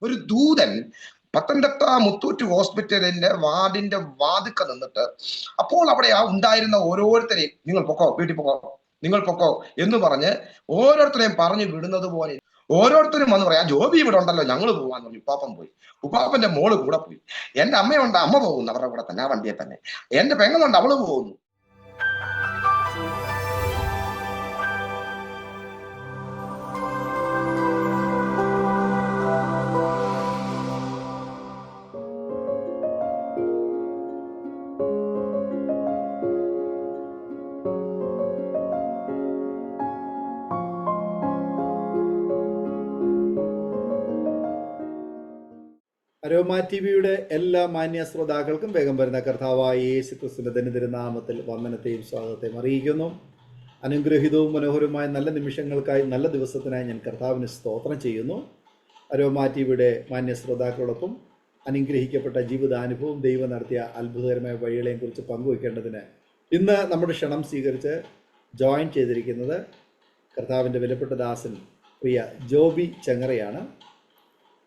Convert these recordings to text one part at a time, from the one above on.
ഒരു ദൂതൻ പത്തനംതിട്ട മുത്തൂറ്റ് ഹോസ്പിറ്റലിന്റെ വാർഡിന്റെ വാതിക്ക നിന്നിട്ട് അപ്പോൾ അവിടെ ഉണ്ടായിരുന്ന ഓരോരുത്തരെയും നിങ്ങൾ പൊക്കോ, വീട്ടിൽ പൊക്കോ, നിങ്ങൾ പൊക്കോ എന്ന് പറഞ്ഞ് ഓരോരുത്തരെയും പറഞ്ഞു വിടുന്നത് പോലെ ഓരോരുത്തരും വന്ന് പറയാം, ജോബി ഇവിടെ ഉണ്ടല്ലോ, ഞങ്ങൾ പോവാന്ന് പറഞ്ഞു. ഉപ്പാപ്പൻ പോയി, ഉപ്പാപ്പന്റെ മോള് കൂടെ പോയി. എന്റെ അമ്മയുണ്ട്, അമ്മ പോകുന്നു അവരുടെ കൂടെ തന്നെ, ആ വണ്ടിയെ തന്നെ. എന്റെ പെങ്ങളുണ്ട്, അവള് പോകുന്നു. അരോമ ടിവിയുടെ എല്ലാ മാന്യ ശ്രോതാക്കൾക്കും വേഗം വരുന്ന കർത്താവായ യേശു ക്രിസ്തുവിന്റെ ധന്യതിരുനാമത്തിൽ വന്ദനത്തെയും സ്വാഗതത്തെയും അറിയിക്കുന്നു. അനുഗ്രഹീതവും മനോഹരവുമായ നല്ല നിമിഷങ്ങൾക്കായി, നല്ല ദിവസത്തിനായി ഞാൻ കർത്താവിന് സ്തോത്രം ചെയ്യുന്നു. അരോമ ടിവിയുടെ മാന്യ ശ്രോതാക്കളോടൊപ്പം അനുഗ്രഹിക്കപ്പെട്ട ജീവിതാനുഭവം, ദൈവം നടത്തിയ അത്ഭുതകരമായ വഴികളെയും കുറിച്ച് പങ്കുവയ്ക്കേണ്ടതിന് ഇന്ന് നമ്മുടെ ക്ഷണം സ്വീകരിച്ച് ജോയിൻ ചെയ്തിരിക്കുന്നത് കർത്താവിൻ്റെ വിലപ്പെട്ട ദാസൻ പ്രിയ ജോബി ചെങ്ങറയാണ്.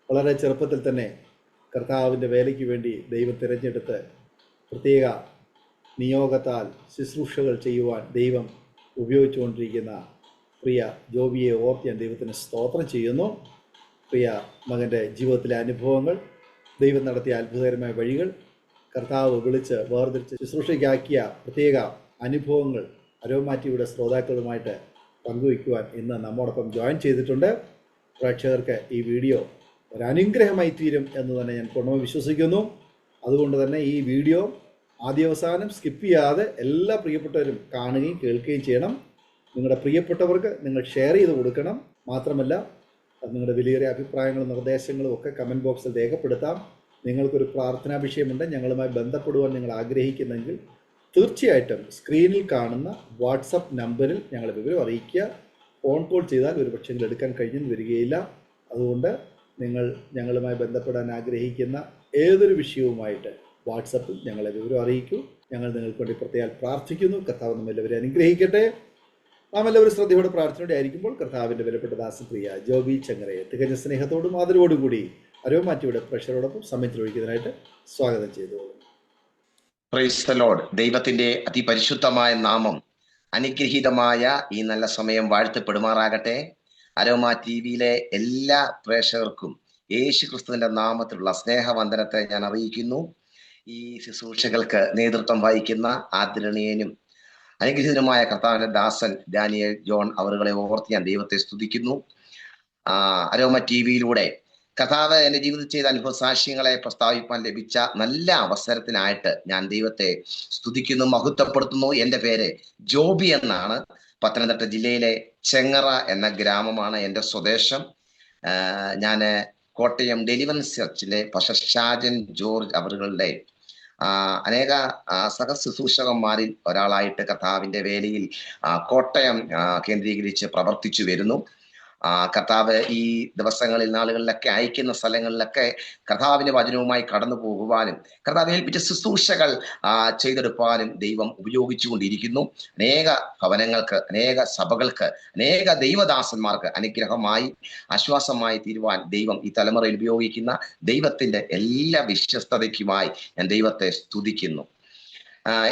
വളരെ ചെറുപ്പത്തിൽ തന്നെ കർത്താവിൻ്റെ വേലയ്ക്ക് വേണ്ടി ദൈവം തിരഞ്ഞെടുത്ത് പ്രത്യേക നിയോഗത്താൽ ശുശ്രൂഷകൾ ചെയ്യുവാൻ ദൈവം ഉപയോഗിച്ചുകൊണ്ടിരിക്കുന്ന പ്രിയ ജോബിയെ ഓർത്ത് ഞാൻ ദൈവത്തിന് സ്തോത്രം ചെയ്യുന്നു. പ്രിയ മകൻ്റെ ജീവിതത്തിലെ അനുഭവങ്ങൾ, ദൈവം നടത്തിയ അത്ഭുതകരമായ വഴികൾ, കർത്താവ് വിളിച്ച് വേർതിരിച്ച് ശുശ്രൂഷയ്ക്കാക്കിയ പ്രത്യേക അനുഭവങ്ങൾ അരോമ ടിവിയുടെ ശ്രോതാക്കളുമായിട്ട് പങ്കുവയ്ക്കുവാൻ ഇന്ന് നമ്മോടൊപ്പം ജോയിൻ ചെയ്തിട്ടുണ്ട്. പ്രേക്ഷകർക്ക് ഈ വീഡിയോ ഒരനുഗ്രഹമായി തീരും എന്ന് തന്നെ ഞാൻ പൂർണ്ണമായി വിശ്വസിക്കുന്നു. അതുകൊണ്ട് തന്നെ ഈ വീഡിയോ ആദ്യാവസാനം സ്കിപ്പ് ചെയ്യാതെ എല്ലാ പ്രിയപ്പെട്ടവരും കാണുകയും കേൾക്കുകയും ചെയ്യണം. നിങ്ങളുടെ പ്രിയപ്പെട്ടവർക്ക് നിങ്ങൾ ഷെയർ ചെയ്ത് കൊടുക്കണം. മാത്രമല്ല, നിങ്ങളുടെ വിലയേറിയ അഭിപ്രായങ്ങളും നിർദ്ദേശങ്ങളും ഒക്കെ കമൻറ്റ് ബോക്സിൽ രേഖപ്പെടുത്താം. നിങ്ങൾക്കൊരു പ്രാർത്ഥനാ വിഷയമുണ്ട്, ഞങ്ങളുമായി ബന്ധപ്പെടുവാൻ നിങ്ങൾ ആഗ്രഹിക്കുന്നെങ്കിൽ തീർച്ചയായിട്ടും സ്ക്രീനിൽ കാണുന്ന വാട്സപ്പ് നമ്പറിൽ ഞങ്ങളെ വിവരം അറിയിക്കുക. ഫോൺ കോൾ ചെയ്താൽ ഒരു പക്ഷേ എടുക്കാൻ കഴിഞ്ഞെന്ന് വരികയില്ല. അതുകൊണ്ട് നിങ്ങൾ ഞങ്ങളുമായി ബന്ധപ്പെടാൻ ആഗ്രഹിക്കുന്ന ഏതൊരു വിഷയവുമായിട്ട് വാട്സപ്പിൽ ഞങ്ങളെ വിവരം അറിയിക്കൂ. ഞങ്ങൾ നിങ്ങൾക്ക് വേണ്ടി പ്രത്യേകം പ്രാർത്ഥിക്കുന്നു. കർത്താവ് നമ്മെല്ലാവരും അനുഗ്രഹിക്കട്ടെ. നാം എല്ലാവരും ശ്രദ്ധയോടെ പ്രാർത്ഥനയോടെ ആയിരിക്കുമ്പോൾ കർത്താവിൻ്റെ വിലപ്പെട്ട ദാസൻ പ്രിയ ജോബി ചെങ്ങറയെ തികഞ്ഞ സ്നേഹത്തോടും ആദരവോടും കൂടി അരോമ ടിവിയുടെ പ്രേക്ഷകരോടൊപ്പം സമയത്തിലൊഴിക്കുന്നതിനായിട്ട് സ്വാഗതം ചെയ്തു. Praise the Lord. ദൈവത്തിന്റെ അതിപരിശുദ്ധമായ നാമം അനുഗ്രഹീതമായ ഈ നല്ല സമയം വാഴ്ത്തപ്പെടുമാറാകട്ടെ. അരോമ ടിവിയിലെ എല്ലാ പ്രേക്ഷകർക്കും യേശു ക്രിസ്തുവിന്റെ നാമത്തിലുള്ള സ്നേഹവന്ദനത്തെ ഞാൻ അറിയിക്കുന്നു. ഈ ശുശ്രൂഷകൾക്ക് നേതൃത്വം വഹിക്കുന്ന ആദരണീയനും അനുഗ്രഹീതനുമായ കർത്താവിന്റെ ദാസൻ ഡാനിയൽ ജോൺ അവരുകളെ ഓർത്ത് ഞാൻ ദൈവത്തെ സ്തുതിക്കുന്നു. അരോമ ടിവിയിലൂടെ കർത്താവ് എൻ്റെ ജീവിതത്തിൽ ചെയ്ത അനുഭവ സാക്ഷ്യങ്ങളെ പ്രസ്താവിക്കാൻ ലഭിച്ച നല്ല അവസരത്തിനായിട്ട് ഞാൻ ദൈവത്തെ സ്തുതിക്കുന്നു, മഹത്വപ്പെടുത്തുന്നു. എൻ്റെ പേര് ജോബി എന്നാണ്. പത്തനംതിട്ട ജില്ലയിലെ ചെങ്ങറ എന്ന ഗ്രാമമാണ് എൻ്റെ സ്വദേശം. ഞാൻ കോട്ടയം ഡെലിവറൻസ് ചർച്ചിലെ ഷാജൻ ജോർജ് അവരുടെ അനേക സഹശുശ്രൂഷകന്മാരിൽ ഒരാളായിട്ട് കർത്താവിൻ്റെ വേലയിൽ കോട്ടയം കേന്ദ്രീകരിച്ച് പ്രവർത്തിച്ചു വരുന്നു. കർത്താവ് ഈ ദിവസങ്ങളിൽ, നാളുകളിലൊക്കെ അയക്കുന്ന സ്ഥലങ്ങളിലൊക്കെ കർത്താവിന്റെ വചനവുമായി കടന്നു പോകുവാനും കർത്താവ് ഏൽപ്പിച്ച ശുശ്രൂഷകൾ ചെയ്തെടുപ്പാനും ദൈവം ഉപയോഗിച്ചുകൊണ്ടിരിക്കുന്നു. അനേക ഭവനങ്ങൾക്ക്, അനേക സഭകൾക്ക്, അനേക ദൈവദാസന്മാർക്ക് അനുഗ്രഹമായി, ആശ്വാസമായി തീരുവാൻ ദൈവം ഈ തലമുറയിൽ ഉപയോഗിക്കുന്ന ദൈവത്തിന്റെ എല്ലാ വിശ്വസ്തതയ്ക്കുമായി ഞാൻ ദൈവത്തെ സ്തുതിക്കുന്നു.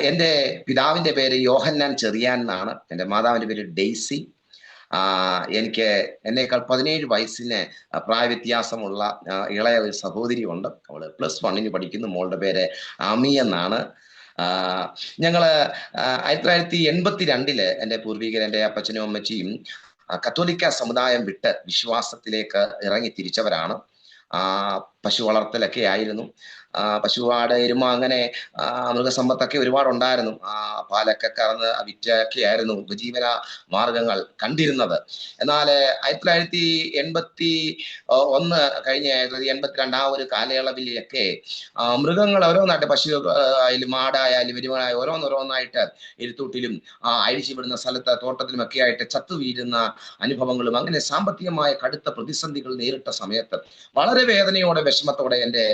എൻ്റെ പിതാവിന്റെ പേര് യോഹന്നാൻ ചെറിയാൻ എന്നാണ്. എൻ്റെ മാതാവിന്റെ പേര് ഡെയ്സി. എനിക്ക് എന്നേക്കാൾ 17 വയസ്സിന് പ്രായവ്യത്യാസമുള്ള ഇളയ ഒരു സഹോദരി ഉണ്ട്. അവള് +1 പഠിക്കുന്നു. മോളുടെ പേര് അമി എന്നാണ്. ഞങ്ങള് 1982 എൻ്റെ പൂർവികർ, എൻ്റെ അപ്പച്ചനും അമ്മച്ചിയും കത്തോലിക്ക സമുദായം വിട്ട് വിശ്വാസത്തിലേക്ക് ഇറങ്ങി തിരിച്ചവരാണ്. പശു വളർത്തലൊക്കെ ആയിരുന്നു. പശുവാട്, എരുമ, അങ്ങനെ മൃഗസമ്പത്തൊക്കെ ഒരുപാടുണ്ടായിരുന്നു. പാലൊക്കെ കറന്ന് വിറ്റൊക്കെ ആയിരുന്നു ഉപജീവന മാർഗങ്ങൾ കണ്ടിരുന്നത്. എന്നാൽ 1981 കഴിഞ്ഞ 1982 ആ ഒരു കാലയളവിലൊക്കെ മൃഗങ്ങൾ ഓരോന്നായിട്ട്, പശു ആയാലും ആടായാലും എരുമയായാലും ഓരോന്നോരോന്നായിട്ട് ഇരുത്തൂട്ടിലും അഴിച്ചുവിടുന്ന സ്ഥലത്ത് തോട്ടത്തിലും ഒക്കെ ആയിട്ട് ചത്തു വീഴുന്ന അനുഭവങ്ങളും അങ്ങനെ സാമ്പത്തികമായ കടുത്ത പ്രതിസന്ധികൾ നേരിട്ട സമയത്ത് വളരെ വേദനയോടെ, വിഷമത്തോടെ എൻ്റെ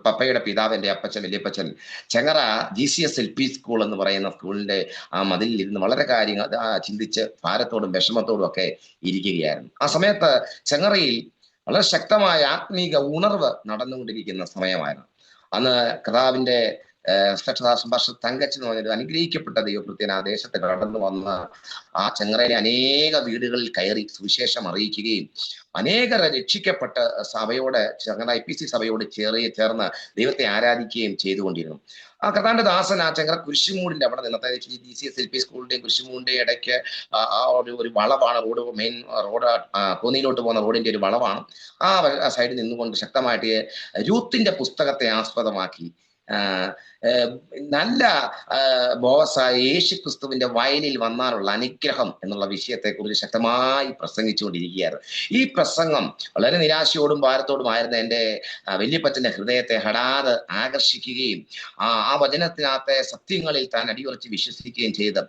പപ്പയുടെ പിതാവ്, എൻ്റെ അപ്പച്ചൻ, വലിയപ്പച്ചൻ ചെങ്ങറ GCS LP സ്കൂൾ എന്ന് പറയുന്ന സ്കൂളിന്റെ മതിലിൽ ഇരുന്ന് വളരെ കാര്യങ്ങൾ ചിന്തിച്ച് ഭാരത്തോടും വിഷമത്തോടും ഒക്കെ ഇരിക്കുകയായിരുന്നു. ആ സമയത്ത് ചെങ്ങറയിൽ വളരെ ശക്തമായ ആത്മീക ഉണർവ് നടന്നുകൊണ്ടിരിക്കുന്ന സമയമായിരുന്നു. അന്ന് കർത്താവിന്റെ സംഭാഷണ തങ്കച്ചൻ എന്ന് പറഞ്ഞൊരു അനുഗ്രഹിക്കപ്പെട്ട ദൈവകൃത്യൻ ആ ദേശത്ത് കടന്നു വന്ന് ആ ചെങ്ങറയിലെ അനേക വീടുകളിൽ കയറി സുവിശേഷം അറിയിക്കുകയും അനേകർ രക്ഷിക്കപ്പെട്ട സഭയോട് ചെങ്ങറ IPC സഭയോട് ചേർന്ന് ദൈവത്തെ ആരാധിക്കുകയും ചെയ്തുകൊണ്ടിരുന്നു. ആ കർത്താവിന്റെ ദാസൻ ആ ചെങ്ങറ കുരിശുമൂടിന്റെ അവിടെ നിന്നത്തെ GCS LP സ്കൂളിന്റെയും കുരിശുമൂടിന്റെയും ഇടയ്ക്ക് ആ ഒരു വളവാണ്, മെയിൻ റോഡ് കോന്നിയിലോട്ട് പോകുന്ന റോഡിന്റെ ഒരു വളവാണ്. ആ സൈഡിൽ നിന്നുകൊണ്ട് ശക്തമായിട്ട് രൂത്തിന്റെ പുസ്തകത്തെ ആസ്പദമാക്കി നല്ല ബോസായ യേശു ക്രിസ്തുവിന്റെ വയലിൽ വന്നാലുള്ള അനുഗ്രഹം എന്നുള്ള വിഷയത്തെ കുറിച്ച് ശക്തമായി പ്രസംഗിച്ചുകൊണ്ടിരിക്കുകയായിരുന്നു. ഈ പ്രസംഗം വളരെ നിരാശയോടും ഭാരത്തോടും ആയിരുന്ന എൻ്റെ വല്യപ്പച്ചന്റെ ഹൃദയത്തെ ഹഠാത് ആകർഷിക്കുകയും ആ വചനത്തിനകത്തെ സത്യങ്ങളിൽ താൻ അടിയുറച്ച് വിശ്വസിക്കുകയും ചെയ്ത്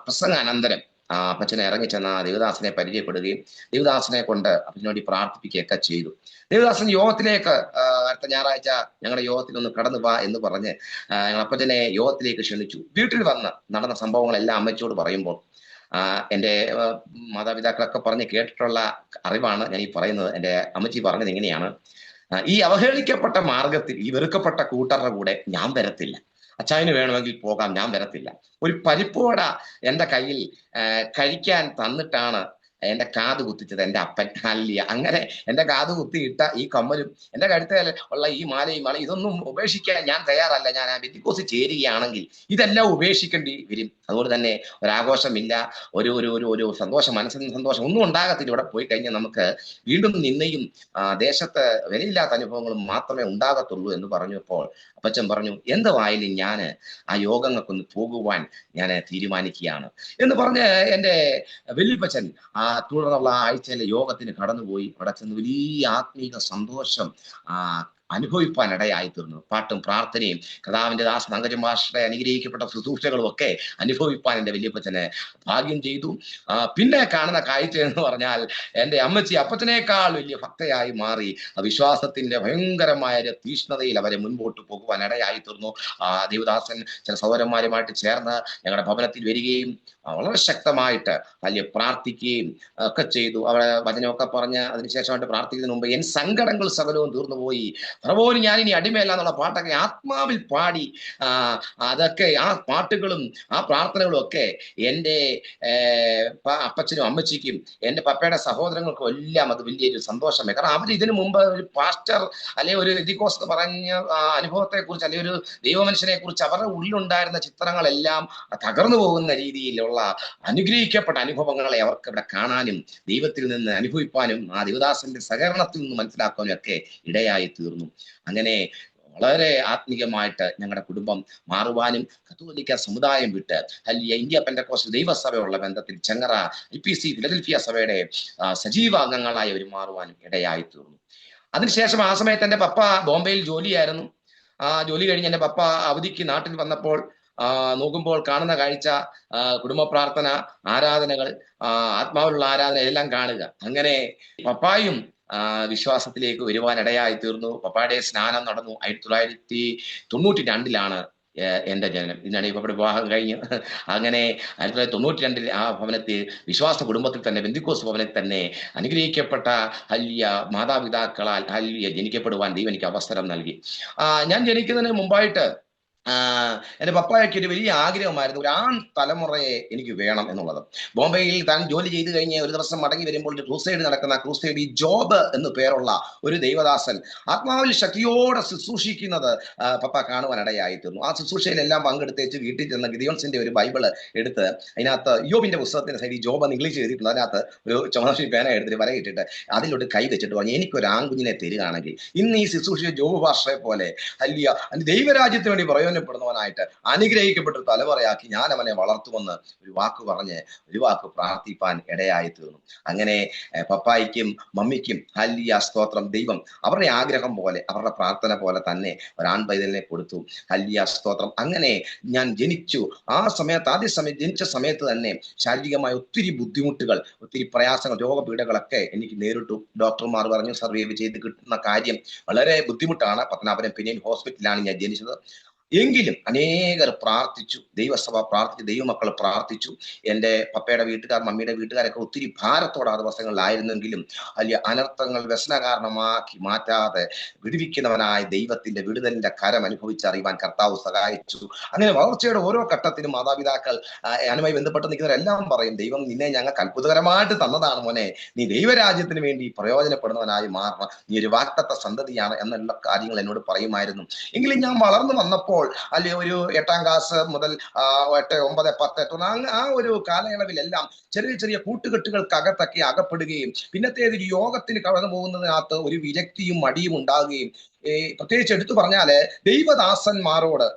പ്രസംഗാനന്തരം അപ്പച്ചനെ ഇറങ്ങിച്ചെന്ന ദേവദാസനെ പരിചയപ്പെടുകയും ദേവദാസനെ കൊണ്ട് അപ്പച്ചനോട് പ്രാർത്ഥിപ്പിക്കുകയൊക്കെ ചെയ്തു. ദേവദാസൻ യോഗത്തിലേക്ക് അടുത്ത ഞായറാഴ്ച ഞങ്ങളുടെ യോഗത്തിലൊന്ന് കടന്നു വാ എന്ന് പറഞ്ഞ് ഞങ്ങൾ അപ്പച്ചനെ യോഗത്തിലേക്ക് ക്ഷണിച്ചു. വീട്ടിൽ വന്ന് നടന്ന സംഭവങ്ങളെല്ലാം അമ്മച്ചോട് പറയുമ്പോൾ എൻ്റെ മാതാപിതാക്കളൊക്കെ പറഞ്ഞ് കേട്ടിട്ടുള്ള അറിവാണ് ഞാൻ ഈ പറയുന്നത്. എൻ്റെ അമ്മച്ചി പറഞ്ഞത് ഇങ്ങനെയാണ്: ഈ അവഹേളിക്കപ്പെട്ട മാർഗത്തിൽ ഈ വെറുക്കപ്പെട്ട കൂട്ടരുടെ കൂടെ ഞാൻ വരത്തില്ല. അച്ചായന് വേണമെങ്കിൽ പോകാം, ഞാൻ വരത്തില്ല. ഒരു പരിപ്പോട എൻ്റെ കയ്യിൽ കഴിക്കാൻ തന്നിട്ടാണ് എൻ്റെ കാത് കുത്തിച്ചത് എൻ്റെ അപ്പൻ. അല്ല, അങ്ങനെ എൻ്റെ കാത് കുത്തിയിട്ട ഈ കമ്മലും എൻ്റെ കഴുത്തിൽ ഉള്ള ഈ മാലയും ഇതൊന്നും ഉപേക്ഷിക്കാൻ ഞാൻ തയ്യാറല്ല. ഞാൻ ആ ബെന്തിക്കോസിൽ ചേരുകയാണെങ്കിൽ ഇതെല്ലാം ഉപേക്ഷിക്കേണ്ടി വരും. അതുകൊണ്ട് തന്നെ ഒരാഘോഷമില്ല, ഒരു ഒരു ഒരു ഒരു സന്തോഷം, മനസ്സിന് സന്തോഷം ഒന്നും ഉണ്ടാകത്തില്ല. ഇവിടെ പോയി കഴിഞ്ഞാൽ നമുക്ക് വീണ്ടും നിന്നയും ദേശത്ത് വിലയില്ലാത്ത അനുഭവങ്ങളും മാത്രമേ ഉണ്ടാകത്തുള്ളൂ എന്ന് പറഞ്ഞപ്പോൾ അപ്പച്ചൻ പറഞ്ഞു, എന്തായാലും ഞാൻ ആ യോഗങ്ങൾക്കൊന്ന് പോകുവാൻ ഞാൻ തീരുമാനിക്കുകയാണ് എന്ന് പറഞ്ഞ് എൻ്റെ വല്യപ്പച്ചൻ തുടർന്നുള്ള ആഴ്ചയിലെ യോഗത്തിന് കടന്നുപോയി. അവിടെ ചെന്ന് വലിയ ആത്മീക സന്തോഷം അനുഭവിപ്പാൻ ഇടയായി തീർന്നു. പാട്ടും പ്രാർത്ഥനയും കർത്താവിന്റെ ദാസൻ തങ്കച്ചൻ മാസ്റ്ററുടെ അനുഗ്രഹിക്കപ്പെട്ട ശുശ്രൂഷകളും ഒക്കെ അനുഭവിപ്പാൻ എൻ്റെ വല്യപ്പച്ചന് ഭാഗ്യം ചെയ്തു. പിന്നെ കാണുന്ന കാഴ്ച എന്ന് പറഞ്ഞാൽ എൻ്റെ അമ്മച്ചി അപ്പച്ചനേക്കാൾ വലിയ ഭക്തയായി മാറി. വിശ്വാസത്തിന്റെ ഭയങ്കരമായ തീഷ്ണതയിൽ അവരെ മുൻപോട്ട് പോകുവാൻ ഇടയായി തീർന്നു. ദേവദാസൻ ചില സഹോദരന്മാരുമായിട്ട് ചേർന്ന് ഞങ്ങളുടെ ഭവനത്തിൽ വരികയും വളരെ ശക്തമായിട്ട് വലിയ പ്രാർത്ഥിക്കുകയും ഒക്കെ ചെയ്തു. അവിടെ വചനമൊക്കെ പറഞ്ഞ് അതിനുശേഷമായിട്ട് പ്രാർത്ഥിക്കുന്നതിന് മുമ്പ് എൻ സങ്കടങ്ങൾ സകലവും തീർന്നുപോയി, പ്രഭുവിന് ഞാനിനി അടിമയല്ല എന്നുള്ള പാട്ടൊക്കെ ആത്മാവിൽ പാടി അതൊക്കെ ആ പാട്ടുകളും ആ പ്രാർത്ഥനകളും ഒക്കെ എൻ്റെ അപ്പച്ചനും അമ്മച്ചിക്കും എൻ്റെ പപ്പയുടെ സഹോദരങ്ങൾക്കും എല്ലാം അത് വലിയൊരു സന്തോഷമേ. കാരണം അവർ ഇതിനു മുമ്പ് ഒരു പാസ്റ്റർ അല്ലെങ്കിൽ ഒരു എതിക്കോസ് എന്ന് പറഞ്ഞ അനുഭവത്തെ കുറിച്ച് അല്ലെങ്കിൽ ഒരു ദൈവമനുഷ്യനെ കുറിച്ച് അവരുടെ ഉള്ളിലുണ്ടായിരുന്ന ചിത്രങ്ങളെല്ലാം തകർന്നു പോകുന്ന രീതിയിലുള്ള അനുഗ്രഹിക്കപ്പെട്ട അനുഭവങ്ങളെ അവർക്ക് ഇവിടെ കാണാനും ദൈവത്തിൽ നിന്ന് അനുഭവിപ്പാനും ആ ദേവദാസന്റെ സഹകരണത്തിൽ നിന്ന് മനസ്സിലാക്കാനും ഒക്കെ ഇടയായി തീർന്നു. അങ്ങനെ വളരെ ആത്മീയമായിട്ട് ഞങ്ങളുടെ കുടുംബം മാറുവാനും കത്തോലിക്ക സമുദായം വിട്ട് വലിയ ഇന്ത്യ പെന്തക്കോസ്റ്റ് ദൈവസഭയുള്ള ബന്ധത്തിൽ ചെങ്ങറ IPC ഫിലഡൽഫിയ സഭയുടെ സജീവ അംഗങ്ങളായി അവർ മാറുവാനും ഇടയായി തീർന്നു. അതിനുശേഷം ആ സമയത്ത് എൻ്റെ പപ്പ ബോംബെയിൽ ജോലിയായിരുന്നു. ജോലി കഴിഞ്ഞ് എൻ്റെ പപ്പ അവധിക്ക് നാട്ടിൽ വന്നപ്പോൾ നോക്കുമ്പോൾ കാണുന്ന കാഴ്ച കുടുംബ പ്രാർത്ഥന, ആരാധനകൾ, ആത്മാവിലുള്ള ആരാധന എല്ലാം കാണുക. അങ്ങനെ പപ്പായും വിശ്വാസത്തിലേക്ക് വരുവാനിടയായി തീർന്നു. പപ്പായുടെ സ്നാനം നടന്നു. 1992 എൻ്റെ ജനനം. ഇതിനാണ് ഇപ്പം വിവാഹം കഴിഞ്ഞ് അങ്ങനെ 1992 ആ ഭവനത്തിൽ വിശ്വാസ കുടുംബത്തിൽ തന്നെ ബെന്തിക്കോസ് ഭവനത്തിൽ തന്നെ അനുഗ്രഹിക്കപ്പെട്ട ഹല്യ മാതാപിതാക്കളാൽ ഹല്യ ജനിക്കപ്പെടുവാൻ ദൈവം എനിക്ക് അവസരം നൽകി. ഞാൻ ജനിക്കുന്നതിന് മുമ്പായിട്ട് എൻ്റെ പപ്പായ്ക്ക് ഒരു വലിയ ആഗ്രഹമായിരുന്നു, ഒരു ആൺ തലമുറയെ എനിക്ക് വേണം എന്നുള്ളത്. ബോംബെയിൽ താൻ ജോലി ചെയ്ത് കഴിഞ്ഞ് ഒരു ദിവസം മടങ്ങി വരുമ്പോൾ ഒരു ക്രൂസൈഡ് നടക്കുന്ന ക്രൂസൈഡ് ജോബ് എന്ന് പേരുള്ള ഒരു ദൈവദാസൻ ആത്മാവിൽ ശക്തിയോടെ ശുശ്രൂഷിക്കുന്നത് പപ്പ കാണുവാനിടയായി തീർന്നു. ആ ശുശ്രൂഷയിലെല്ലാം പങ്കെടുത്തേച്ച് വീട്ടിൽ ചെന്ന ഗിദിയോൺസിന്റെ ഒരു ബൈബിള് എടുത്ത് അതിനകത്ത് യോബിന്റെ പുസ്തകത്തിന്റെ സൈഡിൽ ജോബ് എന്ന് ഇംഗ്ലീഷ് എഴുതിയിട്ടുണ്ട്. അതിനകത്ത് ഒരു ചുമന്ന പേന എടുത്തിട്ട് വരയിട്ടിട്ട് അതിലോട്ട് കൈ വെച്ചിട്ട് പറഞ്ഞു, എനിക്കൊരു ആൺകുഞ്ഞിനെ തരികയാണെങ്കിൽ ഇന്ന് ഈ ശുശ്രൂഷ ജോബ് ഭാഷയെ പോലെ അല്ലിയ ദൈവരാജ്യത്തിന് വേണ്ടി പ്രയോജനപ്പെടുന്നവനായിട്ട് അനുഗ്രഹിക്കപ്പെട്ട തലമുറയാക്കി ഞാൻ അവനെ വളർത്തുമെന്ന് ഒരു വാക്ക് പറഞ്ഞ് ഒരു വാക്ക് പ്രാർത്ഥിപ്പാൻ ഇടയായി തീർന്നു. അങ്ങനെ പപ്പായ്ക്കും മമ്മിക്കും ഹല്ലിയ സ്തോത്രം, ദൈവം അവരുടെ ആഗ്രഹം പോലെ അവരുടെ പ്രാർത്ഥന പോലെ തന്നെ ഒരാൺ പൈതലിനെ കൊടുത്തു. ഹല്ലിയ സ്തോത്രം. അങ്ങനെ ഞാൻ ജനിച്ചു. ആ സമയത്ത് ആദ്യ സമയത്ത് ജനിച്ച സമയത്ത് തന്നെ ശാരീരികമായ ഒത്തിരി ബുദ്ധിമുട്ടുകൾ, ഒത്തിരി പ്രയാസങ്ങൾ, രോഗപീഠകളൊക്കെ എനിക്ക് നേരിട്ടു. ഡോക്ടർമാർ പറഞ്ഞു സർവൈവ് ചെയ്ത് കിട്ടുന്ന കാര്യം വളരെ ബുദ്ധിമുട്ടാണ്. പത്തനാപുരം പെനിയൻ ഹോസ്പിറ്റലിലാണ് ഞാൻ ജനിച്ചത്. എങ്കിലും അനേകർ പ്രാർത്ഥിച്ചു, ദൈവസഭ പ്രാർത്ഥിച്ചു, ദൈവമക്കൾ പ്രാർത്ഥിച്ചു. എൻ്റെ പപ്പയുടെ വീട്ടുകാർ, മമ്മിയുടെ വീട്ടുകാരൊക്കെ ഒത്തിരി ഭാരത്തോടെ ആ ദിവസങ്ങളിലായിരുന്നെങ്കിലും വലിയ അനർത്ഥങ്ങൾ വ്യസന കാരണമാക്കി മാറ്റാതെ വിടുവിക്കുന്നവനായ ദൈവത്തിന്റെ വിടുതലിന്റെ കരം അനുഭവിച്ചറിയുവാൻ കർത്താവ് സഹായിച്ചു. അങ്ങനെ വളർച്ചയുടെ ഓരോ ഘട്ടത്തിലും മാതാപിതാക്കൾ ഞാനുമായി ബന്ധപ്പെട്ട് നിൽക്കുന്നവരെല്ലാം പറയും, ദൈവം നിന്നെ ഞങ്ങൾക്ക് അത്ഭുതകരമായിട്ട് തന്നതാണ് മോനെ, നീ ദൈവരാജ്യത്തിന് വേണ്ടി പ്രയോജനപ്പെടുന്നവനായി മാറണം, നീ ഒരു വാഗ്ദത്ത സന്തതിയാണ് എന്നുള്ള കാര്യങ്ങൾ എന്നോട് പറയുമായിരുന്നു. എങ്കിലും ഞാൻ വളർന്നു വന്നപ്പോൾ, അല്ലെ ഒരു 8ാം ക്ലാസ് മുതൽ 8, 9, 10 ആ ഒരു കാലയളവിലെല്ലാം ചെറിയ ചെറിയ കൂട്ടുകെട്ടുകൾക്കകത്തൊക്കെ അകപ്പെടുകയും പിന്നത്തേത് യോഗത്തിന് കടന്നു പോകുന്നതിനകത്ത് ഒരു വിരക്തിയും മടിയും ഉണ്ടാകുകയും, പ്രത്യേകിച്ച് എടുത്തു പറഞ്ഞാല് ദൈവദാസന്മാരോട്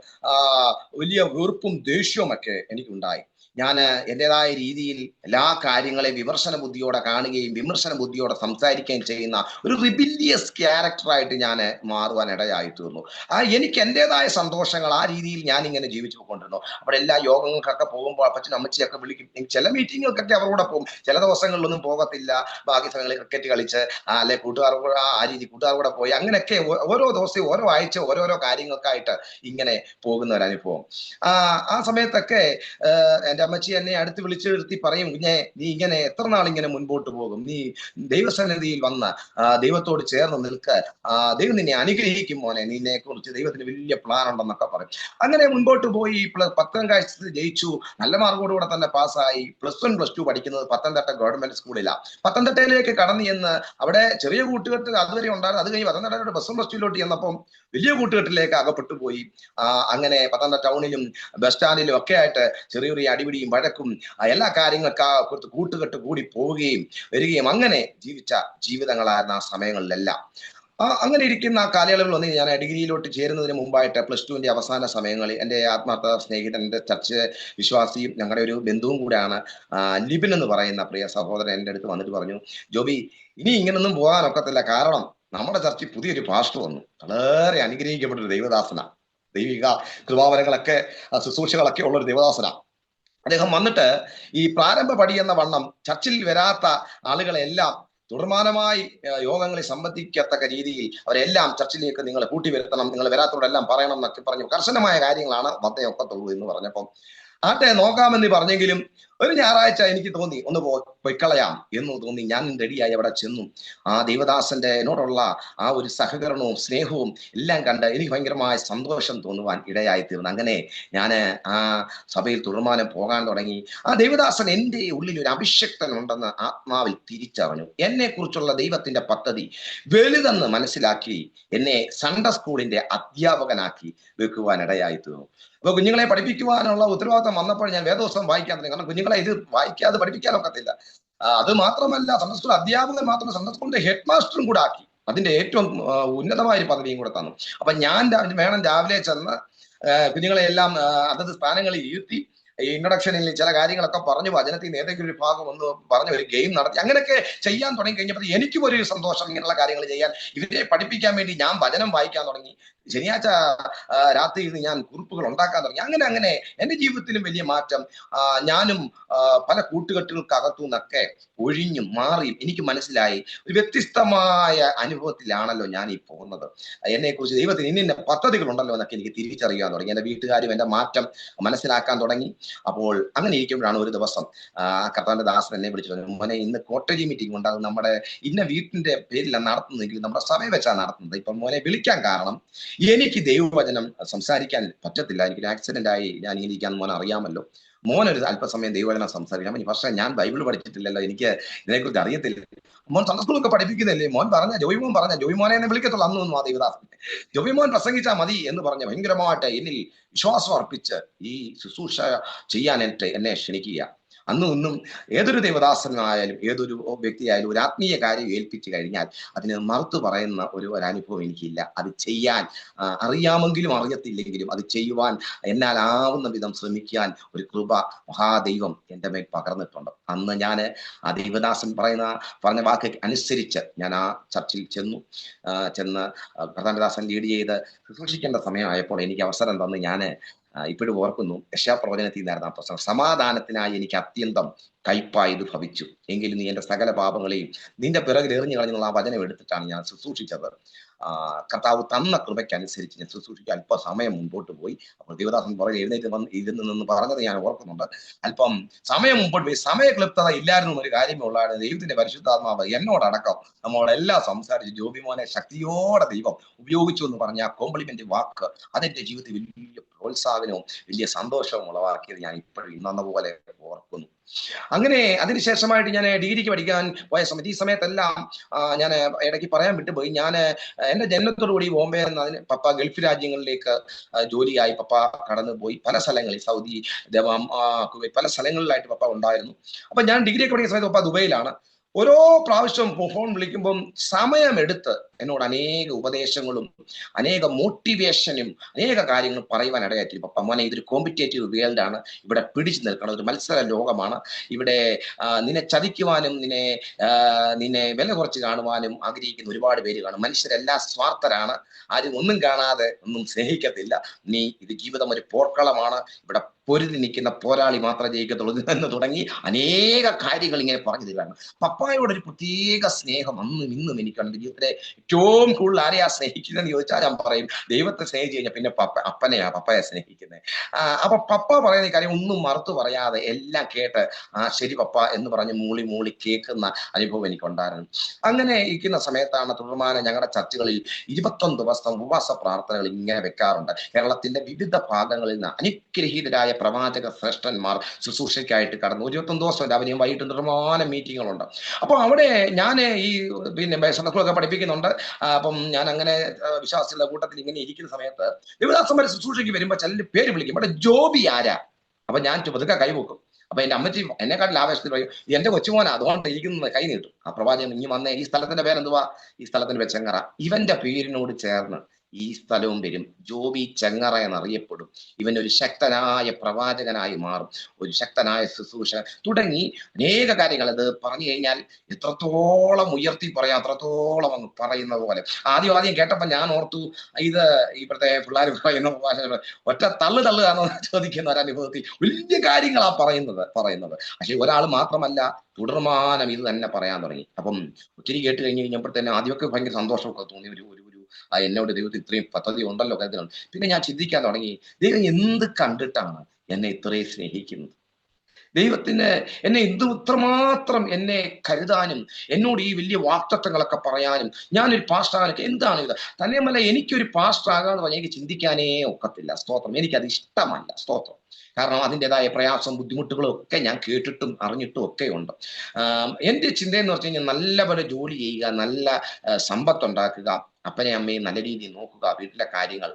വലിയ വെറുപ്പും ദേഷ്യവും ഒക്കെ എനിക്കുണ്ടായി. ഞാൻ എൻ്റെതായ രീതിയിൽ എല്ലാ കാര്യങ്ങളെയും വിമർശന ബുദ്ധിയോടെ കാണുകയും വിമർശന ബുദ്ധിയോടെ സംസാരിക്കുകയും ചെയ്യുന്ന ഒരു റിബില്ലിയസ് ക്യാരക്ടറായിട്ട് ഞാൻ മാറുവാൻ ഇടയായി തീർന്നു. എനിക്ക് എൻ്റെതായ സന്തോഷങ്ങൾ ആ രീതിയിൽ ഞാൻ ഇങ്ങനെ ജീവിച്ചു പോയിക്കൊണ്ടിരുന്നു. അവിടെ എല്ലാ യോഗങ്ങൾക്കൊക്കെ പോകുമ്പോൾ അപ്പച്ചനും അമ്മച്ചിയൊക്കെ വിളിക്കും. ചില മീറ്റിങ്ങുകൾക്കൊക്കെ അവരോടെ പോകും, ചില ദിവസങ്ങളിലൊന്നും പോകത്തില്ല. ബാക്കി സമയങ്ങളിൽ ക്രിക്കറ്റ് കളിച്ച് അല്ലെ കൂട്ടുകാരോട് ആ രീതി കൂട്ടുകാരോടെ പോയി അങ്ങനെയൊക്കെ ഓരോ ദിവസവും ഓരോ ആഴ്ച ഓരോരോ കാര്യങ്ങൾക്കായിട്ട് ഇങ്ങനെ പോകുന്ന ഒരു അനുഭവം. ആ സമയത്തൊക്കെ എൻ്റെ അമ്മച്ചി എന്നെ അടുത്ത് വിളിച്ചു നിർത്തി പറയും, കുഞ്ഞെ നീ ഇങ്ങനെ എത്ര നാളിങ്ങനെ മുൻപോട്ട് പോകും, നീ ദൈവസന്നിധിയിൽ വന്ന് ദൈവത്തോട് ചേർന്ന് നിൽക്ക്, ദൈവം നിന്നെ അനുഗ്രഹിക്കും മോനെ, നിന്നെ കുറിച്ച് ദൈവത്തിന് വലിയ പ്ലാൻ ഉണ്ടെന്നൊക്കെ പറയും. അങ്ങനെ മുൻപോട്ട് പോയി 10ാം ക്ലാസ്സിൽ ജയിച്ചു, നല്ല മാർക്കോടുകൂടെ തന്നെ പാസ്സായി. +1 +2 പഠിക്കുന്നത് പത്തനംതിട്ട ഗവൺമെന്റ് സ്കൂളിലാണ്. പത്തനംതിട്ടയിലേക്ക് കടന്നു ചെന്ന് അവിടെ ചെറിയ കൂട്ടുകെട്ട് അതുവരെ ഉണ്ടായിരുന്നു. അത് കഴിഞ്ഞ് പത്തനംതിട്ടയുടെ +1 +2 ചെന്നപ്പം വലിയ കൂട്ടുകെട്ടിലേക്ക് അകപ്പെട്ടു പോയി. അങ്ങനെ പത്തനംതിട്ട ടൗണിലും ബസ് സ്റ്റാൻഡിലും ഒക്കെ ആയിട്ട് ചെറിയ ചെറിയ അടിപിടിയും വഴക്കും എല്ലാ കാര്യങ്ങൾക്ക് കൂട്ടുകെട്ട് കൂടി പോവുകയും വരികയും അങ്ങനെ ജീവിച്ച ജീവിതങ്ങളായിരുന്നു ആ സമയങ്ങളിലെല്ലാം. അങ്ങനെ ഇരിക്കുന്ന ആ കാലയളവിൽ വന്ന് ഞാൻ ഡിഗ്രിയിലോട്ട് ചേരുന്നതിന് മുമ്പായിട്ട് +2ന്റെ അവസാന സമയങ്ങളിൽ എൻ്റെ ആത്മാർത്ഥ സ്നേഹിതൻ, എൻ്റെ ചർച്ച് വിശ്വാസിയും ഞങ്ങളുടെ ഒരു ബന്ധുവും കൂടെയാണ് ലിബിൻ എന്ന് പറയുന്ന പ്രിയ സഹോദരൻ എൻ്റെ അടുത്ത് വന്നിട്ട് പറഞ്ഞു, ജോബി ഇനി ഇങ്ങനൊന്നും പോകാനൊക്കത്തില്ല, കാരണം നമ്മുടെ ചർച്ചിൽ പുതിയൊരു പാസ്റ്റർ വന്നു, വളരെ അനുഗ്രഹിക്കപ്പെട്ടൊരു ദൈവദാസനാണ്, ദൈവിക കൃപാവരങ്ങളൊക്കെ ശുശ്രൂഷകളൊക്കെ ഉള്ളൊരു ദൈവദാസനാണ്. അദ്ദേഹം വന്നിട്ട് ഈ പ്രാരംഭ പടി എന്ന വണ്ണം ചർച്ചിൽ വരാത്ത ആളുകളെല്ലാം തുടർമാനമായി യോഗങ്ങളിൽ സംബന്ധിക്കത്തക്ക രീതിയിൽ അവരെല്ലാം ചർച്ചിലേക്ക് നിങ്ങൾ കൂട്ടിവരുത്തണം, നിങ്ങൾ വരാത്തവരെല്ലാം പറയണം എന്നൊക്കെ പറഞ്ഞു. കർശനമായ കാര്യങ്ങളാണ് വന്നേ ഒക്കത്തുള്ളൂ എന്ന് പറഞ്ഞപ്പം ആട്ടെ നോക്കാമെന്ന് പറഞ്ഞെങ്കിലും ഒരു ഞായറാഴ്ച എനിക്ക് തോന്നി ഒന്ന് പൊയ്ക്കളയാം എന്ന് തോന്നി. ഞാൻ റെഡിയായി അവിടെ ചെന്നു. ആ ദൈവദാസന്റെ എന്നോടുള്ള ആ ഒരു സഹകരണവും സ്നേഹവും എല്ലാം കണ്ട് എനിക്ക് ഭയങ്കരമായ സന്തോഷം തോന്നുവാൻ ഇടയായി തീർന്നു. അങ്ങനെ ഞാൻ ആ സഭയിൽ തുടർമാനം പോകാൻ തുടങ്ങി. ആ ദൈവദാസൻ എൻ്റെ ഉള്ളിൽ ഒരു അഭിഷക്തൻ ഉണ്ടെന്ന് ആത്മാവിൽ തിരിച്ചറിഞ്ഞു. എന്നെ കുറിച്ചുള്ള ദൈവത്തിന്റെ പദ്ധതി വലുതെന്ന് മനസ്സിലാക്കി എന്നെ സൺഡേ സ്കൂളിന്റെ അധ്യാപകനാക്കി വെക്കുവാൻ ഇടയായി തീർന്നു. അപ്പൊ കുഞ്ഞുങ്ങളെ പഠിപ്പിക്കുവാനുള്ള ഉത്തരവാദിത്തം വന്നപ്പോൾ ഞാൻ വേദോത്സവം വായിക്കാൻ തുടങ്ങി. കാരണം കുഞ്ഞുങ്ങളെ ഇത് വായിക്കാതെ പഠിപ്പിക്കാനൊക്കത്തില്ല. അത് മാത്രമല്ല, സൺഡേ സ്കൂൾ അധ്യാപകൻ മാത്രമല്ല, സൺഡേ സ്കൂളിന്റെ ഹെഡ് മാസ്റ്ററും കൂടെ ആക്കി. അതിന്റെ ഏറ്റവും ഉന്നതമായ ഒരു പദവിയും കൂടെ തന്നു. അപ്പൊ ഞാൻ വേണം രാവിലെ ചെന്ന് കുഞ്ഞുങ്ങളെ എല്ലാം അതത് സ്ഥാനങ്ങളിൽ ഇരുത്തി ഇൻട്രൊഡക്ഷനിൽ ചില കാര്യങ്ങളൊക്കെ പറഞ്ഞു, വചനത്തിൽ നിന്ന് ഏതെങ്കിലും ഒരു ഭാഗം ഒന്ന് പറഞ്ഞ് ഒരു ഗെയിം നടത്തി അങ്ങനെയൊക്കെ ചെയ്യാൻ തുടങ്ങി കഴിഞ്ഞപ്പോൾ എനിക്കും ഒരു സന്തോഷം. ഇങ്ങനെയുള്ള കാര്യങ്ങൾ ചെയ്യാൻ, ഇവരെ പഠിപ്പിക്കാൻ വേണ്ടി ഞാൻ വചനം വായിക്കാൻ തുടങ്ങി. ശനിയാഴ്ച രാത്രിയിൽ ഞാൻ കുറിപ്പുകൾ ഉണ്ടാക്കാൻ തുടങ്ങി. അങ്ങനെ എൻ്റെ ജീവിതത്തിലും വലിയ മാറ്റം. ഞാനും പല കൂട്ടുകെട്ടുകൾക്കകത്തു നിന്നൊക്കെ ഒഴിഞ്ഞും മാറിയും എനിക്ക് മനസ്സിലായി ഒരു വ്യത്യസ്തമായ അനുഭവത്തിലാണല്ലോ ഞാൻ ഈ പോകുന്നത്. എന്നെക്കുറിച്ച് ദൈവത്തിന് ഇന്ന പദ്ധതികളുണ്ടല്ലോ എന്നൊക്കെ എനിക്ക് തിരിച്ചറിയാൻ തുടങ്ങി. എൻ്റെ വീട്ടുകാരും എൻ്റെ മാറ്റം മനസ്സിലാക്കാൻ തുടങ്ങി. അപ്പോൾ അങ്ങനെ ഇരിക്കുമ്പോഴാണ് ഒരു ദിവസം കർത്താവിന്റെ ദാസൻ എന്നെ വിളിച്ചു പറഞ്ഞു, മോനെ ഇന്ന് കോട്ടേജ് മീറ്റിംഗ് ഉണ്ടാകും, നമ്മുടെ ഇന്ന വീട്ടിന്റെ പേരിലാണ് നടത്തുന്നതെങ്കിൽ നമ്മുടെ സഭയെ വെച്ചാണ് നടത്തുന്നത്. ഇപ്പം മോനെ വിളിക്കാൻ കാരണം എനിക്ക് ദൈവവചനം സംസാരിക്കാൻ പറ്റത്തില്ല, എനിക്കൊരു ആക്സിഡന്റ് ആയി ഞാൻ ഇങ്ങനെ ഇരിക്കാൻ മോനെ അറിയാമല്ലോ, മോനൊരു അല്പസമയം ദൈവവചനം സംസാരിക്കാം. പക്ഷേ ഞാൻ ബൈബിൾ പഠിച്ചിട്ടില്ലല്ലോ, എനിക്ക് ഇതിനെക്കുറിച്ച് അറിയത്തില്ല. മോൻ സൺഡേ സ്കൂളൊക്കെ പഠിപ്പിക്കുന്നില്ലേ, മോൻ പറഞ്ഞ ജോയിമോനെ എന്നെ വിളിക്കത്തുള്ളൂ അന്നൊന്നും ആ ദൈവദാസൻ, ജോയിമോൻ പ്രസംഗിച്ചാൽ മതി എന്ന് പറഞ്ഞ് ഭയങ്കരമായിട്ട് എന്നിൽ വിശ്വാസം അർപ്പിച്ച് ഈ ശുശ്രൂഷ ചെയ്യാനായിട്ട് എന്നെ ക്ഷണിക്കുക. അന്നും ഇന്നും ഏതൊരു ദേവദാസനായാലും ഏതൊരു വ്യക്തിയായാലും ഒരു ആത്മീയ കാര്യം ഏൽപ്പിച്ചു കഴിഞ്ഞാൽ അതിന് മറുത്തു പറയുന്ന ഒരു അനുഭവം എനിക്കില്ല. അത് ചെയ്യാൻ അറിയാമെങ്കിലും അറിയത്തില്ലെങ്കിലും അത് ചെയ്യുവാൻ എന്നാലാവുന്ന വിധം ശ്രമിക്കാൻ ഒരു കൃപ മഹാദൈവം എൻ്റെ മേൽ പകർന്നിട്ടുണ്ട്. അന്ന് ഞാൻ ആ ദൈവദാസൻ പറഞ്ഞ വാക്ക് അനുസരിച്ച് ഞാൻ ആ ചർച്ചിൽ ചെന്ന് പ്രധാനദാസൻ ലീഡ് ചെയ്ത് ശുശ്രൂഷിക്കേണ്ട സമയമായപ്പോൾ എനിക്ക് അവസരം തന്ന് ഞാൻ ഇപ്പോഴും ഓർക്കുന്നു, യശയാപ്രവചനത്തിൽ നിന്നായിരുന്നു ആ പ്രശ്നം. സമാധാനത്തിനായി എനിക്ക് അത്യന്തം കയ്പായത് ഭവിച്ചു, എങ്കിലും നീ എൻ്റെ സകല പാപങ്ങളെയും നിന്റെ പിറകിൽ എറിഞ്ഞു കളഞ്ഞുള്ള ആ വചനം എടുത്തിട്ടാണ് ഞാൻ ശുശ്രൂഷിച്ചത്. കർത്താവ് തന്ന കൃപയ്ക്കനുസരിച്ച് ഞാൻ ശുശ്രൂഷിച്ച് അല്പ സമയം മുമ്പോട്ട് പോയി. അപ്പോൾ ദേവദാസൻ പുറകെ എഴുന്നേറ്റ് വന്ന് ഇരുന്ന് നിന്ന് പറഞ്ഞത് ഞാൻ ഓർക്കുന്നുണ്ട്. അല്പം സമയം മുമ്പോട്ട് പോയി. സമയക്ലിപ്തത ഇല്ലായിരുന്നു ഒരു കാര്യമേ ഉള്ളതാണ്. ദൈവത്തിന്റെ പരിശുദ്ധാത്മാവ് എന്നോടടക്കം നമ്മളെല്ലാം സംസാരിച്ച് ജോബി മോനെ ശക്തിയോടെ ദൈവം ഉപയോഗിച്ചു എന്ന് പറഞ്ഞ ആ കോംപ്ലിമെന്റ് വാക്ക് അതെന്റെ ജീവിതത്തിൽ വലിയ പ്രോത്സാഹനവും വലിയ സന്തോഷവും ഉളവാക്കിയത് ഞാൻ ഇപ്പോഴും ഇന്നെന്ന പോലെ ഓർക്കുന്നു. അങ്ങനെ അതിനുശേഷമായിട്ട് ഞാൻ ഡിഗ്രിക്ക് പഠിക്കാൻ പോയ സമയത്ത് ഈ സമയത്തെല്ലാം ഞാൻ ഇടയ്ക്ക് പറയാൻ വിട്ടുപോയി. ഞാൻ എന്റെ ജന്മത്തോടുകൂടി ബോംബെ എന്നതിന് പപ്പ ഗൾഫ് രാജ്യങ്ങളിലേക്ക് ജോലിയായി പപ്പ കടന്നുപോയി. പല സ്ഥലങ്ങളിൽ സൗദി, ദമാം, കുവൈറ്റ് പല സ്ഥലങ്ങളിലായിട്ട് പപ്പ ഉണ്ടായിരുന്നു. അപ്പൊ ഞാൻ ഡിഗ്രിയൊക്കെ പഠിക്കുന്ന സമയത്ത് പപ്പ ദുബൈയിലാണ്. ഓരോ പ്രാവശ്യവും ഫോൺ വിളിക്കുമ്പം സമയമെടുത്ത് എന്നോട് അനേക ഉപദേശങ്ങളും അനേക മോട്ടിവേഷനും അനേക കാര്യങ്ങളും പറയുവാൻ ഇടയാറ്റി. പപ്പ മോനെ ഇതൊരു കോമ്പറ്റേറ്റീവ് വേൾഡ് ആണ്, ഇവിടെ പിടിച്ചു നിൽക്കണം, ഒരു മത്സര ലോകമാണ്, ഇവിടെ നിന്നെ ചതിക്കുവാനും നിന്നെ വില കുറച്ച് കാണുവാനും ആഗ്രഹിക്കുന്ന ഒരുപാട് പേര് കാണും. മനുഷ്യരെല്ലാം സ്വാർത്ഥരാണ്, ആരും ഒന്നും കാണാതെ ഒന്നും സ്നേഹിക്കത്തില്ല. ഇത് ജീവിതം ഒരു പോർക്കളമാണ്, ഇവിടെ പൊരുതി നിൽക്കുന്ന പോരാളി മാത്രമേ ജയിക്കത്തുള്ളൂ എന്ന് തുടങ്ങി അനേക കാര്യങ്ങൾ ഇങ്ങനെ പറഞ്ഞു തരികയാണ്. പപ്പായോട് ഒരു പ്രത്യേക സ്നേഹം അന്നും ഇന്നും എനിക്കുണ്ട്. ജീവിതത്തിലെ ഏറ്റവും കൂടുതൽ ആരെയാ സ്നേഹിക്കുന്നതെന്ന് ചോദിച്ചാൽ ഞാൻ പറയും ദൈവത്തെ സ്നേഹിച്ചു കഴിഞ്ഞാൽ പിന്നെ പപ്പയെ സ്നേഹിക്കുന്നത്. അപ്പൊ പപ്പ പറയുന്ന കാര്യം ഒന്നും മറുത്തു പറയാതെ എല്ലാം കേട്ട് ശരി പപ്പ എന്ന് പറഞ്ഞ് മൂളി മൂളി കേൾക്കുന്ന അനുഭവം എനിക്കുണ്ടായിരുന്നു. അങ്ങനെ ഇരിക്കുന്ന സമയത്താണ് തുടർമാനം ഞങ്ങളുടെ ചർച്ചകളിൽ 21 ദിവസം ഉപവാസ പ്രാർത്ഥനകൾ ഇങ്ങനെ വെക്കാറുണ്ട്. കേരളത്തിന്റെ വിവിധ ഭാഗങ്ങളിൽ നിന്ന് അനുഗ്രഹീതരായ പ്രവാചക ശ്രേഷ്ഠന്മാർ ശുശ്രൂഷയ്ക്കായിട്ട് കടന്നു 21 ദിവസം രാവിലെയും വൈകിട്ടും നിർമ്മാന മീറ്റിങ്ങുകളുണ്ട്. അപ്പൊ അവിടെ ഞാൻ ഈ സൺഡേ പഠിപ്പിക്കുന്നുണ്ട്. അപ്പം ഞാൻ അങ്ങനെ വിശ്വാസികളുടെ കൂട്ടത്തിൽ ഇങ്ങനെ ഇരിക്കുന്ന സമയത്ത് ദേവദാസന്മാരെ ശുശ്രൂഷയ്ക്ക് വരുമ്പോ ചില പേര് വിളിക്കും. ഇവിടെ ജോബി ആരാ? അപ്പൊ ഞാൻ പതുക്കെ കൈവക്കും. അപ്പൊ എന്റെ അമ്മച്ചി എന്നെക്കാട്ടിൽ ആവേശത്തിൽ പറയും എന്റെ കൊച്ചുമോനാ അതുകൊണ്ട് ഇരിക്കുന്നത്, കൈ നീട്ടും. ആ പ്രവാചകൻ ഇനി വന്നേ, ഈ സ്ഥലത്തിന്റെ പേരെന്തുവാ? ഈ സ്ഥലത്തിന്റെ ചെങ്ങറ. ഇവന്റെ പേരിനോട് ചേർന്ന് ഈ സ്ഥലവും വരും, ജോബി ചെങ്ങറ എന്നറിയപ്പെടും. ഇവൻ ഒരു ശക്തനായ പ്രവാചകനായി മാറും, ഒരു ശക്തനായ ശുശ്രൂഷ തുടങ്ങി അനേക കാര്യങ്ങൾ. അത് പറഞ്ഞു കഴിഞ്ഞാൽ എത്രത്തോളം ഉയർത്തി പറയാം അത്രത്തോളം അങ്ങ് പറയുന്ന പോലെ. ആദ്യം കേട്ടപ്പോൾ ഞാൻ ഓർത്തു ഇത് ഇവിടുത്തെ പിള്ളേർ പറയുന്ന ഭാഷ ഒറ്റ തള്ളുകയാണോ ചോദിക്കുന്ന ഒരനുഭവത്തിൽ വലിയ കാര്യങ്ങളാ പറയുന്നത്. പക്ഷെ ഒരാൾ മാത്രമല്ല, തുടർമാനം ഇത് തന്നെ പറയാൻ തുടങ്ങി. അപ്പം ഒത്തിരി കേട്ട് കഴിഞ്ഞപ്പോഴത്തേന് ആദ്യമൊക്കെ ഭയങ്കര സന്തോഷമൊക്കെ തോന്നി. ഒരു എന്നോട് ദൈവത്തിൽ ഇത്രയും പദ്ധതി ഉണ്ടല്ലോ കരുതലുണ്ട്. പിന്നെ ഞാൻ ചിന്തിക്കാൻ തുടങ്ങി, ദൈവം എന്ത് കണ്ടിട്ടാണ് എന്നെ ഇത്രയും സ്നേഹിക്കുന്നത്? ദൈവത്തിന് എന്നെ ഇത്രമാത്രം എന്നെ കരുതാനും എന്നോട് ഈ വലിയ വാക്തത്വങ്ങളൊക്കെ പറയാനും ഞാനൊരു പാസ്റ്ററാകാനൊക്കെ എന്താണ് ഇത്? തന്നെയുമല്ല, എനിക്കൊരു പാസ്റ്റർ ആകാന്ന് പറഞ്ഞാൽ എനിക്ക് ചിന്തിക്കാനേ ഒക്കത്തില്ല. സ്തോത്രം, എനിക്കത് ഇഷ്ടമല്ല. സ്തോത്രം. കാരണം അതിൻ്റെതായ പ്രയാസം ബുദ്ധിമുട്ടുകളും ഒക്കെ ഞാൻ കേട്ടിട്ടും അറിഞ്ഞിട്ടും ഒക്കെ ഉണ്ട്. എൻ്റെ ചിന്തയെന്ന് പറഞ്ഞു കഴിഞ്ഞാൽ നല്ലപോലെ ജോലി ചെയ്യുക, നല്ല സമ്പത്ത് ഉണ്ടാക്കുക, അപ്പനെ അമ്മയും നല്ല രീതിയിൽ നോക്കുക, വീട്ടിലെ കാര്യങ്ങൾ.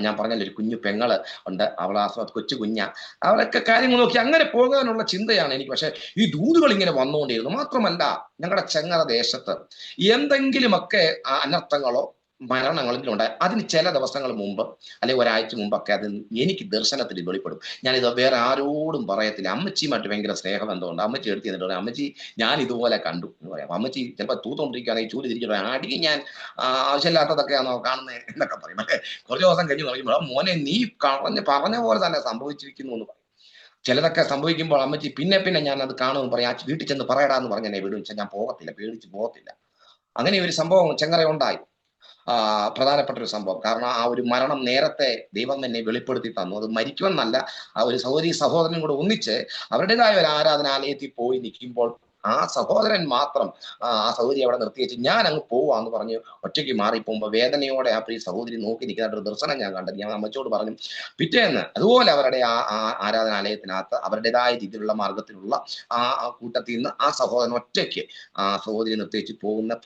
ഞാൻ പറഞ്ഞല്ലോ ഒരു കുഞ്ഞു പെങ്ങള് ഉണ്ട്, അവൾ കൊച്ചു കുഞ്ഞ, അവളൊക്കെ കാര്യങ്ങൾ നോക്കി അങ്ങനെ പോകാനുള്ള ചിന്തയാണ് എനിക്ക്. പക്ഷെ ഈ ദൂതുകൾ ഇങ്ങനെ വന്നുകൊണ്ടിരുന്നു. മാത്രമല്ല ഞങ്ങളുടെ ചെങ്ങറ ദേശത്ത് എന്തെങ്കിലുമൊക്കെ അനർത്ഥങ്ങളോ മരണങ്ങളെങ്കിലും ഉണ്ടായി അതിന് ചില ദിവസങ്ങൾ മുമ്പ് അല്ലെങ്കിൽ ഒരാഴ്ച മുമ്പൊക്കെ അത് എനിക്ക് ദർശനത്തിൽ വെളിപ്പെടും. ഞാനിത് വേറെ ആരോടും പറയത്തില്ല. അമ്മച്ചിയുമായിട്ട് ഭയങ്കര സ്നേഹം എന്തുകൊണ്ട് അമ്മച്ചി എടുത്ത് തന്നിട്ടുണ്ട്, അമ്മച്ചി ഞാൻ ഇതുപോലെ കണ്ടു എന്ന് പറയാം. അമ്മച്ചി ചിലപ്പോൾ തൂത്തോണ്ടിരിക്കുകയാണെങ്കിൽ ചൂല് തിരിച്ചിട്ട് അടിക്കും, ഞാൻ ആവശ്യമില്ലാത്തതൊക്കെയാണോ കാണുന്നത് എന്നൊക്കെ പറയും. അല്ലെ കുറച്ച് ദിവസം കഴിഞ്ഞ് പറയുമ്പോൾ മോനെ നീ പറഞ്ഞ പോലെ തന്നെ സംഭവിച്ചിരിക്കുന്നു എന്ന് പറയും. ചിലതൊക്കെ സംഭവിക്കുമ്പോൾ അമ്മച്ചി പിന്നെ ഞാൻ അത് കാണുമെന്ന് പറയാം. വീട്ടിൽ ചെന്ന് പറയടാന്ന് പറഞ്ഞ എന്നെ വിടും. ഞാൻ പോകത്തില്ല, പേടിച്ച് പോകത്തില്ല. അങ്ങനെ ഒരു സംഭവം ചെങ്ങറ ഉണ്ടായി. പ്രധാനപ്പെട്ട ഒരു സംഭവം. കാരണം ആ ഒരു മരണം നേരത്തെ ദൈവം എന്നെ വെളിപ്പെടുത്തി തന്നു. അത് മരിക്കുമെന്നല്ല, ആ ഒരു സഹോദരനും കൂടെ ഒന്നിച്ച് അവരുടേതായ ഒരു ആരാധനാലയത്തിൽ പോയി നിൽക്കുമ്പോൾ ആ സഹോദരൻ മാത്രം ആ സഹോദരി അവിടെ നിർത്തി വെച്ച് ഞാൻ അങ്ങ് പോവാന്ന് പറഞ്ഞ് ഒറ്റയ്ക്ക് മാറിപ്പോകുമ്പോൾ വേദനയോടെ ആ പ്രിയ സഹോദരി നോക്കി നിൽക്കുന്ന ഒരു ദർശനം ഞാൻ കണ്ടത്. ഞാൻ അമ്മച്ചോട് പറഞ്ഞു. പിറ്റേന്ന് അതുപോലെ അവരുടെ ആ ആരാധനാലയത്തിനകത്ത് അവരുടേതായ രീതിയിലുള്ള മാർഗത്തിലുള്ള ആ കൂട്ടത്തിൽ നിന്ന് ആ സഹോദരൻ ഒറ്റയ്ക്ക് ആ സഹോദരി നിർത്തിവെച്ച്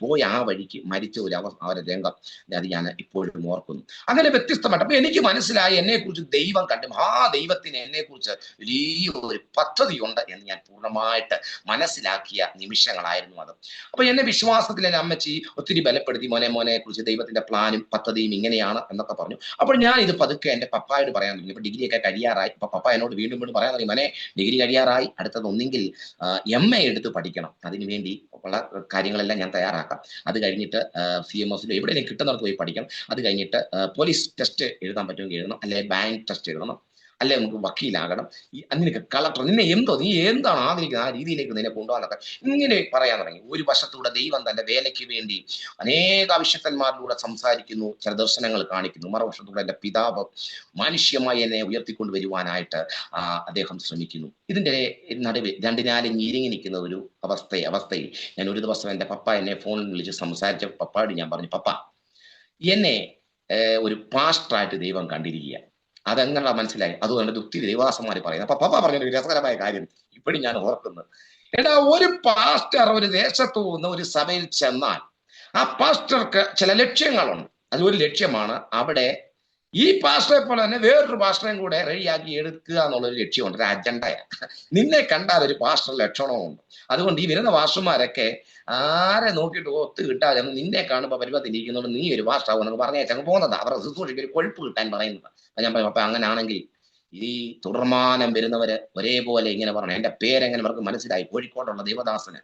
പോയി ആ വഴിക്ക് മരിച്ച ഒരു അവരുടെ രംഗം അത് ഞാൻ ഇപ്പോഴും ഓർക്കുന്നു. അങ്ങനെ വ്യത്യസ്തമായിട്ട് അപ്പൊ എനിക്ക് മനസ്സിലായി എന്നെക്കുറിച്ച് ദൈവം കണ്ടു. ആ ദൈവത്തിന് എന്നെക്കുറിച്ച് വലിയൊരു പദ്ധതിയുണ്ട് എന്ന് ഞാൻ പൂർണ്ണമായിട്ട് മനസ്സിലാക്കിയ നിമിഷങ്ങളായിരുന്നു അത്. അപ്പൊ എന്നെ വിശ്വാസത്തിൽ എന്നെ അമ്മച്ചി ഒത്തിരി ബലപ്പെടുത്തി. മോനെ കുറിച്ച് ദൈവത്തിന്റെ പ്ലാനും പദ്ധതിയും ഇങ്ങനെയാണ് എന്നൊക്കെ പറഞ്ഞു. അപ്പോൾ ഞാൻ ഇത് പതുക്കെ എന്റെ പപ്പായോട് പറയാൻ തുടങ്ങി. ഇപ്പൊ ഡിഗ്രിയൊക്കെ കഴിയാറായി. ഇപ്പൊ പപ്പ എന്നോട് വീണ്ടും പറയാൻ തുടങ്ങി, മോനെ ഡിഗ്രി കഴിയാറായി, അടുത്തത് ഒന്നെങ്കിൽ MA എടുത്ത് പഠിക്കണം, അതിനുവേണ്ടി ഉള്ള കാര്യങ്ങളെല്ലാം ഞാൻ തയ്യാറാക്കാം. അത് കഴിഞ്ഞിട്ട് CMSൽ എവിടെയെങ്കിലും കിട്ടുന്നിടത്ത് പോയി പഠിക്കണം. അത് കഴിഞ്ഞിട്ട് പോലീസ് ടെസ്റ്റ് എഴുതാൻ പറ്റുമെങ്കിൽ എഴുതണം, അല്ലെങ്കിൽ ബാങ്ക് ടെസ്റ്റ് എഴുതണം. അല്ലെ നമുക്ക് വക്കീലാകണം, നിനക്ക് കളക്ടർ, നീ എന്താണ് ആഗ്രഹിക്കുന്നത് ആ രീതിയിലേക്ക് നിന്നെ കൊണ്ടുപോകാനൊക്കെ ഇങ്ങനെ പറയാൻ തുടങ്ങി. ഒരു വശത്തൂടെ ദൈവം തന്റെ വേലയ്ക്ക് വേണ്ടി അനേക അഭിഷക്തന്മാരിലൂടെ സംസാരിക്കുന്നു, ചില ദർശനങ്ങൾ കാണിക്കുന്നു. മറുവശത്തൂടെ എന്റെ പിതാവ് മാനുഷ്യമായി എന്നെ ഉയർത്തിക്കൊണ്ട് വരുവാനായിട്ട് അദ്ദേഹം ശ്രമിക്കുന്നു. ഇതിന്റെ നടുവിൽ രണ്ടിനാലും ഞീരിങ്ങി നിൽക്കുന്ന ഒരു അവസ്ഥയിൽ ഞാൻ ഒരു ദിവസം എന്റെ പപ്പ എന്നെ ഫോണിൽ വിളിച്ച് സംസാരിച്ച പപ്പായോട് ഞാൻ പറഞ്ഞു, പപ്പ എന്നെ ഒരു പാസ്റ്ററായിട്ട് ദൈവം കണ്ടിരിക്കുക. അതെങ്ങനെ മനസ്സിലായി? അതുകൊണ്ട് ഒത്തിരി ദൈവദാസന്മാർ പറയുന്നത്. അപ്പൊ പപ്പ പറഞ്ഞൊരു രസകരമായ കാര്യം ഇപ്പോഴും ഞാൻ ഓർക്കുന്നു. എടാ, ഒരു പാസ്റ്റർ ഒരു ദേശത്തു നിന്ന് ഒരു സഭയിൽ ചെന്നാൽ ആ പാസ്റ്റർക്ക് ചില ലക്ഷ്യങ്ങളുണ്ട്. അതൊരു ലക്ഷ്യമാണ് അവിടെ ഈ പാസ്റ്ററെ പോലെ തന്നെ വേറൊരു പാസ്റ്ററേയും കൂടെ റെഡിയാക്കി എടുക്കുക എന്നുള്ളൊരു ലക്ഷ്യമുണ്ട്, ഒരു അജണ്ടയാണ്. നിന്നെ കണ്ടാൽ ഒരു പാസ്റ്റർ ലക്ഷണവുമുണ്ട്. അതുകൊണ്ട് ഈ വരുന്ന പാസ്റ്റർമാരൊക്കെ ആരെ നോക്കിയിട്ട് ഒത്തു കിട്ടാതെ നിന്നെ കാണുമ്പോൾ പരിപാടിയിരിക്കുന്നതുകൊണ്ട് നീ ഒരു പാസ്റ്റർ ആവും എന്നൊക്കെ പറഞ്ഞേച്ചങ്ങ് പോകുന്നത്. അവരുടെ ശുശ്രൂഷയ്ക്ക് ഒരു കൊഴുപ്പ് കിട്ടാൻ പറയുന്നത്. ഞാൻ പറയും, അപ്പൊ അങ്ങനെയാണെങ്കിൽ ഈ തുടർമാനം വരുന്നവര് ഒരേപോലെ ഇങ്ങനെ പറഞ്ഞു. എന്റെ പേരെങ്ങനെ അവർക്ക് മനസ്സിലായി? കോഴിക്കോടുള്ള ദേവദാസന്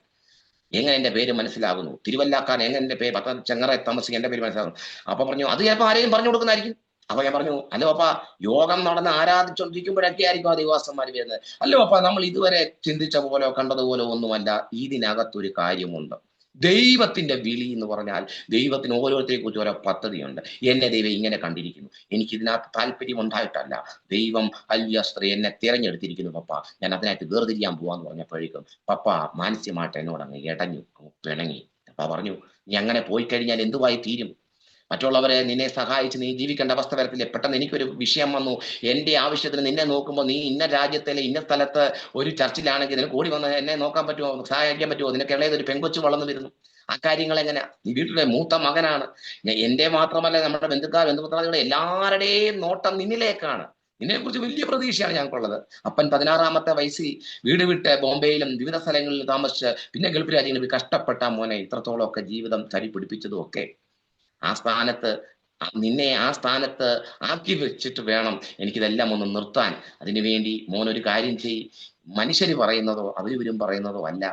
എങ്ങനെ എന്റെ പേര് മനസ്സിലാകുന്നു? തിരുവല്ലാക്കാരൻ എങ്ങനെ എന്റെ പേര്, ചെങ്ങറ താമസിക്കാൻ എന്റെ പേര് മനസ്സിലാകുന്നു? അപ്പൊ പറഞ്ഞു, അത് ചിലപ്പോൾ ആരെയും പറഞ്ഞു കൊടുക്കുന്നതായിരിക്കും. അപ്പൊ ഞാൻ പറഞ്ഞു, അല്ലോ അപ്പ യോഗം നടന്ന് ആരാധിച്ചോണ്ടിരിക്കുമ്പോഴൊക്കെ ആയിരിക്കും ആ ദൈവാസന്മാർ വരുന്നത്. അല്ലോ അപ്പ നമ്മൾ ഇതുവരെ ചിന്തിച്ച പോലോ കണ്ടതുപോലെ ഒന്നുമല്ല. ഇതിനകത്തൊരു കാര്യമുണ്ട്. ദൈവത്തിന്റെ വിളി എന്ന് പറഞ്ഞാൽ ദൈവത്തിന് ഓരോരുത്തരെ കുറിച്ച് ഓരോ പദ്ധതിയുണ്ട്. എന്നെ ദൈവം ഇങ്ങനെ കണ്ടിരിക്കുന്നു, എനിക്ക് ഇതിനകത്ത് താല്പര്യം ഉണ്ടായിട്ടല്ല, ദൈവം അല്യസ്ത്രീ എന്നെ തിരഞ്ഞെടുത്തിരിക്കുന്നു പപ്പ, ഞാൻ അതിനായിട്ട് വേർതിരിയാൻ പോവാന്ന് പറഞ്ഞപ്പോഴേക്കും പപ്പ മാനസികമായിട്ട് എന്നോട് അങ്ങ് ഇടഞ്ഞു, പിണങ്ങി. പപ്പ പറഞ്ഞു, നീ അങ്ങനെ പോയി കഴിഞ്ഞാൽ എന്തുവായി തീരും? മറ്റുള്ളവരെ നിന്നെ സഹായിച്ച് നീ ജീവിക്കേണ്ട അവസ്ഥ വരത്തില്ലേ? പെട്ടെന്ന് എനിക്കൊരു വിഷയം വന്നു, എന്റെ ആവശ്യത്തിന് നിന്നെ നോക്കുമ്പോൾ നീ ഇന്ന രാജ്യത്തിലെ ഇന്ന സ്ഥലത്ത് ഒരു ചർച്ചിലാണെങ്കിൽ നിനക്ക് ഓടി വന്ന് എന്നെ നോക്കാൻ പറ്റുമോ, സഹായിക്കാൻ പറ്റുമോ? നിനക്ക് ഇളയതൊരു പെങ്കൊച്ചു വളർന്നു വരുന്നു, ആ കാര്യങ്ങൾ എങ്ങനെ? നീ വീട്ടിലെ മൂത്ത മകനാണ്. എന്റെ മാത്രമല്ല, നമ്മുടെ ബന്ധുമിത്രാദികളുടെ എല്ലാവരുടെയും നോട്ടം നിന്നിലേക്കാണ്. നിന്നെ കുറിച്ച് വലിയ പ്രതീക്ഷയാണ് ഞങ്ങൾക്കുള്ളത്. അപ്പൻ 16-ാമത്തെ വയസ്സിൽ വീട് വിട്ട് ബോംബെയിലും വിവിധ സ്ഥലങ്ങളിൽ താമസിച്ച് പിന്നെ ഗൾഫ് രാജ്യങ്ങളിൽ കഷ്ടപ്പെട്ട മോനെ ഇത്രത്തോളം ഒക്കെ ജീവിതം ചരി പിടിപ്പിച്ചതും ഒക്കെ ആ സ്ഥാനത്ത്, നിന്നെ ആ സ്ഥാനത്ത് ആക്കി വെച്ചിട്ട് വേണം എനിക്കിതെല്ലാം ഒന്ന് നിർത്താൻ. അതിനുവേണ്ടി മോനൊരു കാര്യം ചെയ്, മനുഷ്യര് പറയുന്നതോ അവരിവരും പറയുന്നതോ അല്ല,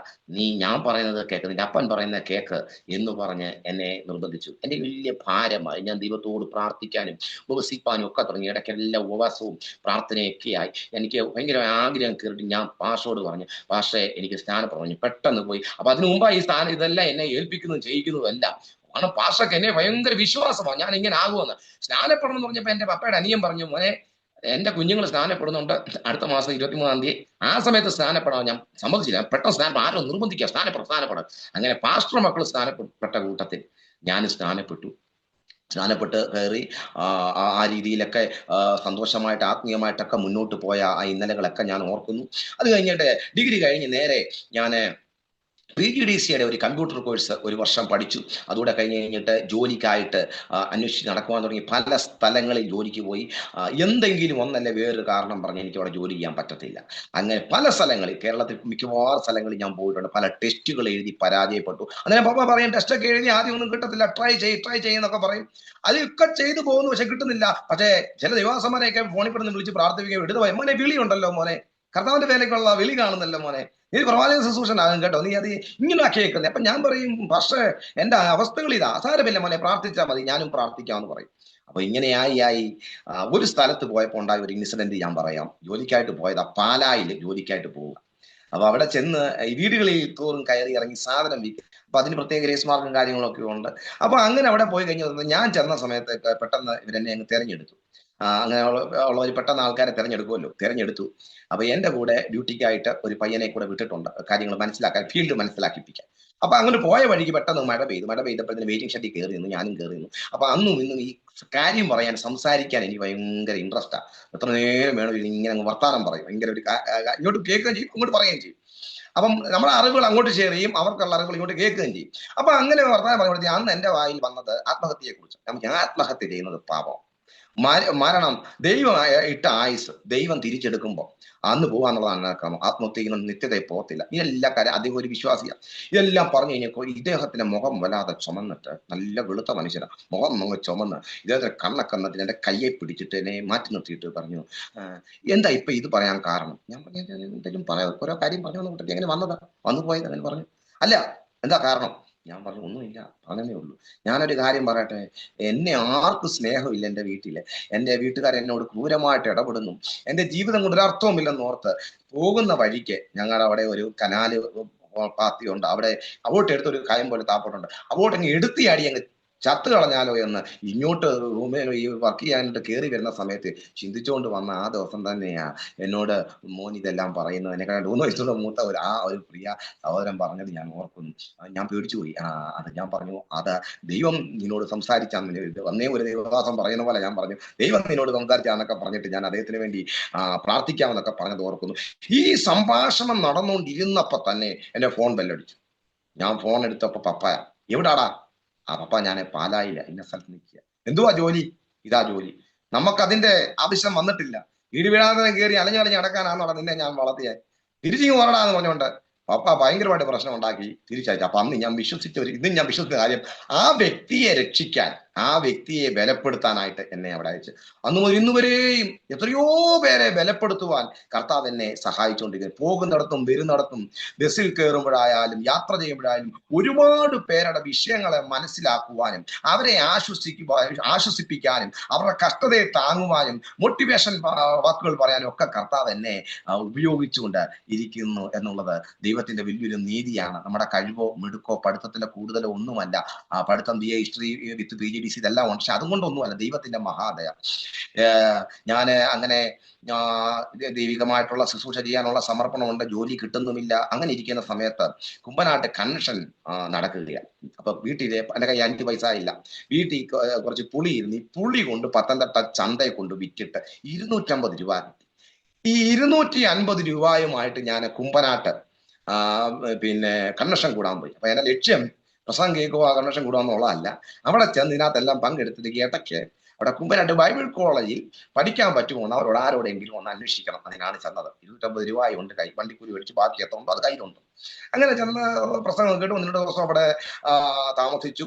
ഞാൻ പറയുന്നത് കേൾക്ക്, നിന്റെ അപ്പൻ പറയുന്നത് കേക്ക് എന്ന് പറഞ്ഞ് എന്നെ നിർബന്ധിച്ചു. എന്റെ വലിയ ഭാരമായി. ഞാൻ ദൈവത്തോട് പ്രാർത്ഥിക്കാനും ഉപവസിപ്പാനും ഒക്കെ തുടങ്ങി. ഇടയ്ക്കെല്ലാം ഉപവാസവും പ്രാർത്ഥനയൊക്കെയായി. എനിക്ക് ഭയങ്കര ആഗ്രഹം കയറിയിട്ട് ഞാൻ പാഷോട് പറഞ്ഞു, പാഷേ എനിക്ക് സ്നാനം പറഞ്ഞു. പെട്ടെന്ന് പോയി. അപ്പൊ അതിനു മുമ്പായി ഈ സ്ഥാനം ഇതെല്ലാം എന്നെ ഏൽപ്പിക്കുന്നതും ചെയ്യിക്കുന്നതും അല്ല. കാരണം പാഷക്ക് എന്നെ ഭയങ്കര വിശ്വാസമാണ് ഞാൻ ഇങ്ങനെ ആകുമെന്ന്. സ്നാനപ്പെടണം എന്ന് പറഞ്ഞപ്പോ എന്റെ പപ്പയുടെ അനിയൻ പറഞ്ഞു, മോനെ എന്റെ കുഞ്ഞുങ്ങൾ സ്നാനപ്പെടുന്നുണ്ട് അടുത്ത മാസം 23-ാം തീയതി, ആ സമയത്ത് സ്നാനപ്പെടാൻ ഞാൻ സമ്മതിച്ചില്ല. പെട്ടെന്ന് സ്നാനം, ആരും നിർബന്ധിക്കുക, സ്നാനപ്പെടാം. അങ്ങനെ പാസ്റ്റർ മക്കൾ സ്നാനപ്പെട്ട കൂട്ടത്തിൽ ഞാൻ സ്നാനപ്പെട്ട് കയറി ആ രീതിയിലൊക്കെ സന്തോഷമായിട്ട് ആത്മീയമായിട്ടൊക്കെ മുന്നോട്ട് പോയ ആ ഇന്നലകളൊക്കെ ഞാൻ ഓർക്കുന്നു. അത് കഴിഞ്ഞിട്ട് ഡിഗ്രി കഴിഞ്ഞ് നേരെ ഞാൻ PGDCയുടെ ഒരു കമ്പ്യൂട്ടർ കോഴ്സ് ഒരു വർഷം പഠിച്ചു. അതുകൂടെ കഴിഞ്ഞിട്ട് ജോലിക്കായിട്ട് അന്വേഷിച്ച് നടക്കുവാൻ തുടങ്ങി. പല സ്ഥലങ്ങളിൽ ജോലിക്ക് പോയി. എന്തെങ്കിലും ഒന്നല്ല വേറൊരു കാരണം പറഞ്ഞ് എനിക്ക് അവിടെ ജോലി ചെയ്യാൻ പറ്റത്തില്ല. അങ്ങനെ പല സ്ഥലങ്ങളിൽ, കേരളത്തിൽ മിക്കവാറും സ്ഥലങ്ങളിൽ ഞാൻ പോയിട്ടുണ്ട്. പല ടെസ്റ്റുകൾ എഴുതി പരാജയപ്പെട്ടു. അങ്ങനെ പപ്പ പറയും, ടെസ്റ്റൊക്കെ എഴുതി ആദ്യം ഒന്നും കിട്ടത്തില്ല, ട്രൈ ചെയ്യുന്നൊക്കെ പറയും. അതൊക്കെ ചെയ്തു പോകുന്നു, പക്ഷെ കിട്ടുന്നില്ല. പക്ഷേ ചില ദൈവദാസന്മാരെയൊക്കെ ഫോണിൽ പെടുന്ന് വിളിച്ച് പ്രാർത്ഥിക്കുകയും എടുത്ത് പോയി, മോനെ വിളി ഉണ്ടല്ലോ മോനെ, കർത്താവിന്റെ വേലയ്ക്കുള്ള വിളി കാണുന്നല്ലോ മോനെ, നീ പ്രവാചക ശുശ്രൂഷനാകും കേട്ടോ, നീ അത് ഇങ്ങനെ കേൾക്കുന്നത്. അപ്പൊ ഞാൻ പറയും, പക്ഷേ എന്റെ അവസ്ഥകൾ ഇതാ, സാരമില്ല മോനെ, പ്രാർത്ഥിച്ചാൽ മതി, ഞാനും പ്രാർത്ഥിക്കാമെന്ന് പറയും. അപ്പൊ ഇങ്ങനെയായി ഒരു സ്ഥലത്ത് പോയപ്പോൾ ഉണ്ടായ ഒരു ഇൻസിഡന്റ് ഞാൻ പറയാം. ജോലിക്കായിട്ട് പോയതാ, പാലായിൽ ജോലിക്കായിട്ട് പോവുക. അപ്പൊ അവിടെ ചെന്ന് ഈ വീടുകളിൽ തോറും കയറി ഇറങ്ങി സാധനം വിൽക്കും. അപ്പൊ അതിന് പ്രത്യേക ഗ്രേസ് മാർക്കും കാര്യങ്ങളൊക്കെ ഉണ്ട്. അപ്പൊ അങ്ങനെ അവിടെ പോയി കഴിഞ്ഞാൽ ഞാൻ ചെന്ന സമയത്ത് പെട്ടെന്ന് ഇവരെന്നെ അങ്ങ് തെരഞ്ഞെടുത്തു. അങ്ങനെ ഉള്ളവർ പെട്ടെന്ന് ആൾക്കാരെ തെരഞ്ഞെടുത്തു. അപ്പൊ എന്റെ കൂടെ ഡ്യൂട്ടിക്കായിട്ട് ഒരു പയ്യനെ കൂടെ വിട്ടിട്ടുണ്ട്, കാര്യങ്ങൾ മനസ്സിലാക്കാൻ, ഫീൽഡ് മനസ്സിലാക്കിപ്പിക്കാൻ. അപ്പൊ അങ്ങനെ പോയ വഴിക്ക് പെട്ടെന്ന് മഴ പെയ്തപ്പോഴത്തേന് വെയിറ്റിംഗ് ഷെഡിൽ കയറി നിന്നു, ഞാനും കയറി നിന്നു. അപ്പൊ അന്നും ഇന്നും ഈ കാര്യം പറയാൻ, സംസാരിക്കാൻ എനിക്ക് ഭയങ്കര ഇൻട്രസ്റ്റാ. എത്ര നേരം വേണം ഇങ്ങനെ അങ്ങ് വർത്താനം പറയും. ഭയങ്കര ഒരു ഇങ്ങോട്ട് കേൾക്കുകയും ചെയ്യും, അങ്ങോട്ട് പറയുകയും ചെയ്യും. അപ്പം നമ്മുടെ അറിവുകൾ അങ്ങോട്ട് ഷെയർ ചെയ്യും, അവർക്കുള്ള അറിവുകൾ ഇങ്ങോട്ട് കേൾക്കുകയും ചെയ്യും. അപ്പൊ അങ്ങനെ വർത്തമാനം പറയുമ്പോഴത്തേക്ക് അന്ന് എന്റെ വായിൽ വന്നത് ആത്മഹത്യയെ കുറിച്ച്. നമുക്ക് ആത്മഹത്യ ചെയ്യുന്നത് പാപം, മരണം ദൈവം ഇട്ട ആയുസ് ദൈവം തിരിച്ചെടുക്കുമ്പോൾ അന്ന് പോകാന്നുള്ളതാണ് നടക്കണം. ആത്മഹത്യ ചെയ്യുന്ന നിത്യതയെ പോകത്തില്ല. ഇതെല്ലാ കാര്യം അദ്ദേഹം ഒരു വിശ്വാസിയാണ്. ഇതെല്ലാം പറഞ്ഞു കഴിഞ്ഞപ്പോൾ ഇദ്ദേഹത്തിന്റെ മുഖം വല്ലാതെ ചുമന്നിട്ട്, നല്ല വെളുത്ത മനുഷ്യനാണ്, മുഖം അങ്ങ് ചുമന്ന് ഇദ്ദേഹത്തിന്റെ കണ്ണൊക്കെ എന്നിട്ട് എന്റെ കയ്യെ പിടിച്ചിട്ട് എന്നെ മാറ്റി നിർത്തിയിട്ട് പറഞ്ഞു, എന്താ ഇപ്പൊ ഇത് പറയാൻ കാരണം? ഞാൻ പറഞ്ഞു, എന്തെങ്കിലും പറയാം, ഓരോ കാര്യം പറഞ്ഞു കൂട്ടത്തിൽ എങ്ങനെ വന്നു പോയത് അങ്ങനെ പറഞ്ഞു. അല്ല, എന്താ കാരണം? ഞാൻ പറഞ്ഞു ഒന്നുമില്ല, അങ്ങനെ ഉള്ളൂ. ഞാനൊരു കാര്യം പറയട്ടെ, എന്നെ ആർക്കും സ്നേഹമില്ല എൻ്റെ വീട്ടില്. എൻ്റെ വീട്ടുകാർ എന്നോട് ക്രൂരമായിട്ട് ഇടപെടുന്നു. എൻ്റെ ജീവിതം കൊണ്ട് ഒരർത്ഥവുമില്ലെന്ന് ഓർത്ത് പോകുന്ന വഴിക്ക് ഞങ്ങളുടെ അവിടെ ഒരു കനാല് പാത്തിയുണ്ട്. അവിടെ അങ്ങോട്ട് എടുത്തൊരു കയം പോലെ താപ്പോട്ടുണ്ട്. അങ്ങോട്ട് അങ്ങ് എടുത്തിയാടി അങ്ങ് ചത്ത് കളഞ്ഞാലോ എന്ന് ഇങ്ങോട്ട് റൂമിൽ ഈ വർക്ക് ചെയ്യാനായിട്ട് കയറി വരുന്ന സമയത്ത് ചിന്തിച്ചുകൊണ്ട് വന്ന ആ ദിവസം തന്നെയാ എന്നോട് മോൻ ഇതെല്ലാം പറയുന്നത്. എന്നെക്കാൾ 3 വയസ്സുള്ള മൂത്ത ഒരു പ്രിയ സഹോദരൻ പറഞ്ഞത് ഞാൻ ഓർക്കുന്നു. ഞാൻ പേടിച്ചു പോയി. അത് ഞാൻ പറഞ്ഞു, അത് ദൈവം നിന്നോട് സംസാരിച്ചാന്ന്. അന്നേ ഒരു ദൈവദാസൻ പറയുന്ന പോലെ ഞാൻ പറഞ്ഞു, ദൈവം നിന്നോട് സംസാരിച്ചാന്നൊക്കെ പറഞ്ഞിട്ട് ഞാൻ അദ്ദേഹത്തിന് വേണ്ടി പ്രാർത്ഥിക്കാമെന്നൊക്കെ പറഞ്ഞത് ഓർക്കുന്നു. ഈ സംഭാഷണം നടന്നുകൊണ്ടിരുന്നപ്പോ തന്നെ എന്റെ ഫോൺ ബെല്ലടിച്ചു. ഞാൻ ഫോൺ എടുത്തപ്പോ പപ്പായ. എവിടാടാ? പപ്പ ഞാൻ പാലായില്ല, ഇന്ന സ്ഥലത്ത് നിൽക്കുക. എന്തുവാ ജോലി? ഇതാ ജോലി. നമുക്കതിന്റെ ആവശ്യം വന്നിട്ടില്ല. വീട് വീഴാതെ കയറി അലഞ്ഞലഞ്ഞ് നടക്കാനാണെന്നുള്ള നിന്നെ ഞാൻ വളർത്തിയാൽ തിരിച്ചിങ് വരടാന്ന് പറഞ്ഞുകൊണ്ട് പപ്പ ഭയങ്കരമായിട്ട് പ്രശ്നം ഉണ്ടാക്കി തിരിച്ചയച്ചു. അപ്പൊ അന്ന് ഞാൻ ഇന്നും ഞാൻ വിശ്വസിച്ച കാര്യം, ആ വ്യക്തിയെ രക്ഷിക്കാൻ, ആ വ്യക്തിയെ ബലപ്പെടുത്താനായിട്ട് എന്നെ അവിടെ അയച്ചു. അന്ന് മുതൽ ഇന്ന് വരെയും എത്രയോ പേരെ ബലപ്പെടുത്തുവാൻ കർത്താവ് എന്നെ സഹായിച്ചുകൊണ്ടിരിക്കുന്നു. പോകുന്നിടത്തും വരുന്നിടത്തും, ബസ്സിൽ കയറുമ്പോഴായാലും യാത്ര ചെയ്യുമ്പോഴായാലും ഒരുപാട് പേരുടെ വിഷയങ്ങളെ മനസ്സിലാക്കുവാനും അവരെ ആശ്വസിപ്പിക്കാനും അവരുടെ കഷ്ടതയെ താങ്ങുവാനും മോട്ടിവേഷൻ വാക്കുകൾ പറയാനും ഒക്കെ കർത്താവ് എന്നെ ഉപയോഗിച്ചുകൊണ്ട് ഇരിക്കുന്നു എന്നുള്ളത് ദൈവത്തിന്റെ വലിയൊരു നീതിയാണ്. നമ്മുടെ കഴിവോ മിടുക്കോ പഠിത്തത്തിലെ കൂടുതലോ ഒന്നുമല്ല. പഠിത്തം BA ഹിസ്റ്ററി വിത്ത് PGDC ഇതെല്ലാം ഉണ്ട്. പക്ഷെ അതുകൊണ്ടൊന്നുമല്ല, ദൈവത്തിന്റെ മഹാദയ. ഞാൻ അങ്ങനെ ദൈവികമായിട്ടുള്ള ശുശ്രൂഷ ചെയ്യാനുള്ള സമർപ്പണമുണ്ട്, ജോലി കിട്ടുന്നുമില്ല. അങ്ങനെ ഇരിക്കുന്ന സമയത്ത് കുമ്പനാട്ട് കൺവെൻഷൻ നടക്കുകയാണ്. അപ്പൊ വീട്ടിലെ എൻ്റെ കയ്യിൽ 5 പൈസ ഇല്ല. വീട്ടിൽ കുറച്ച് പുളി ഇരുന്ന് ഈ പുളി കൊണ്ട് പത്തനംതിട്ട ചന്തയെ കൊണ്ട് വിറ്റിട്ട് 250 രൂപ കിട്ടി. ഈ 250 രൂപയുമായിട്ട് ഞാൻ കുമ്പനാട്ട് പിന്നെ കൺവെൻഷൻ കൂടാൻ പോയി. അപ്പൊ എന്റെ ലക്ഷ്യം പ്രസംഗം കേൾക്കുക, കൺവെൻഷൻ കൂടുകയെന്നുള്ളതല്ല. അവിടെ ചെന്ന് ഇതിനകത്തെല്ലാം പങ്കെടുത്തിട്ട് ഇടയ്ക്ക് അവിടെ കുമ്പനാട്ട് ബൈബിൾ കോളേജിൽ പഠിക്കാൻ പറ്റുമോ എന്ന് അവരോട് ആരോടെങ്കിലും ഒന്ന് അന്വേഷിക്കണം. അതിനാണ് ചെന്നത്. 250 രൂപയുണ്ട് കൈ, വണ്ടിക്കൂലി മേടിച്ച് ബാക്കി എത്തുമ്പോൾ അത് കയ്യിലുണ്ട്. അങ്ങനെ ചെന്ന് പ്രസംഗം കേട്ടു. 1-2 ദിവസം അവിടെ താമസിച്ചു.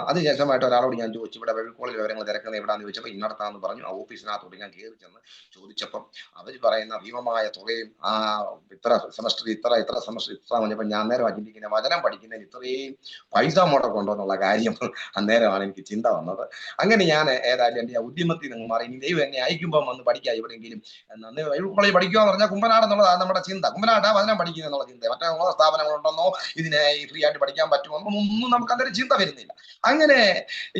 അതിനുശേഷമായിട്ട് ഒരാളോട് ഞാൻ ചോദിച്ചു, ഇവിടെ ബൈബിൾ കോളേജ് വിവരങ്ങൾ തിരക്കുന്നത് എവിടെയാണെന്ന് ചോദിച്ചപ്പോൾ ഇന്നടത്താന്ന് പറഞ്ഞു. ആ ഓഫീസിനകത്തോട് ഞാൻ കയറി ചെന്ന് ചോദിച്ചപ്പം അവർ പറയുന്ന ഭീമമായ തുകയും ഇത്ര സെമസ്റ്റർ ഇത്ര സെമസ്റ്റർ ഇത്ര പറഞ്ഞപ്പോൾ ഞാൻ അന്നേരം ചിന്തിക്കുന്ന വചനം പഠിക്കുന്നതിന് ഇത്രയും പൈസ മുടക്കുണ്ടോ എന്നുള്ള കാര്യം അന്നേരമാണ് എനിക്ക് ചിന്ത വന്നത്. അങ്ങനെ ഞാൻ ഏതായാലും എൻ്റെ ഉദ്യമത്തിൽ നിന്ന് മാറി. ഇനി ദൈവം എന്നെ അയക്കുമ്പോൾ വന്ന് പഠിക്കാം എവിടെയെങ്കിലും. ബൈബിൾ കോളേജ് പഠിക്കുക എന്ന് പറഞ്ഞാൽ കുമ്പനാട് എന്നുള്ളതാണ് നമ്മുടെ ചിന്ത. കുമ്പനാട് വചനം പഠിക്കുക എന്നുള്ള ചിന്ത. മറ്റേ സ്ഥാപനങ്ങളുണ്ടെന്നോ ഇതിനെ ഫ്രീ ആയിട്ട് പഠിക്കാൻ പറ്റുമോ ഒന്നും നമുക്ക് അന്നേരം ചിന്ത വരുന്നില്ല. അങ്ങനെ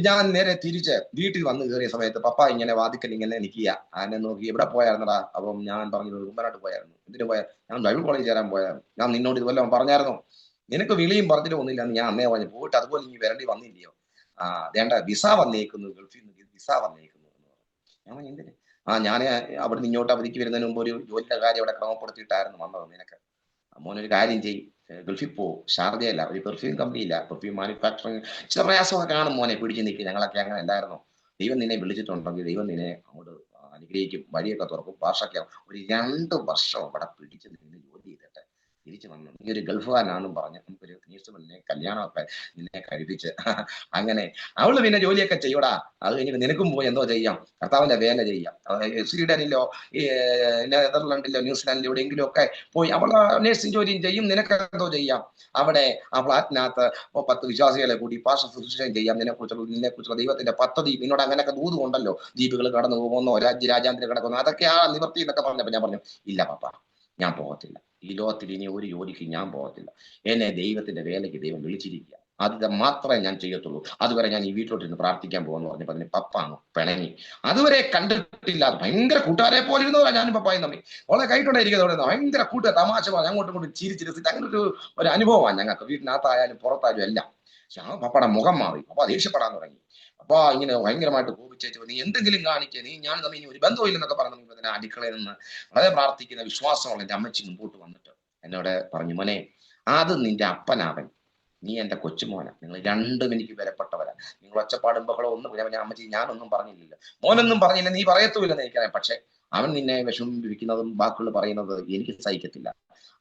ഞാൻ നേരെ തിരിച്ച് വീട്ടിൽ വന്ന് കയറിയ സമയത്ത് പപ്പ ഇങ്ങനെ വാതിക്കൽ ഇങ്ങനെ നിൽക്കുക. എന്നെ നോക്കി, എവിടെ പോയായിരുന്നടാ? അപ്പം ഞാൻ പറഞ്ഞു, കുമ്പനാട്ട് പോയായിരുന്നു. എന്തിനു പോയാൽ? ഞാൻ ബൈബിൾ കോളേജ് ചേരാൻ പോയായിരുന്നു. ഞാൻ നിന്നോട് ഇതുവല്ലോ പറഞ്ഞായിരുന്നോ? നിനക്ക് വിളിയും പറഞ്ഞിട്ട് ഒന്നുമില്ല എന്ന് ഞാൻ അന്നേ പറഞ്ഞു. പോയിട്ട് അതുപോലെ ഇനി വരേണ്ടി വന്നില്ലയോ? വേണ്ട, വിസ വന്നേക്കുന്നു, ഗൾഫിൽ നിന്ന് വിസ വന്നേക്കുന്നു എന്ന് പറഞ്ഞു. ഞാൻ പറഞ്ഞു എന്തിന്? ഞാൻ അവിടെ നിന്ന് ഇങ്ങോട്ട് അവധിക്ക് വരുന്നതിന് മുമ്പ് ഒരു ജോലിയുടെ കാര്യം അവിടെ ക്രമപ്പെടുത്തിയിട്ടായിരുന്നു വന്നത്. നിനക്ക് മോനൊരു കാര്യം ചെയ്യും, ഗൾഫിൽ പോകും. ഷാർജയല്ല, ഒരു പെർഫ്യൂം കമ്പനിയില്ല, പെർഫ്യൂം മാനുഫാക്ചറിങ്. ചില പ്രയാസമൊക്കെ കാണും മോനെ, പിടിച്ച് നിൽക്കും. ഞങ്ങളൊക്കെ അങ്ങനെ അല്ലായിരുന്നോ? ദൈവം നിന്നെ വിളിച്ചിട്ടുണ്ടെങ്കിൽ ദൈവം നിന്നെ അങ്ങോട്ട് അനുഗ്രഹിക്കും, വഴിയൊക്കെ തുറക്കും, ഭാഷയ്ക്ക്. ഒരു 2 വർഷം അവിടെ പിടിച്ച് നിന്ന് ജോലി ചെയ്തിട്ട് തിരിച്ചു വന്നു. നീ ഒരു ഗൾഫുകാരനാണെന്നും പറഞ്ഞ് നമുക്കൊരു നിന്നെ കല്യാണമൊക്കെ നിന്നെ കഴിപ്പിച്ച് അങ്ങനെ അവള് പിന്നെ ജോലിയൊക്കെ ചെയ്യൂടാ. അത് കഴിഞ്ഞിട്ട് നിനക്കും പോയി എന്തോ ചെയ്യാം, കർത്താവിന്റെ വേല ചെയ്യാം. സ്വീഡനിലോ നെതർലൻഡിലോ ന്യൂസിലാൻഡിലോ എവിടെയെങ്കിലും ഒക്കെ പോയി അവൾ നേഴ്സിംഗ് ജോലിയും ചെയ്യും. നിനക്ക് എന്തോ ചെയ്യാം. അവിടെ ആ ഫ്ലാറ്റിനകത്ത് 10 വിശ്വാസികളെ കൂടി ഭാഷ ശുശ്രൂഷയും ചെയ്യാം. നിന്നെക്കുറിച്ചുള്ള ദൈവത്തിന്റെ പദ്ധതി നിന്നോട് അങ്ങനെയൊക്കെ ദൂതുകൊണ്ടല്ലോ. ദ്വീപുകൾ കടന്നു പോകുന്നോ, രാജ്യാന്തരം കിടക്കുന്നോ, അതൊക്കെ ആ നിവർത്തി എന്നൊക്കെ പറഞ്ഞപ്പോ ഞാൻ പറഞ്ഞു, ഇല്ല പപ്പ, ഞാൻ പോകത്തില്ല. ഈ ലോകത്തിൽ ഇനി ഒരു ജോലിക്ക് ഞാൻ പോകത്തില്ല. എന്നെ ദൈവത്തിന്റെ വേലയ്ക്ക് ദൈവം വിളിച്ചിരിക്കുക. അത് മാത്രമേ ഞാൻ ചെയ്യത്തുള്ളൂ. അതുവരെ ഞാൻ ഈ വീട്ടിലോട്ട് ഇരുന്ന് പ്രാർത്ഥിക്കാൻ പോകുന്നു പറഞ്ഞപ്പോൾ അതിന് പപ്പ അങ്ങ് പിണങ്ങി. അതുവരെ കണ്ടിട്ടില്ല, ഭയങ്കര കൂട്ടുകാരെ പോലെ ഇരുന്നവരാ ഞാനും പപ്പായും തമ്മിൽ. വളരെ കൈട്ടോണ്ടായിരിക്കുന്നവിടെ ഭയങ്കര തമാശ പറഞ്ഞ് അങ്ങോട്ടും ഇങ്ങോട്ടും ചിരിച്ചിരിച്ചിട്ട് അങ്ങനെ ഒരു അനുഭവമാണ് ഞങ്ങൾക്ക്, വീട്ടിനകത്തായാലും പുറത്തായാലും എല്ലാം. പക്ഷെ ആ പപ്പയുടെ മുഖം മാറി. പപ്പ ദേഷ്യപ്പെടാൻ തുടങ്ങി. അപ്പൊ ഇങ്ങനെ ഭയങ്കരമായിട്ട് കോപിച്ചു, നീ എന്തെങ്കിലും കാണിക്കുക, ഞാൻ തമ്മിൽ ഇനി ഒരു ബന്ധമില്ലെന്നൊക്കെ പറഞ്ഞു. അതിനെ അടുക്കളയിൽ നിന്ന് വളരെ പ്രാർത്ഥിക്കുന്ന വിശ്വാസമുള്ള എൻ്റെ അമ്മച്ചി മുമ്പോട്ട് വന്നിട്ട് എന്നോട് പറഞ്ഞു, മോനെ, അത് നിന്റെ അപ്പനാവൻ, നീ എൻ്റെ കൊച്ചുമോന, നിങ്ങൾ രണ്ടും എനിക്ക് വിലപ്പെട്ടവരാ. നിങ്ങൾ ഒച്ചപ്പാടും ബഹളം ഒന്നും. ഞാൻ അമ്മച്ചി ഞാനൊന്നും പറഞ്ഞില്ലല്ലോ, മോനൊന്നും പറഞ്ഞില്ല, നീ പറയത്തുമില്ലെന്ന് എനിക്കറിയാം. പക്ഷെ അവൻ നിന്നെ വിഷമിപ്പിക്കുന്നതും വാക്കുകൾ പറയുന്നത് എനിക്ക് സഹിക്കത്തില്ല.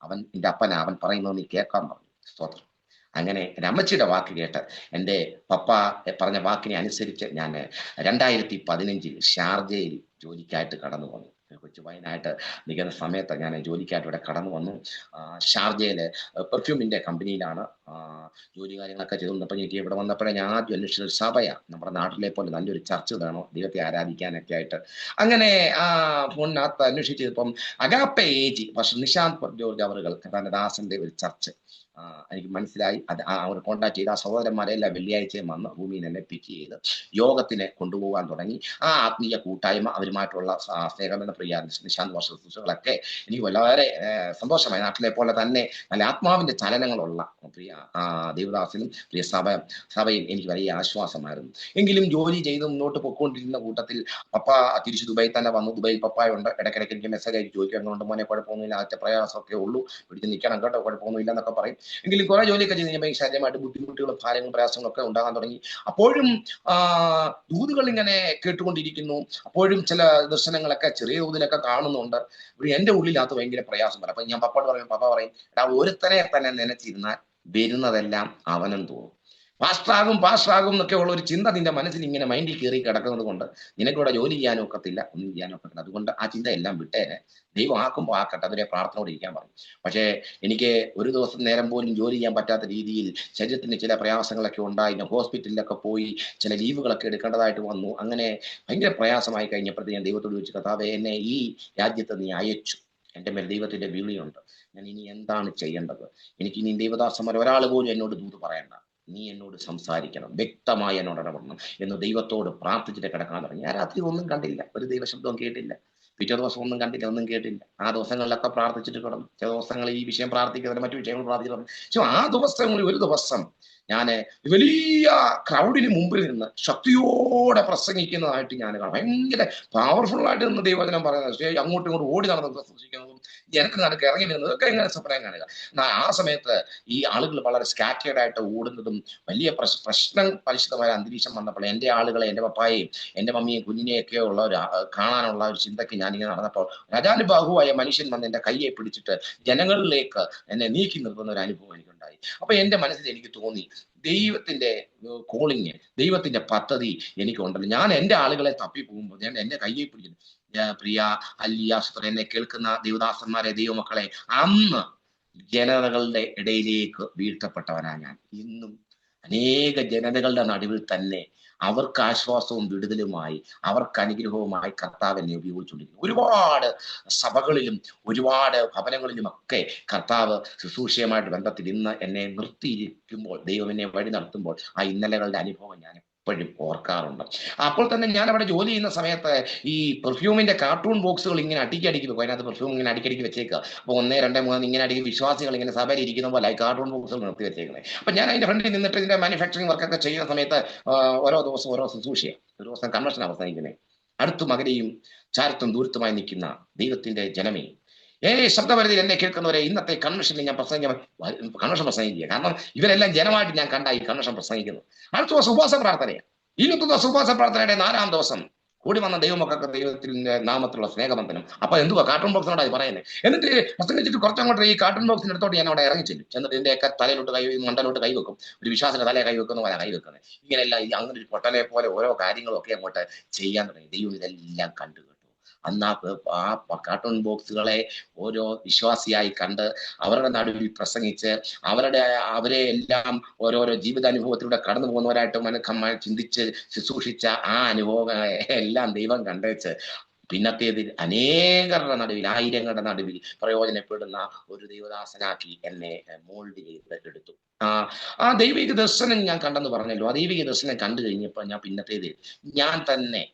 അവൻ നിന്റെ അപ്പനാ, അവൻ പറയുന്നത് നീ കേൾക്കാൻ പറഞ്ഞു. സ്തോത്രം. അങ്ങനെ അമ്മച്ചിയുടെ വാക്ക് കേട്ട് എൻ്റെ പപ്പ പറഞ്ഞ വാക്കിനെ അനുസരിച്ച് ഞാൻ 2015 ഷാർജയിൽ ജോലിക്കായിട്ട് കടന്നു വന്നു. കൊച്ചുപയ്യനായിട്ട് നിൽക്കുന്ന സമയത്ത് ഞാൻ ജോലിക്കായിട്ട് ഇവിടെ കടന്നു വന്നു. ഷാർജയിലെ പെർഫ്യൂമിന്റെ കമ്പനിയിലാണ് ജോലി കാര്യങ്ങളൊക്കെ ചെയ്തുകൊണ്ടപ്പോൾ എനിക്ക് ഇവിടെ വന്നപ്പോഴേ ഞാൻ ആദ്യം അന്വേഷിച്ചത് സഭയാണ്. നമ്മുടെ നാട്ടിലെ പോലെ നല്ലൊരു ചർച്ച് വേണോ ദൈവത്തെ ആരാധിക്കാനൊക്കെ ആയിട്ട്. അങ്ങനെ ആ ഫോണിനകത്ത് അന്വേഷിച്ചപ്പം അഗാപ്പെ ഏജി പക്ഷെ നിശാന്ത് ജോർജ് അവറുകൾ ദാസന്റെ ഒരു ചർച്ച് എനിക്ക് മനസ്സിലായി. അത് അവർ കോൺടാക്ട് ചെയ്ത് ആ സഹോദരന്മാരെല്ലാം വെള്ളിയാഴ്ചയും വന്ന് ഭൂമിയിൽ എന്നെ പിക്ക് ചെയ്ത് യോഗത്തിന് കൊണ്ടുപോകാൻ തുടങ്ങി. ആ ആത്മീയ കൂട്ടായ്മ അവരുമായിട്ടുള്ള സ്നേഹമെന്ന പ്രിയ നിശാന്ത് വർഷ ശുശ്രൂഷകളൊക്കെ എനിക്ക് വളരെ സന്തോഷമായി. നാട്ടിലെ പോലെ തന്നെ നല്ല ആത്മാവിന്റെ ചലനങ്ങളുള്ള പ്രിയ ദേവദാസനും പ്രിയ സഭയും എനിക്ക് വലിയ ആശ്വാസമായിരുന്നു. എങ്കിലും ജോലി ചെയ്ത് മുന്നോട്ട് പൊയ്ക്കൊണ്ടിരുന്ന കൂട്ടത്തിൽ പപ്പ തിരിച്ച് ദുബായിൽ തന്നെ വന്നു. ദുബായിൽ പപ്പായുണ്ട്. ഇടയ്ക്കിടയ്ക്ക് എനിക്ക് മെസ്സേജ് ആയിട്ട് ചോദിക്കും, എങ്ങനെയുണ്ട് മോനെ, കുഴപ്പമൊന്നുമില്ല, അച്ഛ പ്രയാസമൊക്കെ ഉള്ളൂ, പിടിച്ച് നിൽക്കണം കേട്ടോ, കുഴപ്പമൊന്നുമില്ല എന്നൊക്കെ പറയും. എങ്കിലും കുറെ ജോലിയൊക്കെ ചെയ്ത് കഴിഞ്ഞപ്പോൾ ശരീരമായിട്ട് ബുദ്ധിമുട്ടുകളും ഭാരങ്ങളും പ്രയാസങ്ങളും ഒക്കെ ഉണ്ടാകാൻ തുടങ്ങി. അപ്പോഴും ദൂതുകൾ ഇങ്ങനെ കേട്ടുകൊണ്ടിരിക്കുന്നു. അപ്പോഴും ചില ദർശനങ്ങളൊക്കെ ചെറിയ തോതിലൊക്കെ കാണുന്നുണ്ട്. എന്റെ ഉള്ളിനകത്ത് ഭയങ്കര പ്രയാസം വരും. അപ്പൊ ഞാൻ പപ്പയോട് പറയും, പപ്പ പറയും, എടാ ഒരുത്തനെ തന്നെ നനച്ചിരുന്നാൽ വരുന്നതെല്ലാം അവനും തോന്നും. പാസ്റ്റാകും എന്നൊക്കെ ഉള്ള ഒരു ചിന്ത നിന്റെ മനസ്സിൽ ഇങ്ങനെ മൈൻഡിൽ കയറി കിടക്കുന്നത് കൊണ്ട് നിനക്കിവിടെ ജോലി ചെയ്യാനും ഒക്കത്തില്ല, ഒന്നും ചെയ്യാനും ഒക്കത്തില്ല. അതുകൊണ്ട് ആ ചിന്ത എല്ലാം വിട്ടേനെ, ദൈവം ആക്കുമ്പോൾ ആക്കട്ടെ, അതിനെ പ്രാർത്ഥനയോടെ ഇരിക്കാൻ പറയും. പക്ഷേ എനിക്ക് ഒരു ദിവസം നേരം പോലും ജോലി ചെയ്യാൻ പറ്റാത്ത രീതിയിൽ ശരീരത്തിന് ചില പ്രയാസങ്ങളൊക്കെ ഉണ്ടായി. ഹോസ്പിറ്റലിലൊക്കെ പോയി ചില ലീവുകളൊക്കെ എടുക്കേണ്ടതായിട്ട് വന്നു. അങ്ങനെ ഭയങ്കര പ്രയാസമായി കഴിഞ്ഞപ്പോഴത്തേക്ക് ഞാൻ ദൈവത്തോട് ചോദിച്ചു, കർത്താവേ, എന്നെ ഈ രാജ്യത്ത് നീ അയച്ചു, എൻ്റെ മേൽ ദൈവത്തിന്റെ വിളിയുണ്ട്, ഞാൻ ഇനി എന്താണ് ചെയ്യേണ്ടത്? എനിക്ക് ഇനി ദൈവദാസന്മാർ ഒരാൾ പോലും എന്നോട് ദൂത് പറയണ്ട, നീ എന്നോട് സംസാരിക്കണം, വ്യക്തമായി എന്നോട് ഇടപെടണം എന്ന് ദൈവത്തോട് പ്രാർത്ഥിച്ചിട്ട് കിടക്കാൻ തുടങ്ങി. ഞാൻ രാത്രി ഒന്നും കണ്ടില്ല, ഒരു ദൈവശബ്ദവും കേട്ടില്ല. പിറ്റേ ദിവസം ഒന്നും കണ്ടില്ല, ഒന്നും കേട്ടില്ല. ആ ദിവസങ്ങളിലൊക്കെ പ്രാർത്ഥിച്ചിട്ട് കിടന്നു. ചില ദിവസങ്ങളിൽ ഈ വിഷയം പ്രാർത്ഥിക്കുന്നത്, മറ്റു വിഷയങ്ങൾ പ്രാർത്ഥിച്ചിട്ട്. പക്ഷെ ആ ദിവസങ്ങളിൽ ഒരു ദിവസം ഞാൻ വലിയ ക്രൗഡിന് മുമ്പിൽ നിന്ന് ശക്തിയോടെ പ്രസംഗിക്കുന്നതായിട്ട് ഞാൻ കാണാം. ഭയങ്കര പവർഫുൾ ആയിട്ട് നിന്ന് ദൈവവചനം പറയുന്നത്, അങ്ങോട്ടും ഇങ്ങോട്ടും ഓടി നടന്ന് പ്രസംഗിക്കുന്നതും ജനത്തിന് നടക്ക് ഇറങ്ങി വരുന്നതൊക്കെ എങ്ങനെ സ്വപ്നം കാണുക. ആ സമയത്ത് ഈ ആളുകൾ വളരെ സ്കാറ്റേഡ് ആയിട്ട് ഓടുന്നതും വലിയ പ്രശ്നം പരിശുദ്ധമായ അന്തരീക്ഷം വന്നപ്പോൾ എൻ്റെ ആളുകളെ, എൻ്റെ പപ്പായെയും എൻ്റെ മമ്മിയെയും കുഞ്ഞിനെയൊക്കെ ഉള്ള ഒരു കാണാനുള്ള ഒരു ചിന്തയ്ക്ക് ഞാനിങ്ങനെ നടന്നപ്പോൾ രാജാനുബാഹുവായ മനുഷ്യൻ വന്ന് എൻ്റെ കയ്യെ പിടിച്ചിട്ട് ജനങ്ങളിലേക്ക് എന്നെ നീക്കി നിർത്തുന്ന ഒരു അനുഭവം എനിക്കുണ്ടായി. അപ്പൊ എൻ്റെ മനസ്സിൽ എനിക്ക് തോന്നി, ദൈവത്തിന്റെ കോളിങ്, ദൈവത്തിന്റെ പദ്ധതി എനിക്കുണ്ടല്ലോ. ഞാൻ എൻ്റെ ആളുകളെ തപ്പി പോകുമ്പോൾ ഞാൻ എൻ്റെ കയ്യെ പിടിക്കുന്നു. പ്രിയ അല്ലിയാസ്ത്ര, എന്നെ കേൾക്കുന്ന ദൈവദാസന്മാരെ, ദൈവമക്കളെ, അന്ന് ജനതകളുടെ ഇടയിലേക്ക് വീഴ്ത്തപ്പെട്ടവനാ ഞാൻ. ഇന്നും അനേക ജനതകളുടെ നടുവിൽ തന്നെ അവർക്ക് ആശ്വാസവും വിടുതലുമായി, അവർക്ക് അനുഗ്രഹവുമായി കർത്താവ് എന്നെ ഉപയോഗിച്ചുകൊണ്ടിരിക്കുന്നു. ഒരുപാട് സഭകളിലും ഒരുപാട് ഭവനങ്ങളിലും ഒക്കെ കർത്താവ് ശുശ്രൂഷയുമായിട്ട് ബന്ധത്തിൽ ഇന്ന് എന്നെ നിർത്തിയിരിക്കുമ്പോൾ, ദൈവം എന്നെ വഴി നടത്തുമ്പോൾ ആ ഇന്നലകളുടെ അനുഭവം ഞാൻ എപ്പോഴും ഓർക്കാറുണ്ട്. അപ്പോൾ തന്നെ ഞാൻ അവിടെ ജോലി ചെയ്യുന്ന സമയത്ത് ഈ പെർഫ്യൂമിന്റെ കാർട്ടൂൺ ബോക്സുകൾ ഇങ്ങനെ അടുക്കി വെക്കും. അതിനകത്ത് പെർഫ്യൂം ഇങ്ങനെ അടിക്കടിക്ക് വെച്ചേക്കുക. അപ്പോൾ 1, 2, 3 ഇങ്ങനെ അടിക്കും. വിശ്വാസികൾ ഇങ്ങനെ സഭയിൽ ഇരിക്കുന്ന പോലെ ഈ കാർട്ടൂൺ ബോക്സുകൾ നിർത്തി വെച്ചേക്കുന്നത്. അപ്പൊ ഞാൻ അതിന്റെ ഫ്രണ്ടിൽ നിന്നിട്ട് ഇതിന്റെ മാനുഫാക്ചറിങ് വർക്കൊക്കെ ചെയ്യുന്ന സമയത്ത് ഓരോ ദിവസം ഓരോ ശുശ്രൂഷയാണ്. ഒരു ദിവസം കൺവെൻഷൻ അവസാനിക്കുന്നത്, അടുത്തും അകലെയും ചാരത്തും ദൂരത്തുമായി നിൽക്കുന്ന ദൈവത്തിന്റെ ജനമേ, ശബ്ദപരിധിയിൽ എന്നെ കേൾക്കുന്നവരെ, ഇന്നത്തെ കൺവെൻഷനിൽ ഞാൻ കൺവെൻഷൻ പ്രസംഗിക്കുക. കാരണം ഇവരെല്ലാം ജനമായിട്ട് ഞാൻ കണ്ട ഈ കൺവെൻഷൻ പ്രസംഗിക്കുന്നത്. അടുത്ത ദിവസം ഉപവാസ പ്രാർത്ഥനയാണ്. 21 ദിവസം ഉപവാസ പ്രാർത്ഥനയുടെ 4-ാം ദിവസം കൂടി വന്ന ദൈവമക്കൾക്ക് ദൈവത്തിന്റെ നാമത്തിലുള്ള സ്നേഹബന്ധനം. അപ്പൊ എന്തുവാ കാർട്ടൂൺ ബോക്സിനോട് അത് പറയുന്നത്. എന്നിട്ട് പ്രസംഗിച്ചിട്ട് കുറച്ചങ്ങോട്ട് ഈ കാർട്ടൂൺ ബോക്സിന്റെ അടുത്തോട്ട് ഞാൻ അവിടെ ഇറങ്ങിച്ചെല്ലും. എന്നിട്ട് ഇതിന്റെയൊക്കെ തലയിലോട്ട് മണ്ടലോട്ട് കൈവെക്കും. ഒരു വിശ്വാസത്തിന്റെ തലയെ കൈവെക്കുന്ന പോലെ കൈവെക്കുന്നത്. ഇങ്ങനെയല്ല, അങ്ങനെ ഒരു പൊട്ടനെ പോലെ ഓരോ കാര്യങ്ങളൊക്കെ അങ്ങോട്ട് ചെയ്യാൻ തുടങ്ങി. ദൈവം ഇതെല്ലാം കണ്ടു. അന്ന് ആ കാർട്ടൂൺ ബോക്സുകളെ ഓരോ വിശ്വാസിയായി കണ്ട് അവരുടെ നടുവിൽ പ്രസംഗിച്ച് അവരെ എല്ലാം ഓരോരോ ജീവിതാനുഭവത്തിലൂടെ കടന്നു പോകുന്നവരായിട്ട് ചിന്തിച്ച് ശുശ്രൂഷിച്ച ആ അനുഭവങ്ങളെ എല്ലാം ദൈവം കണ്ടേച്ച് പിന്നത്തേതിൽ അനേകരുടെ നടുവിൽ, ആയിരങ്ങളുടെ നടുവിൽ പ്രയോജനപ്പെടുന്ന ഒരു ദൈവദാസനാക്കി എന്നെ മോൾഡ് ചെയ്ത് എടുത്തു. ആ ദൈവിക ദർശനം ഞാൻ കണ്ടെന്ന് പറഞ്ഞല്ലോ. ആ ദൈവിക ദർശനം കണ്ടു കഴിഞ്ഞപ്പോൾ ഞാൻ പിന്നത്തേതിൽ ഞാൻ തന്നെ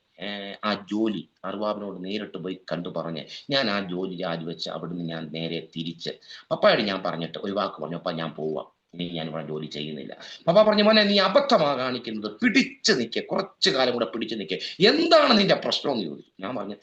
ആ ജോലി അർവാബിനോട് നേരിട്ട് പോയി കണ്ടു പറഞ്ഞ് ഞാൻ ആ ജോലി രാജിവെച്ച് അവിടുന്ന് ഞാൻ നേരെ തിരിച്ച് പപ്പായോട് ഞാൻ പറഞ്ഞിട്ട് ഒരു വാക്ക് പറഞ്ഞു, അപ്പ ഞാൻ പോവാം, ഇനി ഞാൻ ഇവിടെ ജോലി ചെയ്യുന്നില്ല. പപ്പ പറഞ്ഞു, മോനെ നീ അബദ്ധമാ കാണിക്കുന്നത്, പിടിച്ചു നിൽക്കുക, കുറച്ചു കാലം കൂടെ പിടിച്ചു നിൽക്കുക, എന്താണ് നിന്റെ പ്രശ്നം എന്ന് ചോദിച്ചു. ഞാൻ പറഞ്ഞു,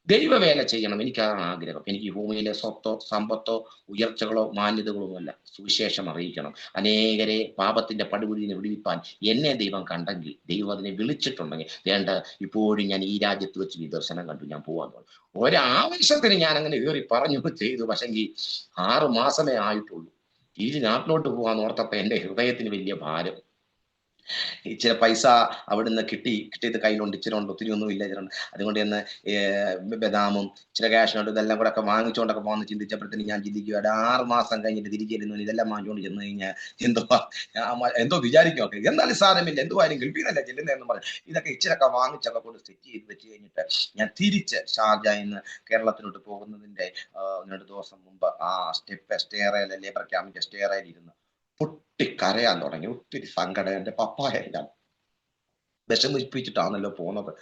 ദൈവവേല ചെയ്യണം, എനിക്കതാണ് ആഗ്രഹം. എനിക്ക് ഭൂമിയിലെ സ്വത്തോ സമ്പത്തോ ഉയർച്ചകളോ മാന്യതകളോ അല്ല, സുവിശേഷം അറിയിക്കണം. അനേകരെ പാപത്തിന്റെ പടുകുഴിയിൽ നിന്ന് വിടുവിപ്പാൻ എന്നെ ദൈവം കണ്ടെങ്കിൽ, ദൈവം അതിനെ വിളിച്ചിട്ടുണ്ടെങ്കിൽ, വേണ്ട ഇപ്പോഴും ഞാൻ ഈ രാജ്യത്ത് വെച്ച് ഈ ദർശനം കണ്ടു, ഞാൻ പോവാൻ തോന്നും. ഒരാവശ്യത്തിന് ഞാൻ അങ്ങനെ കയറി പറഞ്ഞു ചെയ്തു. പക്ഷെങ്കിൽ 6 മാസമേ ആയിട്ടുള്ളൂ. ഈ നാട്ടിലോട്ട് പോകാൻ ഓർത്തപ്പോ എൻ്റെ ഹൃദയത്തിന് വലിയ ഭാരം. ഇച്ചിരി പൈസ അവിടുന്ന് കിട്ടിയത് കയ്യിലുണ്ട്, ഇച്ചിരി ഉണ്ട്, ഒത്തിരി ഒന്നും ഇല്ല, ഇച്ചിരി. അതുകൊണ്ട് തന്നെ ബദാമും ഇച്ചിരി ക്യാഷുണ്ട്, ഇതെല്ലാം കൂടെ ഒക്കെ വാങ്ങിച്ചുകൊണ്ടൊക്കെ പോകുന്ന ചിന്തിച്ചപ്പോഴത്തേന് ഞാൻ ചിന്തിക്കുക, 6 മാസം കഴിഞ്ഞിട്ട് തിരിച്ചു വരുന്നു, ഇതെല്ലാം വാങ്ങിച്ചുകൊണ്ട് ചെന്ന് കഴിഞ്ഞാൽ എന്തോ എന്തോ വിചാരിക്കും. എന്നാലും സാധനമില്ല, എന്തുവായാലും ഗൾഫിന്നല്ല ചെല്ലുന്നതെന്ന് പറഞ്ഞു ഇതൊക്കെ ഇച്ചിരൊക്കെ വാങ്ങിച്ചൊക്കെ കൊണ്ട് സെറ്റ് ചെയ്ത് വെച്ച് കഴിഞ്ഞിട്ട് ഞാൻ തിരിച്ച് ഷാർജയിൽ നിന്ന് കേരളത്തിലോട്ട് പോകുന്നതിന്റെ 2 ദിവസം മുമ്പ് ആ സ്റ്റെയറയിൽ, ലേബർ ക്യാമ്പിന്റെ സ്റ്റെയറയിൽ ഇരുന്ന് പൊട്ടിക്കരയാൻ തുടങ്ങി. ഒത്തിരി സങ്കടം. എന്റെ പപ്പായെല്ലാം വിഷമിപ്പിച്ചിട്ടാണല്ലോ പോകുന്നത്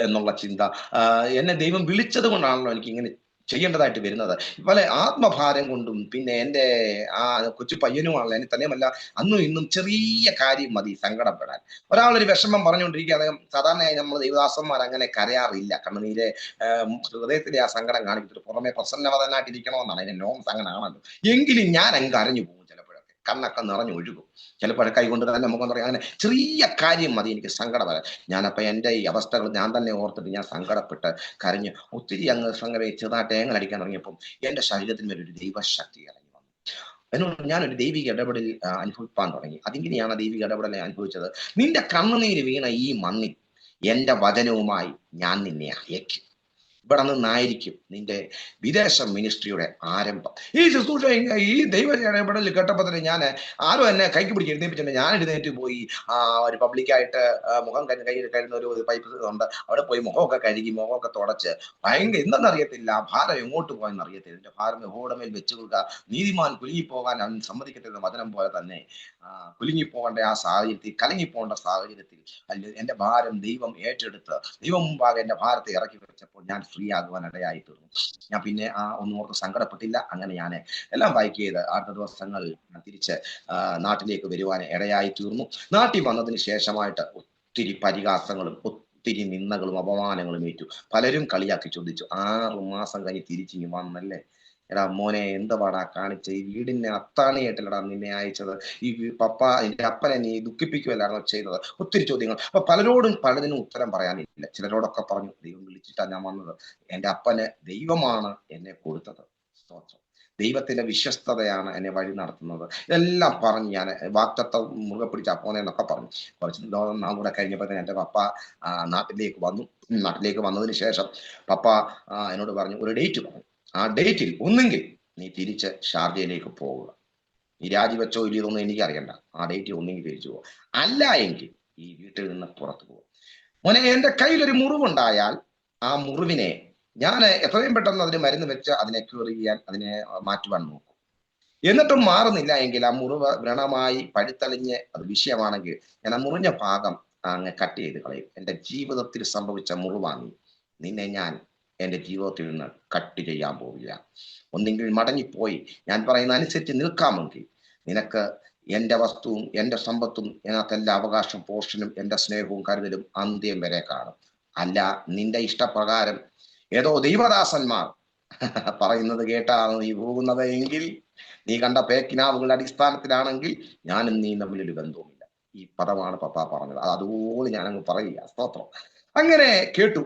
എന്നുള്ള ചിന്ത. എന്നെ ദൈവം വിളിച്ചത് കൊണ്ടാണല്ലോ എനിക്ക് ഇങ്ങനെ ചെയ്യേണ്ടതായിട്ട് വരുന്നത്. പല ആത്മഭാരം കൊണ്ടും പിന്നെ എൻ്റെ ആ കൊച്ചു പയ്യനുമാണല്ലോ. എന്നെ തന്നെയുമല്ല, അന്നും ഇന്നും ചെറിയ കാര്യം മതി സങ്കടപ്പെടാൻ. ഒരാളൊരു വിഷമം പറഞ്ഞുകൊണ്ടിരിക്കുക, അദ്ദേഹം സാധാരണയായി നമ്മൾ ദൈവദാസന്മാർ അങ്ങനെ കരയാറില്ല. കണ്ണുനീര് ഹൃദയത്തിലെ ആ സങ്കടം കാണിച്ചിട്ട് പുറമെ പ്രസന്നവതനായിട്ടിരിക്കണമെന്നാണ് അതിന്റെ നോംസ്, അങ്ങനെ ആണല്ലോ. എങ്കിലും ഞാൻ അങ്ങ് കരഞ്ഞു പോകും. ചിലപ്പോഴൊക്കെ കണ്ണൊക്കെ നിറഞ്ഞൊഴുകും. ചിലപ്പോൾ കൈകൊണ്ട് തന്നെ മുഖം പറയാം. അങ്ങനെ ചെറിയ കാര്യം മതി എനിക്ക് സങ്കടം വരാൻ. ഞാനപ്പോൾ എൻ്റെ ഈ അവസ്ഥകൾ ഞാൻ തന്നെ ഓർത്തിട്ട് ഞാൻ സങ്കടപ്പെട്ട് കരഞ്ഞ് ഒത്തിരി അങ്ങ് ചെറുതായിട്ട് ഏങ്ങലടിക്കാൻ തുടങ്ങിയപ്പം എൻ്റെ ശരീരത്തിന് ഒരു ദൈവശക്തി ഇറങ്ങി വന്നു. എന്നോട് ഞാനൊരു ദൈവിക ഇടപെടൽ അനുഭവിപ്പാൻ തുടങ്ങി. അതിങ്ങനെയാണ് ദൈവിക ഇടപെടൽ അനുഭവിച്ചത്. നിന്റെ കണ്ണുനീര് വീണ ഈ മണ്ണിൽ എൻ്റെ വചനവുമായി ഞാൻ നിന്നെ അയക്കും. ഇവിടെ നിന്നായിരിക്കും നിന്റെ വിദേശ മിനിസ്ട്രിയുടെ ആരംഭം. ഈ ശുശ്രൂഷ ഈ ദൈവ ഇടപെടൽ കേട്ടപ്പോൾ തന്നെ ഞാൻ ആരും എന്നെ കൈക്ക് പിടിച്ച് എഴുന്നേപ്പിച്ചിട്ടുണ്ട്. ഞാൻ എഴുന്നേറ്റ് പോയി ഒരു പബ്ലിക്കായിട്ട് മുഖം കഴുകുന്ന ഒരു പൈപ്പ് ഉണ്ട്, അവിടെ പോയി മുഖമൊക്കെ കഴുകി മുഖമൊക്കെ തുടച്ച് ഭയങ്കര എന്തെന്നറിയത്തില്ല, ഭാരം എങ്ങോട്ട് പോയെന്ന് അറിയത്തില്ല. എന്റെ ഭാരം യഹോവയുടെ മേൽ വെച്ചു കൊടുക്കുക. നീതിമാൻ കുലുങ്ങിപ്പോകാൻ അവൻ സമ്മതിക്കട്ടെ വചനം പോലെ തന്നെ കുലുങ്ങിപ്പോകേണ്ട ആ സാഹചര്യത്തിൽ, കലങ്ങിപ്പോകേണ്ട സാഹചര്യത്തിൽ അല്ല, എന്റെ ഭാരം ദൈവം ഏറ്റെടുത്ത് ദൈവം മുമ്പാകെ എന്റെ ഭാരത്തെ ഇറക്കി വെച്ചപ്പോൾ ഞാൻ ഫ്രീ ആകുവാൻ ഇടയായി തീർന്നു. ഞാൻ പിന്നെ ഒന്നും ഓർത്ത് സങ്കടപ്പെട്ടില്ല. അങ്ങനെ ഞാൻ എല്ലാം ബൈക്ക് ചെയ്ത് അടുത്ത ദിവസങ്ങൾ തിരിച്ച് നാട്ടിലേക്ക് വരുവാൻ ഇടയായി തീർന്നു. നാട്ടിൽ വന്നതിന് ശേഷമായിട്ട് ഒത്തിരി പരിഹാസങ്ങളും ഒത്തിരി നിന്ദകളും അപമാനങ്ങളും ഏറ്റു. പലരും കളിയാക്കി ചോദിച്ചു, 6 മാസം കഴിഞ്ഞ് തിരിച്ചിങ്ങി വന്നല്ലേ, എടാ മോനെ എന്തുവാടാ കാണിച്ച, ഈ വീടിനെ അത്താണിയായിട്ടല്ലടാ നിന്നെ അയച്ചത്, ഈ പപ്പ എന്റെ അപ്പനെ നീ ദുഃഖിപ്പിക്കുകയല്ലാണോ ചെയ്തത്. ഒത്തിരി ചോദ്യങ്ങൾ. അപ്പൊ പലതിനും ഉത്തരം പറയാനില്ല. ചിലരോടൊക്കെ പറഞ്ഞു, ദൈവം വിളിച്ചിട്ടാണ് ഞാൻ വന്നത്, എന്റെ അപ്പന് ദൈവമാണ് എന്നെ കൊടുത്തത്, സ്തോത്രം, ദൈവത്തിന്റെ വിശ്വസ്തതയാണ് എന്നെ വഴി നടത്തുന്നത്. ഇതെല്ലാം പറഞ്ഞ് ഞാൻ വാക്തത്വം മുറുകെ പിടിച്ച പോന്നെന്നൊക്കെ പറഞ്ഞു. കുറച്ച് നാൾ കൂടെ കഴിഞ്ഞപ്പോൾ എന്റെ പപ്പ നാട്ടിലേക്ക് വന്നു. നാട്ടിലേക്ക് വന്നതിന് ശേഷം പപ്പ എന്നോട് പറഞ്ഞു, ഒരു ഡേറ്റ് പറഞ്ഞു. ആ ഡേറ്റിൽ ഒന്നെങ്കിൽ നീ തിരിച്ച് ഷാർജയിലേക്ക് പോവുക, നീ രാജിവെച്ചോ ഇല്ലയോന്നും എനിക്ക് അറിയണ്ട, ആ ഡേറ്റിൽ ഒന്നെങ്കിൽ തിരിച്ചു പോവുക, അല്ല എങ്കിൽ ഈ വീട്ടിൽ നിന്ന് പുറത്തു പോകും. മോനെ, എന്റെ കയ്യിലൊരു മുറിവുണ്ടായാൽ ആ മുറിവിനെ ഞാൻ എത്രയും പെട്ടെന്ന് അതിന് മരുന്ന് വെച്ച് അതിനെ ക്യൂർ ചെയ്യാൻ, അതിനെ മാറ്റുവാൻ നോക്കും. എന്നിട്ടും മാറുന്നില്ല എങ്കിൽ ആ മുറിവ് വ്രണമായി പഴുത്തളിഞ്ഞ് അത് വിഷയമാണെങ്കിൽ ഞാൻ ആ മുറിഞ്ഞ ഭാഗം അങ്ങ് കട്ട് ചെയ്ത് കളയും. എൻ്റെ ജീവിതത്തിൽ സംഭവിച്ച മുറിവാങ്ങി നിന്നെ ഞാൻ എൻ്റെ ജീവിതത്തിൽ നിന്ന് കട്ട് ചെയ്യാൻ പോവില്ല. ഒന്നെങ്കിൽ മടങ്ങിപ്പോയി ഞാൻ പറയുന്ന അനുസരിച്ച് നിൽക്കാമെങ്കിൽ നിനക്ക് എൻ്റെ വസ്തുവും എൻ്റെ സമ്പത്തും അതിനകത്ത് എല്ലാ അവകാശം പോർഷനും എൻ്റെ സ്നേഹവും കരുതലും അന്ത്യം വരെ കാണും. അല്ല, നിന്റെ ഇഷ്ടപ്രകാരം ഏതോ ദൈവദാസന്മാർ പറയുന്നത് കേട്ടാണ് നീ പോകുന്നത് എങ്കിൽ, നീ കണ്ട പേക്കിനാവുകളുടെ അടിസ്ഥാനത്തിലാണെങ്കിൽ ഞാനും നീ തമ്മിലൊരു ബന്ധവുമില്ല. ഈ പദമാണ് പപ്പ പറഞ്ഞത്. അതുപോലെ ഞാനങ്ങ് പറയുക. സ്തോത്രം. അങ്ങനെ കേട്ടു.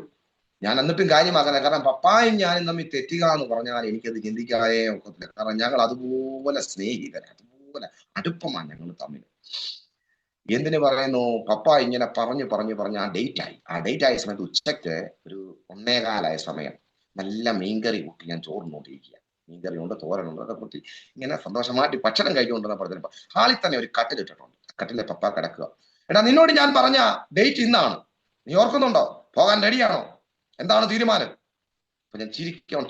ഞാൻ എന്നിട്ടും കാര്യമാക്കുന്നില്ല. കാരണം പപ്പായും ഞാനും തമ്മിൽ തെറ്റുക എന്ന് പറഞ്ഞാൽ എനിക്കത് ചിന്തിക്കാനേ ഒക്കത്തില്ല. കാരണം ഞങ്ങൾ അതുപോലെ സ്നേഹിതരാണ്, അതുപോലെ അടുപ്പമാണ് ഞങ്ങൾ തമ്മിൽ. എന്തിനു പറയുന്നു, പപ്പ ഇങ്ങനെ പറഞ്ഞ് ആ ഡേറ്റ് ആയ സമയത്ത് ഉച്ചയ്ക്ക് ഒരു 1:15 സമയം നല്ല മീൻകറി കൂട്ടി ഞാൻ ചോറിനോണ്ടിരിക്കുക. മീൻകറി ഉണ്ട്, തോരനുണ്ട്, അതൊക്കെ കൂട്ടി ഇങ്ങനെ സന്തോഷമായിട്ട് ഭക്ഷണം കഴിച്ചുകൊണ്ടിരുന്നപ്പോൾ ഹാളിൽ തന്നെ ഒരു കട്ടിലിട്ടിട്ടുണ്ട്. കട്ടിലെ പപ്പ കിടക്കുക. എടാ, നിന്നോട് ഞാൻ പറഞ്ഞ ഡേറ്റ് ഇന്നാണ്, നീ ഓർക്കുന്നുണ്ടോ? പോകാൻ റെഡിയാണോ? എന്താണ് തീരുമാനം? അപ്പൊ ഞാൻ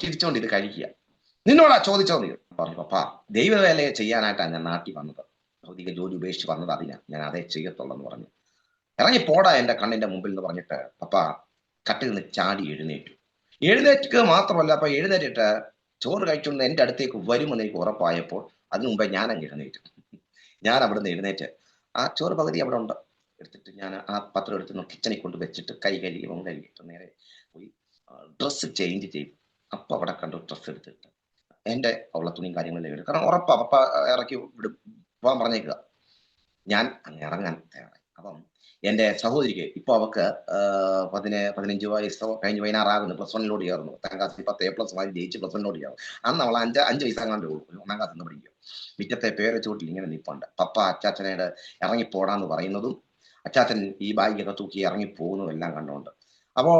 ചിരിച്ചോണ്ട് ഇത് കഴിക്കുക. നിന്നോടാ ചോദിച്ചോ നീ? പറഞ്ഞു, പപ്പ ദൈവവേലയെ ചെയ്യാനായിട്ടാണ് ഞാൻ നാട്ടിൽ വന്നത്, ഭൗതിക ജോലി ഉപേക്ഷിച്ച് വന്നത്, അതിനാ ഞാൻ അതേ ചെയ്യത്തുള്ളെന്ന് പറഞ്ഞു. ഇറങ്ങി പോടാ എന്റെ കണ്ണിന്റെ മുമ്പിൽ എന്ന് പറഞ്ഞിട്ട് പപ്പ കട്ടിൽ നിന്ന് ചാടി എഴുന്നേറ്റ് മാത്രമല്ല, അപ്പൊ എഴുന്നേറ്റിട്ട് ചോറ് കഴിച്ചുകൊണ്ട് എന്റെ അടുത്തേക്ക് വരുമെന്ന് എനിക്ക് ഉറപ്പായപ്പോൾ അതിനു മുമ്പേ ഞാൻ അങ്ങ് എഴുന്നേറ്റു. ഞാൻ അവിടെ നിന്ന് എഴുന്നേറ്റ് ആ ചോറ് പകുതി അവിടെ ഉണ്ട് എടുത്തിട്ട് ഞാൻ ആ പത്രം എടുത്ത് കിച്ചണിൽ കൊണ്ട് വെച്ചിട്ട് കൈ കഴുകിയിട്ട് നേരെ പോയി ഡ്രസ്സ് ചേഞ്ച് ചെയ്തു. അപ്പൊ അവിടെ കണ്ടു ഡ്രസ്സ് എടുത്തിട്ട് എന്റെ ഉള്ള തുണിയും കാര്യങ്ങളിലും എടുക്കും. കാരണം ഉറപ്പാ പപ്പ ഇറക്കി പോകാൻ പറഞ്ഞേക്കുക. ഞാൻ അങ്ങ് ഇറങ്ങാൻ തയ്യാറായി. അപ്പം എന്റെ സഹോദരിക്ക് ഇപ്പൊ അവക്ക് 15 വയസ്സോ കഴിഞ്ഞ് 16 ആകുന്നു. +1 ചേർന്നു. 10ാം ക്ലാസ്സിൽ 10 A+ വാങ്ങി ജയിച്ച് +1 ചേർന്നു. അന്ന് അവൾ 5 വയസ്സാകാണ്ടേ ഉള്ളൂ. 1ാം ക്ലാസ്സിൽ നിന്ന് പഠിക്കുക. മുറ്റത്തെ പേരച്ചോട്ടിൽ ഇങ്ങനെ നിൽപ്പുണ്ട്. പപ്പ അച്ചാച്ചനോട് ഇറങ്ങിപ്പോടാന്ന് പറയുന്നതും അച്ചാച്ചൻ ഈ ബാഗൊക്കെ തൂക്കി ഇറങ്ങി പോകുന്നതെല്ലാം കണ്ടുകൊണ്ട്. അപ്പോ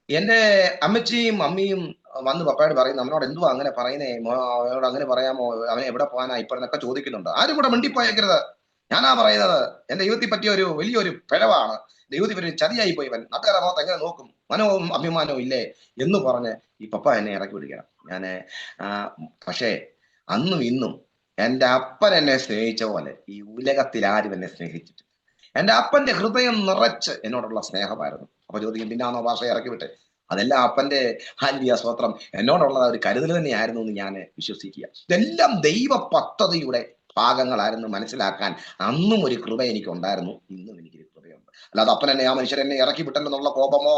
എന്റെ അമ്മച്ചിയും അമ്മിയും വന്ന് പപ്പായോട് പറയും, "നമ്മളോട് എന്തുവാ അങ്ങനെ പറയുന്നേ? അവനോട് അങ്ങനെ പറയാമോ? അവനെ എവിടെ പോകാനാ ഇപ്പോഴെന്നൊക്കെ ചോദിക്കുന്നുണ്ട്." ആരും കൂടെ മിണ്ടിപ്പോയേക്കരുത്. ഞാനാ പറയുന്നത്. എന്റെ ദൈവത്തിൽ പറ്റിയ ഒരു വലിയൊരു പിഴവാണ്. ദൈവത്തിൽ പറ്റിയ ഒരു ചതിയായി പോയി ഇവൻ. നാട്ടുകാരുടെ മുഖത്ത് എങ്ങനെ നോക്കും? മനവും അഭിമാനവും ഇല്ലേ? എന്ന് പറഞ്ഞ് ഈ പപ്പ എന്നെ ഇറക്കി വിടുകയാണ്. ഞാന് പക്ഷേ അന്നും ഇന്നും എന്റെ അപ്പൻ എന്നെ സ്നേഹിച്ച പോലെ ഈ ഉലകത്തിൽ ആരും എന്നെ സ്നേഹിച്ചിട്ടില്ല. എന്റെ അപ്പന്റെ ഹൃദയം നിറച്ച് എന്നോടുള്ള സ്നേഹമായിരുന്നു. അപ്പൊ ചോദിക്കും, പിന്നാണോ ഭാഷ ഇറക്കി വിട്ടെ? അതെല്ലാം അപ്പന്റെ ഹാലിയ സ്വത്രം എന്നോടുള്ള ഒരു കരുതൽ തന്നെയായിരുന്നു എന്ന് ഞാൻ വിശ്വസിക്കുക. ഇതെല്ലാം ദൈവ പദ്ധതിയുടെ ഭാഗങ്ങളായിരുന്നു മനസ്സിലാക്കാൻ അന്നും ഒരു കൃപ എനിക്ക് ഉണ്ടായിരുന്നു, ഇന്നും എനിക്കൊരു കൃപയുണ്ട്. അല്ലാതെ അപ്പൻ എന്നെ ആ മനുഷ്യൻ എന്നെ ഇറക്കി വിട്ടെന്നുള്ള കോപമോ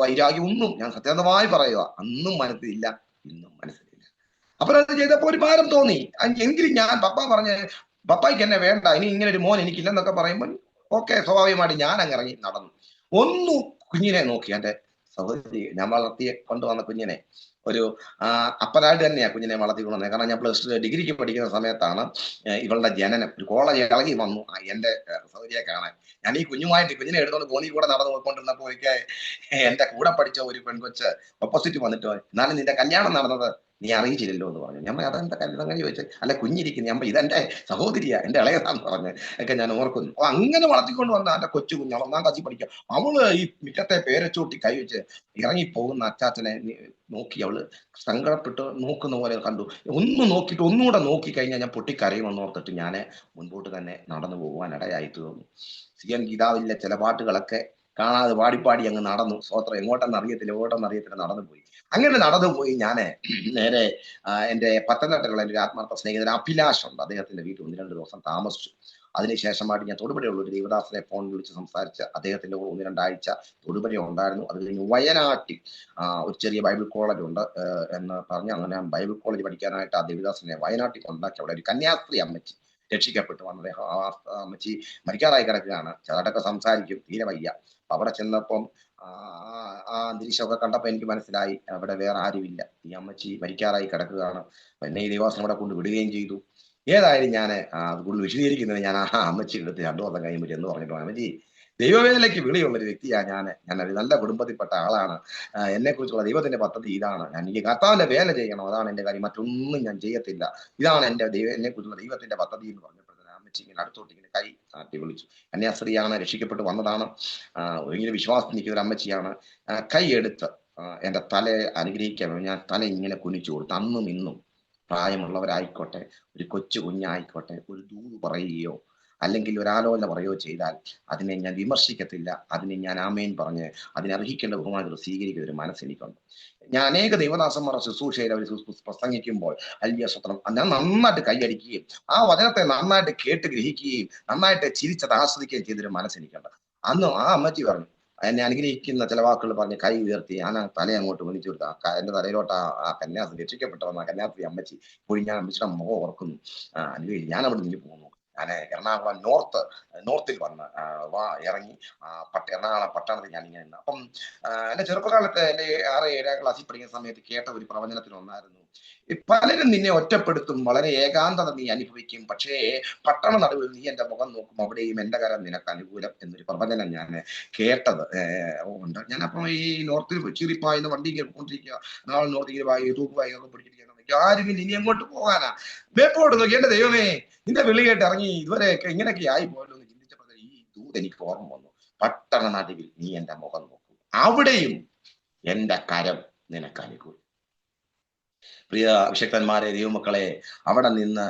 വൈരാഗ്യം ഒന്നും ഞാൻ സത്യസന്ധമായി പറയുക അന്നും മനസ്സിലില്ല, ഇന്നും മനസ്സിലില്ല. അപ്പൊ അത് ചെയ്തപ്പോ ഒരു ഭാരം തോന്നി. എങ്കിലും ഞാൻ പപ്പ പറഞ്ഞ്, പപ്പായ്ക്ക് എന്നെ വേണ്ട, ഇനി ഇങ്ങനെ ഒരു മോൻ എനിക്കില്ലെന്നൊക്കെ പറയുമ്പോൾ ഓക്കെ, സ്വാഭാവികമായിട്ട് ഞാൻ അങ്ങ് ഇറങ്ങി നടന്നു. ഒന്നു കുഞ്ഞിനെ നോക്കി, എന്റെ സഹോദരി, ഞാൻ വളർത്തി കൊണ്ടുവന്ന കുഞ്ഞിനെ ഒരു അപ്പനായിട്ട് തന്നെയാ കുഞ്ഞിനെ വളർത്തി കൊണ്ടുവന്നത്. കാരണം ഞാൻ പ്ലസ് ടു ഡിഗ്രിക്ക് പഠിക്കുന്ന സമയത്താണ് ഇവളുടെ ജനനം. ഒരു കോളേജ് ഇളകി വന്നു എന്റെ സഹോദരിയെ കാണാൻ. ഞാൻ ഈ കുഞ്ഞിനെ എടുത്തോണ്ട് കോന്നി കൂടെ നടന്നു പോയിക്കൊണ്ടിരുന്നപ്പോ ഒരിക്കൽ എന്റെ കൂടെ പഠിച്ച ഒരു പെൺകൊച്ച് ഓപ്പോസിറ്റ് വന്നിട്ട്, "എന്നാലും നിന്റെ കല്യാണം നടന്നത് നീ അറിയിച്ചില്ലല്ലോ" എന്ന് പറഞ്ഞു. ഞാൻ അതെന്താ കല്യാണം അങ്ങനെ ചോദിച്ചത്? അല്ല, കുഞ്ഞിരിക്കുന്നു. ഞാൻ ഇതെന്റെ സഹോദരിയാ, എന്റെ ഇളയതാന്ന് പറഞ്ഞ് ഒക്കെ ഞാൻ ഓർക്കുന്നു. അപ്പൊ അങ്ങനെ വളർത്തിക്കൊണ്ട് വന്ന എന്റെ കൊച്ചു കുഞ്ഞാണ് 1ാം ക്ലാസ്സിൽ പഠിക്കുക. അവള് ഈ മുറ്റത്തെ പേരച്ചൂട്ടി കൈ വെച്ച് ഇറങ്ങിപ്പോകുന്ന അച്ചാച്ചനെ നോക്കി അവള് സങ്കടപ്പെട്ട് നോക്കുന്ന പോലെ കണ്ടു. ഒന്ന് നോക്കിയിട്ട് ഒന്നുകൂടെ നോക്കി കഴിഞ്ഞാൽ ഞാൻ പൊട്ടിക്കരയുമെന്ന് ഓർത്തിട്ട് ഞാൻ മുൻപോട്ട് തന്നെ നടന്നു പോകുവാൻ ഇടയായി തീർന്നു. CM ഗീതാവിലെ ചില പാട്ടുകളൊക്കെ കാണാതെ പാടിപ്പാടി അങ്ങ് നടന്നു. സ്വോത്രം എങ്ങോട്ടെന്ന് അറിയത്തില്ല നടന്നു പോയി. അങ്ങനെ നടന്നു പോയി ഞാന് നേരെ എന്റെ പത്തനംതിട്ടയുള്ള എന്റെ ഒരു ആത്മാർത്ഥ സ്നേഹിതൻ അഭിലാഷ് ഉണ്ട്. അദ്ദേഹത്തിന്റെ വീട്ടിൽ 1-2 ദിവസം താമസിച്ചു. അതിനുശേഷമായിട്ട് ഞാൻ തൊടുപുഴയുള്ള ഒരു ദേവദാസനെ ഫോൺ വിളിച്ച് സംസാരിച്ച് അദ്ദേഹത്തിന്റെ കൂടെ 1-2 ആഴ്ച തൊടുപുഴ ഉണ്ടായിരുന്നു. അത് കഴിഞ്ഞ് വയനാട്ടിൽ ഒരു ചെറിയ ബൈബിൾ കോളേജ് ഉണ്ട് എന്ന് പറഞ്ഞ് അങ്ങനെ ബൈബിൾ കോളേജ് പഠിക്കാനായിട്ട് ആ ദേവദാസനെ വയനാട്ടിൽ കൊണ്ടാക്കി. അവിടെ ഒരു കന്യാസ്ത്രീ അമ്മച്ചി രക്ഷിക്കപ്പെട്ടു വന്നത്. അമ്മച്ചി മരിക്കാറായി കിടക്കുകയാണ്. ചേട്ടൊക്കെ സംസാരിക്കും, തീരെ വയ്യ. അപ്പൊ അവിടെ ചെന്നപ്പം ആ അന്തരീക്ഷമൊക്കെ കണ്ടപ്പോ എനിക്ക് മനസ്സിലായി അവിടെ വേറെ ആരുമില്ല, ഈ അമ്മച്ചി മരിക്കാറായി കിടക്കുകയാണ്. എന്നെ ഈ ദൈവാസം അവിടെ കൊണ്ട് വിടുകയും ചെയ്തു. ഏതായാലും ഞാൻ കൂടുതൽ വിശദീകരിക്കുന്നത് ഞാൻ ആ അമ്മച്ചി എടുത്ത് 2 ദിവസം കഴിയുമ്പോൾ എന്ന് പറഞ്ഞിട്ട്, അമ്മച്ചി ദൈവവേദനയ്ക്ക് വിളിയുള്ള ഒരു വ്യക്തിയാണ് ഞാൻ ഒരു നല്ല കുടുംബത്തിൽപ്പെട്ട ആളാണ്. എന്നെ കുറിച്ചുള്ള ദൈവത്തിന്റെ പദ്ധതി ഇതാണ്. ഞാൻ ഈ കർത്താവിന്റെ വേല ചെയ്യണം, അതാണ് എന്റെ കാര്യം, മറ്റൊന്നും ഞാൻ ചെയ്യത്തില്ല. ഇതാണ് എന്നെ കുറിച്ചുള്ള ദൈവത്തിന്റെ പദ്ധതി എന്ന് പറഞ്ഞപ്പോഴത്തേന് അമ്മച്ചി ഇങ്ങനെ അടുത്തോട്ട് ഇങ്ങനെ കൈ ആട്ടി വിളിച്ചു. കന്യാസ്ത്രീയാണ്, രക്ഷിക്കപ്പെട്ട് വന്നതാണ്, ഒരിക്കലും വിശ്വാസം നിൽക്കുന്ന ഒരു അമ്മച്ചിയാണ്. കൈ എടുത്ത് എന്റെ തലയെ അനുഗ്രഹിക്കാൻ ഞാൻ തല ഇങ്ങനെ കുനിച്ചു കൊടുത്തു. അന്നും ഇന്നും പ്രായമുള്ളവരായിക്കോട്ടെ, ഒരു കൊച്ചു കുഞ്ഞായിക്കോട്ടെ, ഒരു ദൂത് പറയുകയോ അല്ലെങ്കിൽ ഒരു ആലോചന പറയുകയോ ചെയ്താൽ അതിനെ ഞാൻ വിമർശിക്കത്തില്ല. അതിനെ ഞാൻ ആമേൻ പറഞ്ഞ് അതിനർഹിക്കേണ്ട ബഹുമാനത്തിൽ സ്വീകരിക്കുന്ന ഒരു മനസ്സ് എനിക്കുണ്ട്. ഞാൻ അനേക ദൈവദാസന്മാരുടെ ശുശ്രൂഷയിൽ അവർ പ്രസംഗിക്കുമ്പോൾ അല്യ സ്വത്രം ഞാൻ നന്നായിട്ട് കൈയടിക്കുകയും ആ വചനത്തെ നന്നായിട്ട് കേട്ട് ഗ്രഹിക്കുകയും നന്നായിട്ട് ചിരിച്ചത് ആസ്വദിക്കുകയും ചെയ്തൊരു മനസ്സ് എനിക്കുണ്ട്. അന്ന് ആ അമ്മച്ചി പറഞ്ഞു, എന്നെ അനുഗ്രഹിക്കുന്ന ചില വാക്കുകൾ പറഞ്ഞ് കൈ ഉയർത്തി ഞാൻ ആ തല അങ്ങോട്ട് കുനിച്ചു കൊടുത്തു. എന്റെ തലയിലോട്ട് ആ കന്യാസ്ത്രീ രക്ഷിക്കപ്പെട്ട വന്ന കന്യാസ്ത്രീ അമ്മച്ചി പോയി. ഞാൻ അമ്മച്ചിയുടെ മുഖം ഓർക്കുന്നു. അനുഗ്രഹിച്ചു. ഞാൻ അവിടെ നിന്ന് പോകുന്നു. ഞാൻ എറണാകുളം നോർത്തിൽ വന്ന് ഇറങ്ങി എറണാകുളം പട്ടണത്തിൽ ഞാൻ ഇങ്ങനെ നിന്നു. അപ്പം എന്റെ ചെറുപ്പകാലത്ത് എന്റെ 6-7 ക്ലാസ്സിൽ പഠിക്കുന്ന സമയത്ത് കേട്ട ഒരു പ്രവചനത്തിൽ ഒന്നായിരുന്നു, പലരും നിന്നെ ഒറ്റപ്പെടുത്തും, വളരെ ഏകാന്തത നീ അനുഭവിക്കും, പക്ഷേ പട്ടണ നടുവിൽ നീ എന്റെ മുഖം നോക്കും, അവിടെയും എന്റെ കരം നിനക്ക് അനുകൂലം എന്നൊരു പ്രവചനം ഞാൻ കേട്ടത് ഉണ്ട്. ഞാനപ്പം ഈ നോർത്തിൽ ചീറിപ്പായുന്ന വണ്ടി കൊണ്ടിരിക്കുക, നാളെ നോർത്തിൽ തൂക്കുവായി ഒക്കെ പിടിച്ചിരിക്കുക. ആരും ഇനി എങ്ങോട്ട് പോകാനാ? വേപ്പോട്ട് നോക്കി, എന്റെ ദൈവമേ നിന്റെ വിളി കേട്ട് ഇറങ്ങി ഇതുവരെയൊക്കെ ഇങ്ങനെയൊക്കെ ആയി പോയല്ലോ എന്ന് ചിന്തിച്ചപ്പോൾ ഈ ദൂത് എനിക്ക് ഓർമ്മ വന്നു. പട്ടണ നടുവിൽ നീ എന്റെ മുഖം നോക്കും, അവിടെയും എന്റെ കരം നിനക്ക് അനുകൂലം. പ്രിയ അഭിഷക്തന്മാരെ, ദൈവമക്കളെ, അവിടെ നിന്ന്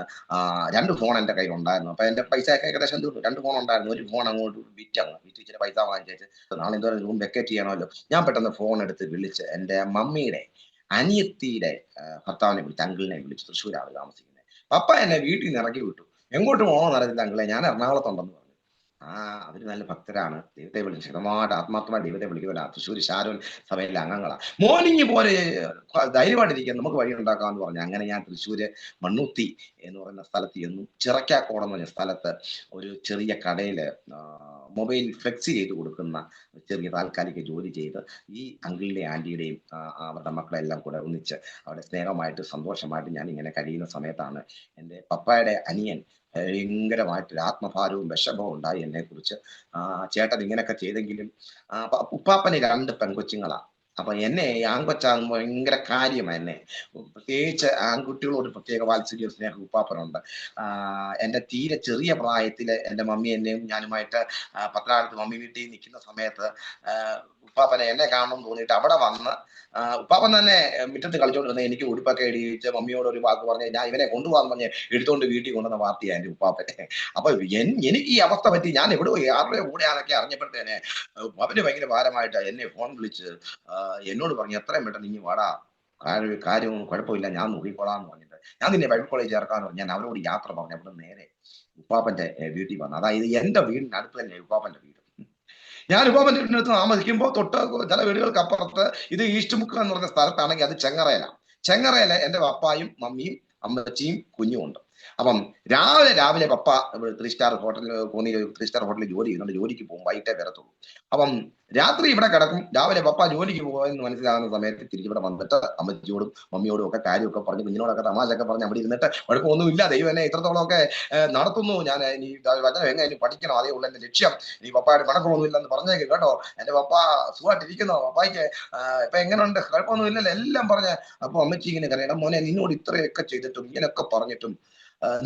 2 ഫോൺ എന്റെ കയ്യിൽ ഉണ്ടായിരുന്നു. അപ്പൊ എന്റെ പൈസ ഒക്കെ ഏകദേശം തീർന്നു. 2 ഫോൺ ഉണ്ടായിരുന്നു. ഒരു ഫോൺ അങ്ങോട്ട് വിറ്റ് ഇച്ചിരി പൈസ വാങ്ങിച്ചു. നാളെ എന്തോ റൂം വെക്കേറ്റ് ചെയ്യണമല്ലോ. ഞാൻ പെട്ടെന്ന് ഫോൺ എടുത്ത് വിളിച്ച് എന്റെ മമ്മിയുടെ അനിയത്തിയുടെ ഭർത്താവിനെ വിളിച്ച്, അങ്കിളിനെ വിളിച്ചു. തൃശ്ശൂരാണ് താമസിക്കുന്നത്. പപ്പ എന്നെ വീട്ടിൽ നിന്ന് ഇറക്കി വിട്ടു. എങ്ങോട്ട് പോകണമെന്ന് അറിയില്ല അങ്കിളെ, ഞാൻ എറണാകുളത്തുണ്ടെന്ന് പറഞ്ഞു. അവര് നല്ല ഭക്തരാണ്, ദൈവത്തെ വിളിക്കും, ശക്തമായിട്ട് ആത്മാർത്ഥമായി ദൈവത്തെ വിളിക്കുന്നവരാ. തൃശ്ശൂർ ഷാരോൻ സഭയിലെ അംഗങ്ങളാ. മോർണിംഗ് പോലെ ധൈര്യമായിട്ടിരിക്കാൻ നമുക്ക് വഴി ഉണ്ടാക്കാമെന്ന് പറഞ്ഞു. അങ്ങനെ ഞാൻ തൃശ്ശൂര് മണ്ണുത്തി എന്ന് പറയുന്ന സ്ഥലത്ത് ചെന്നു. ചിറക്കാക്കോടം എന്ന് പറഞ്ഞ സ്ഥലത്ത് ഒരു ചെറിയ കടയില് മൊബൈൽ ഫ്ലെക്സി ചെയ്ത് കൊടുക്കുന്ന ചെറിയ താൽക്കാലിക ജോലി ചെയ്ത് ഈ അങ്കിളിന്റെ ആന്റിയുടെയും അവരുടെ മക്കളെല്ലാം കൂടെ ഒന്നിച്ച് അവിടെ സ്നേഹമായിട്ട് സന്തോഷമായിട്ട് ഞാൻ ഇങ്ങനെ കഴിയുന്ന സമയത്താണ് എൻ്റെ പപ്പായുടെ അനിയൻ ഭയങ്കരമായിട്ടൊരു ആത്മഭാരവും വിഷമവും ഉണ്ടായി എന്നെക്കുറിച്ച്. ചേട്ടൻ ഇങ്ങനെയൊക്കെ ചെയ്തെങ്കിലും ഉപ്പാപ്പന് 2 പെൺകൊച്ചുങ്ങളാ. അപ്പൊ എന്നെ ആൺകൊച്ചാകുമ്പോ ഭയങ്കര കാര്യമാ എന്നെ. പ്രത്യേകിച്ച് ആൺകുട്ടികളോട് പ്രത്യേക വാത്സല്യവും സ്നേഹവും ഉപ്പാപ്പനുണ്ട്. എന്റെ തീരെ ചെറിയ പ്രായത്തില് എന്റെ മമ്മി എന്നെയും ഞാനുമായിട്ട് പത്തനാപുരത്ത് മമ്മി വീട്ടിൽ നിൽക്കുന്ന സമയത്ത് ഉപ്പാപ്പനെ എന്നെ കാണണം തോന്നിയിട്ട് അവിടെ വന്ന് ഉപ്പാപ്പൻ തന്നെ മുറ്റത്ത് കളിച്ചോണ്ടിരുന്ന എനിക്ക് ഉടുപ്പൊക്കെ ഇടിയിച്ച് മമ്മിയോട് ഒരു വാക്ക് പറഞ്ഞ് ഞാൻ ഇവനെ കൊണ്ടുപോകാന്ന് പറഞ്ഞ് എടുത്തോണ്ട് വീട്ടിൽ കൊണ്ടുവന്ന പാർട്ടിയാ എന്റെ ഉപ്പാപ്പനെ. അപ്പൊ എനിക്ക് ഈ അവസ്ഥ പറ്റി ഞാൻ എവിടെ ആരുടെ കൂടെയാണൊക്കെ അറിഞ്ഞപ്പോഴത്തേനെ അവന് ഭയങ്കര ഭാരമായിട്ട് എന്നെ ഫോൺ വിളിച്ച് എന്നോട് പറഞ്ഞു എത്രയും പെട്ടെന്ന് ഇനി വാടാ, കാര്യമൊന്നും കുഴപ്പമില്ല, ഞാൻ നോക്കിക്കോളാന്ന് പറഞ്ഞിട്ട് ഞാൻ നിന്നെ ബൈബിൾ കോളേജ് ചേർക്കാന്ന് പറഞ്ഞു. ഞാൻ അവരോട് യാത്ര പറഞ്ഞു അവിടെ നേരെ ഉപ്പാപ്പന്റെ വീട്ടിൽ വന്നു. അതായത് എന്റെ വീടിന്റെ അടുത്ത് തന്നെ ഉപ്പാപ്പന്റെ വീട്. ഞാൻ ഉപ്പാപ്പന്റെ വീടിനടുത്ത് താമസിക്കുമ്പോൾ തൊട്ട് ചില വീടുകൾക്ക് അപ്പുറത്ത് ഇത് ഈസ്റ്റ് മുക്ക് എന്ന് പറഞ്ഞ സ്ഥലത്താണെങ്കിൽ അത് ചെങ്ങറയില. ചെങ്ങറയിലെ എന്റെ പപ്പായും മമ്മിയും അമ്മച്ചിയും കുഞ്ഞും ഉണ്ട്. അപ്പം രാവിലെ പപ്പ 3 സ്റ്റാർ ഹോട്ടലിൽ കോന്നിയിൽ 3 സ്റ്റാർ ഹോട്ടലിൽ ജോലി ചെയ്യുന്നുണ്ട്. ജോലിക്ക് പോകും, വൈകിട്ടേ വരത്തുള്ളൂ. അപ്പം രാത്രി ഇവിടെ കിടക്കും. രാവിലെ പപ്പ ജോലിക്ക് പോകുമെന്ന് മനസ്സിലാകുന്ന സമയത്ത് തിരിച്ചിവിടെ വന്നിട്ട് അമ്മച്ചിയോടും മമ്മിയോടും ഒക്കെ കാര്യമൊക്കെ പറഞ്ഞ് കുഞ്ഞിനോടൊക്കെ തമാശയൊക്കെ പറഞ്ഞ് അവിടെ ഇരുന്നിട്ട് കുഴപ്പമൊന്നുമില്ല, ദൈവം എന്നെ ഇത്രത്തോളം ഒക്കെ നടത്തുന്നു, ഞാൻ ഇനി വചനം എങ്ങനെ പഠിക്കണം, അതേ ഉള്ള എന്റെ ലക്ഷ്യം, ഇനി പപ്പായുടെ കണക്കൊന്നുമില്ലെന്ന് പറഞ്ഞേക്ക് കേട്ടോ, എന്റെ പപ്പ സുഖമായിട്ടിരിക്കുന്നോ, പപ്പായ്ക്ക് ഇപ്പൊ എങ്ങനെയുണ്ട്, കുഴപ്പമൊന്നും ഇല്ലല്ലോ എല്ലാം പറഞ്ഞ്. അപ്പൊ അമ്മച്ചി ഇങ്ങനെ കരയണം, മോനെ നിന്നോട് ഇത്രയൊക്കെ ചെയ്തിട്ടും ഇങ്ങനെയൊക്കെ പറഞ്ഞിട്ടും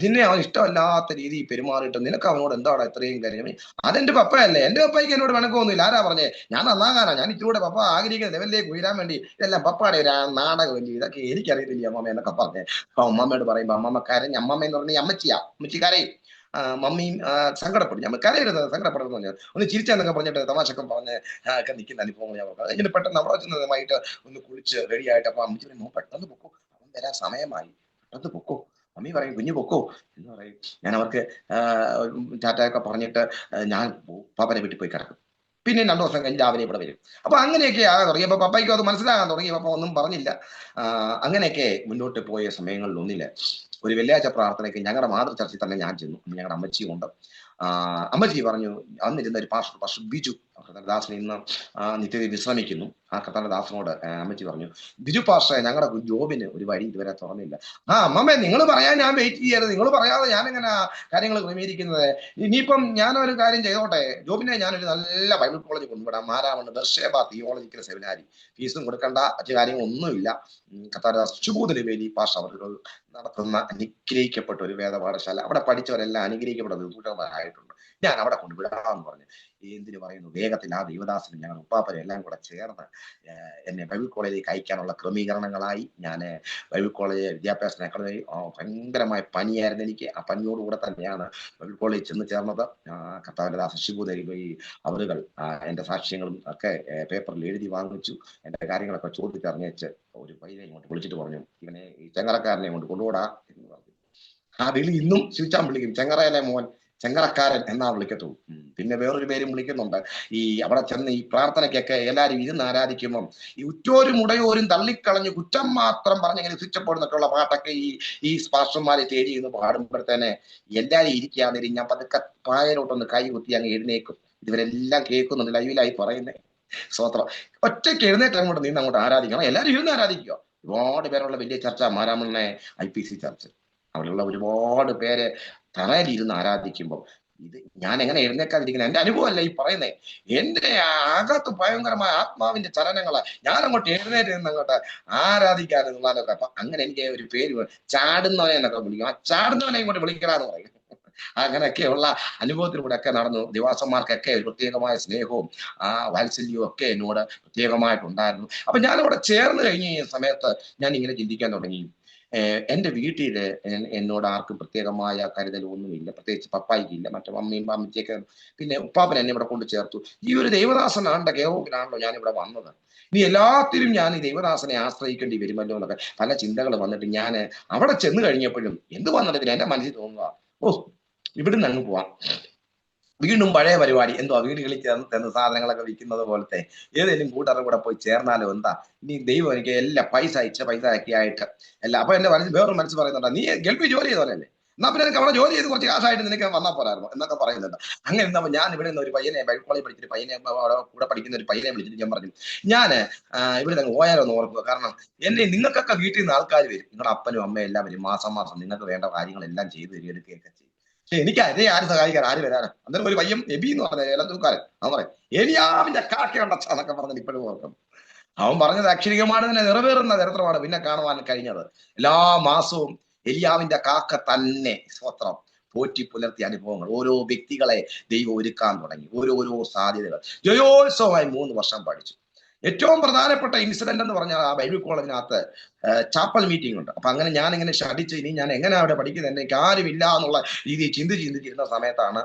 നിന്നെ അവൻ ഇഷ്ടമല്ലാത്ത രീതിയിൽ പെരുമാറിയിട്ടും നിനക്ക് അവനോട് എന്താണ് ഇത്രയും കാര്യം? അതെന്റെ പപ്പയല്ലേ, എന്റെ പപ്പയ്ക്ക് എന്നോട് വണക്കമൊന്നുമില്ല. ആരാ പറഞ്ഞേ? ഞാൻ നന്നാകാനാ, ഞാൻ ഇച്ചിലൂടെ പപ്പ ആഗ്രഹിക്കുന്ന ലെവലിലേക്ക് ഉയരാൻ വേണ്ടി ഇതെല്ലാം പപ്പയുടെ ഒരു നാടകം വലിയ ഇതൊക്കെ എനിക്കറിയത്തില്ല അമ്മമ്മ എന്നൊക്കെ പറഞ്ഞേ. അപ്പൊ അമ്മമ്മയോട് പറയുമ്പോ അമ്മമ്മ കരഞ്ഞ്, അമ്മമ്മ എന്ന് പറഞ്ഞ അമ്മച്ചിയാ, അമ്മച്ചി കരയും. മമ്മിയും സങ്കടപ്പെടും. നമ്മൾ കരയരുത്, സങ്കടപ്പെടുന്നു പറഞ്ഞാൽ ഒന്ന് ചിരിച്ചെന്നൊക്കെ പറഞ്ഞിട്ട് തമാശക്കെ പറഞ്ഞ് ഒക്കെ നിൽക്കുന്ന അനുഭവങ്ങൾ ഞാൻ പറഞ്ഞു. ഇങ്ങനെ പെട്ടെന്ന് അവിടെ ചെന്നതുമായിട്ട് ഒന്ന് കുളിച്ച് റെഡിയായിട്ട് അപ്പൊ അമ്മച്ചി പറയും പെട്ടെന്ന് പൊക്കോ, അവൻ വരാൻ സമയമായി, പെട്ടെന്ന് പൊക്കോ. മമ്മി പറയും കുഞ്ഞു പൊക്കോ എന്ന് പറയും. ഞാൻ അവർക്ക് ടാറ്റയൊക്കെ പറഞ്ഞിട്ട് ഞാൻ പാപ്പനെ വീട്ടിൽ പോയി കിടക്കും. പിന്നെ 2 ദിവസം കഴിഞ്ഞ് രാവിലെ ഇവിടെ വരും. അപ്പൊ അങ്ങനെയൊക്കെ ആകാൻ തുടങ്ങി. അപ്പൊ പപ്പയ്ക്കും അത് മനസ്സിലാകാൻ തുടങ്ങി. പപ്പ ഒന്നും പറഞ്ഞില്ല. അങ്ങനെയൊക്കെ മുന്നോട്ട് പോയ സമയങ്ങളിൽ ഒന്നില് ഒരു വെള്ളിയാഴ്ച പ്രാർത്ഥനയ്ക്ക് ഞങ്ങളുടെ മാതൃ ചർച്ചിൽ തന്നെ ഞാൻ ചെന്നു. ഞങ്ങളുടെ അമ്മച്ചിയും ഉണ്ട്. അമ്മച്ചി പറഞ്ഞു, അന്നിരുന്ന ഒരു പാസ്റ്റർ ബിജു ദാസൻ ഇന്ന് നിത്യത വിശ്രമിക്കുന്നു. ആ കർത്താവിന്റെ അമ്മച്ചി പറഞ്ഞു, ബിജു പാസ്റ്ററെ ഞങ്ങളുടെ ജോബിന് ഒരു വഴി ഇതുവരെ തുറന്നില്ല. അമ്മമ്മേ നിങ്ങൾ പറയാൻ ഞാൻ വെയിറ്റ് ചെയ്യരുത്, നിങ്ങൾ പറയാതെ ഞാൻ എങ്ങനെ കാര്യങ്ങൾ ക്രമീകരിക്കുന്നത്? ഇനിയിപ്പം ഞാനൊരു കാര്യം ചെയ്തോട്ടെ, ജോബിനെ ഞാനൊരു നല്ല ബൈബിൾ കോളേജ് കൊണ്ടുവിടാം, മാരാമണ്ട് ബർഷേബ തിയോളജിക്കൽ സെമിനാരി, ഫീസും കൊടുക്കേണ്ട മറ്റു കാര്യങ്ങളൊന്നുമില്ല. കർത്താവിന്റെ ശുഭോദരവേലി പാസ്റ്റർ അവർ നടത്തുന്ന അനുഗ്രഹിക്കപ്പെട്ട ഒരു വേദ പാഠശാല, അവിടെ പഠിച്ചവരെല്ലാം അനുഗ്രഹിക്കപ്പെട്ട ഞാൻ അവിടെ കൊണ്ടുവിടാമെന്ന് പറഞ്ഞു. എന്തിനു പറയുന്നു, വേഗത്തിൽ ആ ദൈവദാസനും ഞങ്ങൾ ഉപ്പാപ്പനും എല്ലാം കൂടെ ചേർന്ന് എന്നെ ബൈബിൾ കോളേജിലേക്ക് അയക്കാനുള്ള ക്രമീകരണങ്ങളായി. ഞാൻ ബൈബിൾ കോളേജ് വിദ്യാഭ്യാസ അക്കാദമി ഭയങ്കരമായ പനിയായിരുന്നു എനിക്ക്. ആ പനിയോടുകൂടെ തന്നെയാണ് ബൈബിൾ കോളേജിൽ ചെന്ന് ചേർന്നത്. കർത്താവിന്റെ ദാസൻ ശിബുദരി അവരുകൾ എന്റെ സാക്ഷ്യങ്ങളും ഒക്കെ പേപ്പറിൽ എഴുതി വാങ്ങിച്ചു. എന്റെ കാര്യങ്ങളൊക്കെ ചോദിച്ചറിഞ്ഞേച്ച് ഒരു പയ്യനെ ഇങ്ങോട്ട് വിളിച്ചിട്ട് പറഞ്ഞു, ഇവനെ ഈ ചെങ്ങറക്കാരനെ കൊണ്ട് കൊണ്ടുപോടാ എന്ന് പറഞ്ഞു. ആ വിളി ഇന്നും ശിവച്ചാൻ വിളിക്കും, ചെങ്ങറയിലെ മോൻ, ചെങ്ങറക്കാരൻ എന്നാ വിളിക്കത്തുള്ളൂ. പിന്നെ വേറൊരു പേരും വിളിക്കുന്നുണ്ട്. ഈ അവിടെ ചെന്ന് ഈ പ്രാർത്ഥനയ്ക്കൊക്കെ എല്ലാവരും ഇരുന്ന് ആരാധിക്കുമ്പം ഈ ഉറ്റോരും ഉടയോരും തള്ളിക്കളഞ്ഞ് കുറ്റം മാത്രം പറഞ്ഞെങ്ങനെ ശിക്ഷപ്പെടുന്നൊക്കെയുള്ള പാട്ടൊക്കെ ഈ പാസ്റ്റർമാരെ തേടി നിന്ന് പാടുമ്പോഴത്തേനെ എല്ലാവരും ഇരിക്കാതെ ഞാൻ പതുക്കെ പായലോട്ടൊന്ന് കൈ കുത്തി അങ്ങ് എഴുന്നേക്കും. ഇവരെല്ലാം കേൾക്കുന്നുണ്ട്, ലൈവിലായി പറയുന്നേ. സ്വത്രം ഒറ്റയ്ക്ക് എഴുന്നേറ്റ് അങ്ങോട്ട് നിന്ന് അങ്ങോട്ട് ആരാധിക്കണം. എല്ലാവരും ഇരുന്ന് ആരാധിക്കുക. ഒരുപാട് പേരുള്ള വലിയ ചർച്ച മാരാമണ്ണെ IPC ചർച്ച്, അവിടെയുള്ള ഒരുപാട് പേര് തറയിലിരുന്ന് ആരാധിക്കുമ്പോൾ ഇത് ഞാൻ എങ്ങനെ എഴുന്നേക്കാതിരിക്കുന്നത്? എന്റെ അനുഭവമല്ല ഈ പറയുന്നേ, എന്റെ അകത്ത് ഭയങ്കരമായ ആത്മാവിന്റെ ചലനങ്ങളാ. ഞാൻ അങ്ങോട്ട് എഴുന്നേറ്റ് നിന്ന് അങ്ങോട്ട് ആരാധിക്കാനെന്നുള്ളതൊക്കെ. അപ്പൊ അങ്ങനെ എനിക്ക് ഒരു പേര് ചാടുന്നവനെ എന്നൊക്കെ വിളിക്കും. ആ ചാടുന്നവനെ ഇങ്ങോട്ട് വിളിക്കലാന്ന് പറയും. അങ്ങനെയൊക്കെയുള്ള അനുഭവത്തിലൂടെ ഒക്കെ നടന്നു. ദിവാസന്മാർക്കൊക്കെ ഒരു പ്രത്യേകമായ സ്നേഹവും വാത്സല്യവും ഒക്കെ എന്നോട് പ്രത്യേകമായിട്ടുണ്ടായിരുന്നു. അപ്പൊ ഞാനവിടെ ചേർന്ന് കഴിഞ്ഞ സമയത്ത് ഞാൻ ഇങ്ങനെ ചിന്തിക്കാൻ തുടങ്ങി, എന്റെ വീട്ടില് എന്നോട് ആർക്കും പ്രത്യേകമായ കരുതലൊന്നുമില്ല, പ്രത്യേകിച്ച് പപ്പായിക്കില്ല, മറ്റേ അമ്മയും അമ്മച്ചിയൊക്കെ. പിന്നെ ഉപ്പാപ്പൻ എന്നെ ഇവിടെ കൊണ്ട് ചേർത്തു. ഈ ഒരു ദൈവദാസനാണല്ലോ, കേരളത്തിലാണല്ലോ ഞാൻ ഇവിടെ വന്നത്. ഇനി എല്ലാത്തിലും ഞാൻ ഈ ദൈവദാസനെ ആശ്രയിക്കേണ്ടി വരുമല്ലോ എന്നൊക്കെ പല ചിന്തകൾ വന്നിട്ട് ഞാൻ അവിടെ ചെന്ന് കഴിഞ്ഞപ്പോഴും എന്ത് വന്നിട്ടില്ല, എന്റെ മനസ്സിൽ തോന്നുക, ഇവിടുന്ന് അങ്ങ് പോവാം, വീണ്ടും പഴയ പരിപാടി, എന്തോ വീടുകളിൽ ചെന്ന് സാധനങ്ങളൊക്കെ വിൽക്കുന്നത് പോലത്തെ ഏതെങ്കിലും കൂട്ടരുടെ കൂടെ പോയി ചേർന്നാലും എന്താ, ഇനി ദൈവം എനിക്ക് എല്ലാ പൈസ ഒക്കെ ആയിട്ട് എല്ലാം. അപ്പൊ എന്റെ മനസ്സിൽ വേറൊരു മനസ്സ് പറയുന്നുണ്ട്, നീ ഗൾഫിൽ ജോലി ചെയ്തോലല്ലേ, എന്നാ പിന്നെ നിനക്ക് അവിടെ ജോലി ചെയ്ത് കുറച്ച് കാശായിട്ട് നിനക്ക് വന്നാൽ പോരായിരുന്നു എന്നൊക്കെ പറയുന്നുണ്ട്. അങ്ങനെ എന്താ ഞാൻ ഇവിടെ നിന്ന് ഒരു പയ്യനെ ബൈബിൾ കോളേജ് പഠിച്ചിട്ട് പയ്യനെ കൂടെ പഠിക്കുന്ന ഒരു പയ്യനെ വിളിച്ചിട്ട് ഞാൻ പറഞ്ഞു, ഞാൻ ഇവിടെ നിന്ന് പോയാലോന്ന് ഓർക്കുക. കാരണം നിങ്ങൾക്കൊക്കെ വീട്ടിൽ നിന്ന് ആൾക്കാർ വരും, നിങ്ങളുടെ അപ്പനും അമ്മയും എല്ലാവരും മാസം നിങ്ങൾക്ക് വേണ്ട കാര്യങ്ങളെല്ലാം ചെയ്ത് തരികയൊക്കെ ചെയ്യും. എനിക്ക് അതേ ആര് സഹായിക്കാൻ, ആര് വരാനാ? അന്നേരം ഒരു പയ്യൻ എബി എന്ന് പറഞ്ഞ ഏലത്തൂക്കാരൻ അവൻ പറയും, ഏലിയാവിന്റെ കാക്കയുണ്ടച്ച എന്നൊക്കെ പറഞ്ഞത് ഇപ്പോഴും ഓർക്കും. അവൻ പറഞ്ഞത് അക്ഷരികമാണ് തന്നെ നിറവേറുന്ന ചരിത്രമാണ് പിന്നെ കാണുവാൻ കഴിഞ്ഞത്. എല്ലാ മാസവും എലിയാവിന്റെ കാക്ക തന്നെ സ്വത്രം പോറ്റി പുലർത്തിയ അനുഭവങ്ങൾ, ഓരോ വ്യക്തികളെ ദൈവം ഒരുക്കാൻ തുടങ്ങി, ഓരോരോ സാധ്യതകൾ. ജയോത്സവമായി 3 വർഷം പഠിച്ചു. ഏറ്റവും പ്രധാനപ്പെട്ട ഇൻസിഡന്റ് എന്ന് പറഞ്ഞാൽ ആ ബൈബിൾ കോളേജിനകത്ത് ചാപ്പൽ മീറ്റിംഗ് ഉണ്ട്. അപ്പൊ അങ്ങനെ ഞാൻ ഇങ്ങനെ ശഠിച്ച് ഇനി ഞാൻ എങ്ങനെ അവിടെ പഠിക്കുന്നത്, എനിക്ക് ആരുമില്ല എന്നുള്ള രീതിയിൽ ചിന്തിച്ചിരുന്ന സമയത്താണ്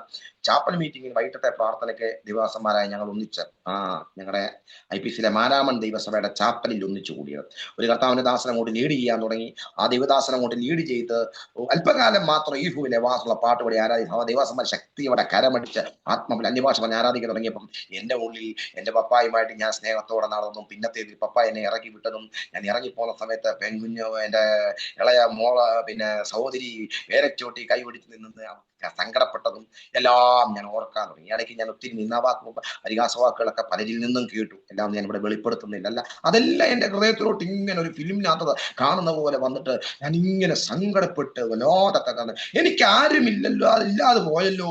ചാപ്പൽ മീറ്റിംഗിൽ വൈകിട്ടത്തെ പ്രാർത്ഥനയ്ക്ക് ദിവസന്മാരായി ഞങ്ങൾ ഒന്നിച്ച് ഞങ്ങളുടെ IPCയിലെ മാരാമൺ ദൈവസഭയുടെ ചാപ്പലിൽ ഒന്നിച്ചു കൂടിയത്. ഒരു കർത്താവിന്റെ ദാസനം കൊണ്ട് ലീഡ് ചെയ്യാൻ തുടങ്ങി. ആ ദൈവദാസനം കൊണ്ട് ലീഡ് ചെയ്ത് അല്പകാലം മാത്രം ഈ ഭൂവിലെ വാസുള്ള പാട്ടുപടി ആരാധിക്കും. ദൈവസന്മാർ ശക്തിയോടെ കരമടിച്ച് ആത്മാവിൽ അന്യഭാഷ പറഞ്ഞ് ആരാധിക്കാൻ തുടങ്ങിയപ്പം എന്റെ ഉള്ളിൽ എന്റെ പപ്പായുമായിട്ട് ഞാൻ സ്നേഹത്തോടെ നടന്നും. പിന്നത്തേതിൽ പപ്പ എന്നെ ഇറക്കി വിട്ടതും ഞാൻ ഇറങ്ങിപ്പോകുന്ന സമയത്ത് പെൺകുഞ്ഞ് എന്റെ ഇളയ മോള് പിന്നെ സഹോദരി വേരച്ചോട്ടി കൈ പിടിച്ച് നിന്ന് സങ്കടപ്പെട്ടതും എല്ലാം ഞാൻ ഓർക്കാൻ തുടങ്ങി. ഇടയ്ക്ക് ഞാൻ ഒത്തിരി നിന്നാവാക്കും പരിഹാസവാക്കുകളൊക്കെ പലരിൽ നിന്നും കേട്ടു. എല്ലാം ഞാൻ ഇവിടെ വെളിപ്പെടുത്തുന്നില്ല. അല്ല, അതെല്ലാം എന്റെ ഹൃദയത്തിലോട്ട് ഇങ്ങനെ ഒരു ഫിലിമിനകത്ത് കാണുന്ന പോലെ വന്നിട്ട് ഞാൻ ഇങ്ങനെ സങ്കടപ്പെട്ട് വല്ലാതൊക്കെ കാണും. എനിക്ക് ആരുമില്ലല്ലോ, അതില്ലാതെ പോയല്ലോ,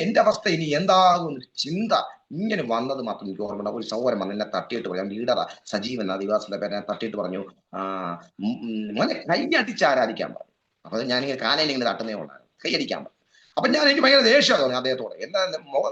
എന്റെ അവസ്ഥ ഇനി എന്താകും ചിന്ത ഇങ്ങനെ വന്നത് മാത്രം എനിക്ക് ഓർമ്മ. ഒരു സൗകര്യം വന്ന് എന്നെ തട്ടിയിട്ട് പറഞ്ഞു, ലീഡറാ സജീവൻ ആദിവാസിയുടെ പേരെ തട്ടിയിട്ട് പറഞ്ഞു, മോനെ കൈയടിച്ച് ആരാധിക്കാൻ പറഞ്ഞു. അപ്പൊ ഞാനിങ്ങനെ കാലയിൽ ഇങ്ങനെ തട്ടുന്നേ ഉണ്ടായിരുന്നു, കൈയടിക്കാൻ പറഞ്ഞു. അപ്പൊ എനിക്ക് ഭയങ്കര ദേഷ്യം തോന്നി അദ്ദേഹത്തോട്. എന്താ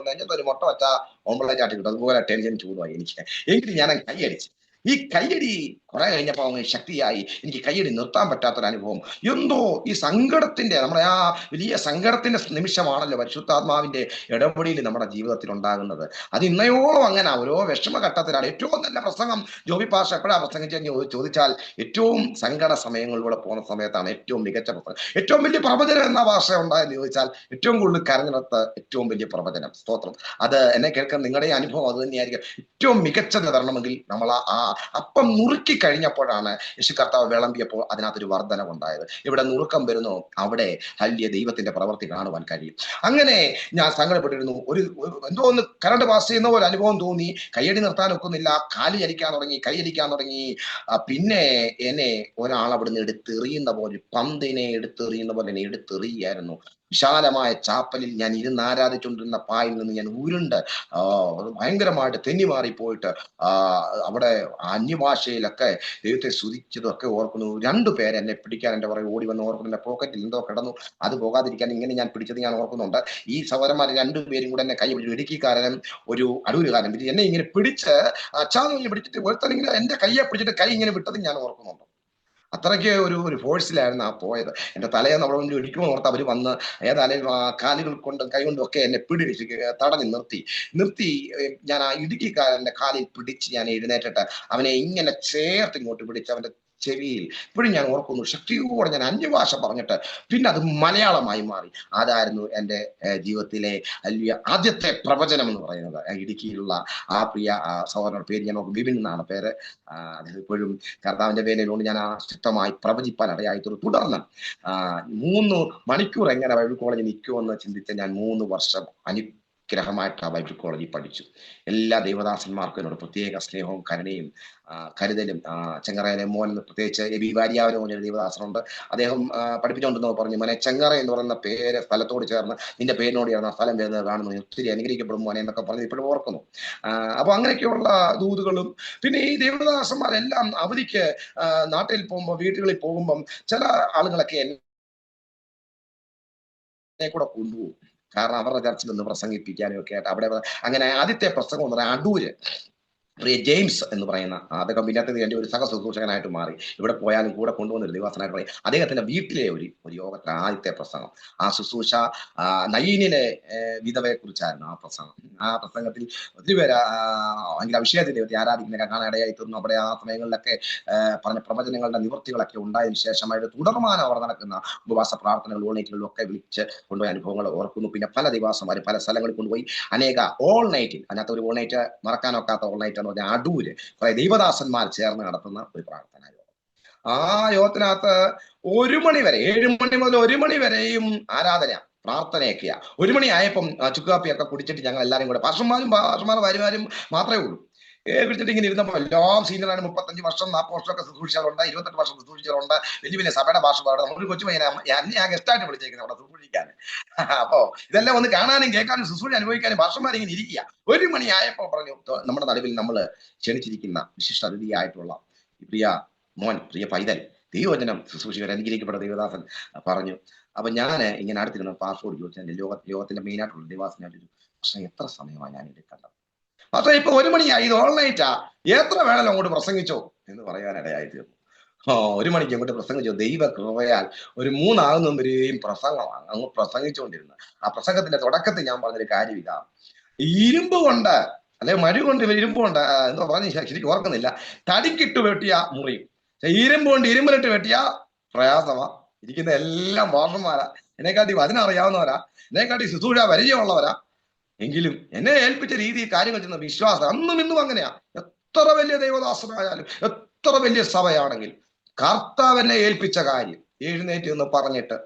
നെഞ്ഞത്തൊരു മുട്ട വെച്ചാ ഓമ്പളെ ചാട്ടി കിട്ടും, അതുപോലെ ടെൻഷൻ ചൂടുമായി എനിക്ക്. എങ്കിലും ഞാൻ കൈയടിച്ച്. ഈ കയ്യടി കുറെ കഴിഞ്ഞപ്പോൾ അങ്ങ് ശക്തിയായി. എനിക്ക് കയ്യടി നിർത്താൻ പറ്റാത്തൊരു അനുഭവം. എന്തോ ഈ സങ്കടത്തിന്റെ, നമ്മുടെ ആ വലിയ സങ്കടത്തിന്റെ നിമിഷമാണല്ലോ പരിശുദ്ധാത്മാവിന്റെ ഇടപെടൽ നമ്മുടെ ജീവിതത്തിൽ ഉണ്ടാകുന്നത്. അത് ഇന്നയോളം അങ്ങനെ ഓരോ വിഷമഘട്ടത്തിലാണ്. ഏറ്റവും നല്ല പ്രസംഗം ജോബി പാഷ എപ്പോഴാണ് പ്രസംഗിച്ചെന്ന് ചോദിച്ചാൽ ഏറ്റവും സങ്കട സമയങ്ങളിലൂടെ പോകുന്ന സമയത്താണ് ഏറ്റവും മികച്ച പ്രസംഗം. ഏറ്റവും വലിയ പ്രവചനം എന്ന ഭാഷ ഉണ്ടായെന്ന് ചോദിച്ചാൽ ഏറ്റവും കൂടുതൽ കരഞ്ഞെടുത്ത് ഏറ്റവും വലിയ പ്രവചനം. സ്തോത്രം. അത് എന്നെ കേൾക്കാൻ നിങ്ങളുടെ അനുഭവം അത് തന്നെയായിരിക്കും. ഏറ്റവും മികച്ചത് തരണമെങ്കിൽ നമ്മൾ അപ്പം നുറുക്കി കഴിഞ്ഞപ്പോഴാണ് യേശു കർത്താവ് വിളമ്പിയപ്പോൾ അതിനകത്തൊരു വർധനവുണ്ടായത്. ഇവിടെ നുറുക്കം വരുന്നു, അവിടെ വലിയ ദൈവത്തിന്റെ പ്രവൃത്തി കാണുവാൻ കഴിയും. അങ്ങനെ ഞാൻ സങ്കടപ്പെട്ടിരുന്നു. എന്തോ ഒന്ന് കറണ്ട് പാസ് ചെയ്യുന്ന പോലെ അനുഭവം തോന്നി. കൈയടി നിർത്താൻ ഒക്കുന്നില്ല, കാല് ചലിക്കാൻ തുടങ്ങി, കൈ ചലിക്കാൻ തുടങ്ങി. പിന്നെ എന്നെ ഒരാൾ അവിടുന്ന് എടുത്തെറിയുന്ന പോലെ, പന്തിനെ എടുത്തെറിയുന്ന പോലെ എന്നെ എടുത്തെറിയായിരുന്നു. വിശാലമായ ചാപ്പലിൽ ഞാൻ ഇരുന്ന് ആരാധിച്ചുകൊണ്ടിരുന്ന പായിൽ നിന്ന് ഞാൻ ഉരുണ്ട് ഭയങ്കരമായിട്ട് തെന്നി മാറിപ്പോയിട്ട് അവിടെ അന്യഭാഷയിലൊക്കെ ദൈവത്തെ സ്തുതിച്ചതൊക്കെ ഓർക്കുന്നു. 2 പേര് എന്നെ പിടിക്കാൻ എൻ്റെ പുറകെ ഓടി വന്ന് ഓർക്കുന്നു. എന്റെ പോക്കറ്റിൽ എന്തോ കിടന്നു, അത് പോകാതിരിക്കാൻ ഇങ്ങനെ ഞാൻ പിടിച്ചത് ഞാൻ ഓർക്കുന്നുണ്ട്. ഈ സഹോദരന്മാർ 2 പേരും കൂടെ എന്നെ കൈ പിടിച്ചു. ഇടുക്കിക്കാരനും ഒരു അടൂരുകാരൻ എന്നെ ഇങ്ങനെ പിടിച്ച് അച്ചാന്ന് പിടിച്ചിട്ട് ഒരുത്തനിങ്ങനെ എന്റെ കയ്യെ പിടിച്ചിട്ട് കൈ ഇങ്ങനെ വിട്ടതും ഞാൻ ഓർക്കുന്നുണ്ട്. അത്രയ്ക്ക് ഒരു ഫോഴ്സിലായിരുന്നു ആ പോയത്. എന്റെ തലയെ നമ്മുടെ മുന്നിൽ ഇടിക്കുമ്പോൾ ഓർത്ത് അവർ വന്ന് ഏതായാലും കാലുകൾ കൊണ്ടും കൈ കൊണ്ടും ഒക്കെ എന്നെ പിടിച്ച് തടഞ്ഞ് നിർത്തി. ഞാൻ ആ ഇടുക്കിക്കാരന്റെ കാലിൽ പിടിച്ച് ഞാൻ എഴുന്നേറ്റിട്ട് അവനെ ഇങ്ങനെ ചേർത്ത് ഇങ്ങോട്ട് പിടിച്ച് അവന്റെ ചെവിയിൽ ഇപ്പോഴും ഞാൻ ഓർക്കുന്നു, ശക്തിയോടെ ഞാൻ അന്യഭാഷ പറഞ്ഞിട്ട് പിന്നെ അത് മലയാളമായി മാറി. അതായിരുന്നു എൻ്റെ ജീവിതത്തിലെ വലിയ ആദ്യത്തെ പ്രവചനം എന്ന് പറയുന്നത്. ഇടുക്കിയിലുള്ള ആ പ്രിയ സഹോദരന്റെ പേര് ഞാൻ ബിബിൻ എന്നാണ് പേര്. അദ്ദേഹം ഇപ്പോഴും കർത്താവിന്റെ വേലയിലുകൊണ്ട് ഞാൻ ആ ശക്തമായി പ്രവചിപ്പാൻ ഇടയായിട്ടുണ്ട്. തുടർന്ന് 3 മണിക്കൂർ എങ്ങനെ ബൈബിൾ കോളേജിൽ നിൽക്കുമെന്ന് ചിന്തിച്ച് ഞാൻ 3 വർഷം ഗ്രഹമായിട്ട് ആ ബൈബിൾ കോളേജിൽ പഠിച്ചു. എല്ലാ ദൈവദാസന്മാർക്കും എന്നോട് പ്രത്യേക സ്നേഹവും കരുണയും കരുതലും. ചെങ്ങറയിലെ മോൻ പ്രത്യേകിച്ച് എബി വാര്യാവരോ ഒരു ദൈവദാസനുണ്ട്. അദ്ദേഹം പഠിപ്പിച്ചുകൊണ്ടിരുന്നോ പറഞ്ഞു, മോനെ ചെങ്ങറ എന്ന് പറയുന്ന പേര് സ്ഥലത്തോട് ചേർന്ന് നിന്റെ പേരിനോട് ചേർന്ന സ്ഥലം വരുന്നത് കാണുന്നു, ഒത്തിരി അനുഗ്രഹിക്കപ്പെടും മോനെ എന്നൊക്കെ പറഞ്ഞ് ഇപ്പോഴും ഓർക്കുന്നു. അപ്പൊ അങ്ങനെയൊക്കെയുള്ള ദൂതുകളും പിന്നെ ഈ ദൈവദാസന്മാരെല്ലാം അവധിക്ക് നാട്ടിൽ പോകുമ്പോൾ വീടുകളിൽ പോകുമ്പം ചില ആളുകളൊക്കെ എന്നെ കൂടെ കൊണ്ടുപോകും. കാരണം അവരുടെ ചർച്ചിൽ ഒന്ന് പ്രസംഗിപ്പിക്കാനും ഒക്കെ ആയിട്ട്. അവിടെ അങ്ങനെ ആദ്യത്തെ പ്രസംഗം എന്ന് പറയാൻ അടൂര് പ്രിയ ജെയിംസ് എന്ന് പറയുന്ന അദ്ദേഹം പിന്നത്തെ എൻ്റെ ഒരു സഹശുശ്രൂഷകനായിട്ട് മാറി. ഇവിടെ പോയാലും കൂടെ കൊണ്ടുവന്നൊരു ദിവസനായിട്ട് പറയും. അദ്ദേഹത്തിന്റെ വീട്ടിലെ ഒരു യോഗത്തിൽ ആദ്യത്തെ പ്രസംഗം. ആ ശുശ്രൂഷ നയീനിലെ വിധവയെ കുറിച്ചായിരുന്നു ആ പ്രസംഗം. ആ പ്രസംഗത്തിൽ ഒത്തിരി പേര് ഭയങ്കര അഭിഷേകത്തെ ദൈവത്തെ ആരാധിക്കുന്നതൊക്കെ കാണാൻ ഇടയായി തീർന്നു. അവിടെ ആ സമയങ്ങളിലൊക്കെ പറഞ്ഞ പ്രവചനങ്ങളുടെ നിവൃത്തികളൊക്കെ ഉണ്ടായതിനു ശേഷമായിട്ട് തുടർമാനം അവർ നടക്കുന്ന ഉപവാസ പ്രാർത്ഥനകൾ ഓൾനൈറ്റുകളിലും ഒക്കെ വിളിച്ച് കൊണ്ടുപോയ അനുഭവങ്ങൾ ഓർക്കുന്നു. പിന്നെ പല ദിവസന്മാർ പല സ്ഥലങ്ങളിൽ കൊണ്ടുപോയി അനേക ഓൾ നൈറ്റിൽ, അതിനകത്ത് ഒരു ഓൾ നൈറ്റ് മറക്കാനൊക്കാത്ത ഓൾ നൈറ്റ് എന്ന് പറഞ്ഞാൽ അടൂര് കുറെ ദൈവദാസന്മാർ ചേർന്ന് നടത്തുന്ന ഒരു പ്രാർത്ഥന യോഗം. ആ യോഗത്തിനകത്ത് 1 മണി വരെ, 7 മണി മുതൽ 1 മണി വരെയും ആരാധന പ്രാർത്ഥനയൊക്കെയാ. 1 മണി ആയപ്പം ചുക്കാപ്പിയൊക്കെ കുടിച്ചിട്ട് ഞങ്ങൾ എല്ലാവരും കൂടെ പാർഷന്മാരും ഭാര്യമാരും മാത്രമേ ഉള്ളൂ. ഏൽപ്പിച്ചിട്ട് ഇങ്ങനെ ഇരുന്നപ്പോൾ എല്ലാം സീനിയറാണ്. 35 വർഷം 40 വർഷമൊക്കെ ശുശ്രൂഷിച്ചവരുണ്ട്, 28 വർഷം ശുശ്രൂഷിച്ചവരുണ്ട്, വലിയ വലിയ സഭയുടെ ഭാഷ പാടും. നമ്മളൊരു കൊച്ചു പയ്യനെ എന്നെ ആ ഗസ്റ്റായിട്ട് വിളിച്ചേക്കുന്നത് അവിടെ ശുശ്രൂഷിക്കാൻ. അപ്പോ ഇതെല്ലാം ഒന്ന് കാണാനും കേൾക്കാനും ശുശ്രൂഷ അനുഭവിക്കാനും ഭാഷമാരിങ്ങനെ ഇരിക്കുക. 1 മണിയായപ്പോൾ പറഞ്ഞു, നമ്മുടെ നടുവിൽ നമ്മൾ ക്ഷണിച്ചിരിക്കുന്ന വിശിഷ്ട അതിഥിയായിട്ടുള്ള പ്രിയ മോൻ, പ്രിയ പൈതൽ, ദൈവവചനം ശുശ്രൂഷിക്കാൻ അനുഗ്രഹിക്കപ്പെട്ട ദൈവദാസൻ പറഞ്ഞു. അപ്പൊ ഞാൻ ഇങ്ങനെ അടുത്തിരുന്ന പാസ്പോർട്ട് ചോദിച്ചാൽ ലോകത്തിന്റെ മെയിനായിട്ടുള്ള ദൈവാസനായിട്ട് പക്ഷെ എത്ര സമയമാണ് ഞാൻ ഇത് കണ്ടത്. പക്ഷെ ഇപ്പൊ 1 മണിയായി, ഇത് ഓൺലൈറ്റാ, എത്ര വേണമല്ലോ അങ്ങോട്ട് പ്രസംഗിച്ചോ എന്ന് പറയാനിടയായി തീർന്നു. 1 മണിക്ക് അങ്ങോട്ട് പ്രസംഗിച്ചു. ദൈവ കൃപയാൽ ഒരു 3 ആകുന്ന വരെയും പ്രസംഗമാണ് അങ്ങ് പ്രസംഗിച്ചുകൊണ്ടിരുന്നത്. ആ പ്രസംഗത്തിന്റെ തുടക്കത്തിൽ ഞാൻ പറഞ്ഞൊരു കാര്യം ഇതാ, ഇരുമ്പ് കൊണ്ട് അല്ലെ മഴ കൊണ്ട് ഇരുമ്പ് കൊണ്ട് എന്തോ പറഞ്ഞ് ശരിക്കും ഓർക്കുന്നില്ല, തടിക്കിട്ട് വെട്ടിയ മുറിയും, ഇരുമ്പ് കൊണ്ട് ഇരുമ്പലിട്ട് വെട്ടിയ പ്രയാസമാ. ഇരിക്കുന്ന എല്ലാം വാർഷന്മാരാ, എന്നെക്കാട്ടി അതിനറിയാവുന്നവരാ, എന്നെക്കാട്ടി ശുശ്രൂഷ പരിചയമുള്ളവരാ. എങ്കിലും എന്നെ ഏൽപ്പിച്ച രീതി കാര്യങ്ങൾ ചെയ്യുന്ന വിശ്വാസം അന്നും ഇന്നും അങ്ങനെയാ. എത്ര വലിയ ദൈവദാസനായാലും എത്ര വലിയ സഭയാണെങ്കിലും കർത്താവ് എന്നെ ഏൽപ്പിച്ച കാര്യം എഴുന്നേറ്റ് എന്ന് പറഞ്ഞിട്ട്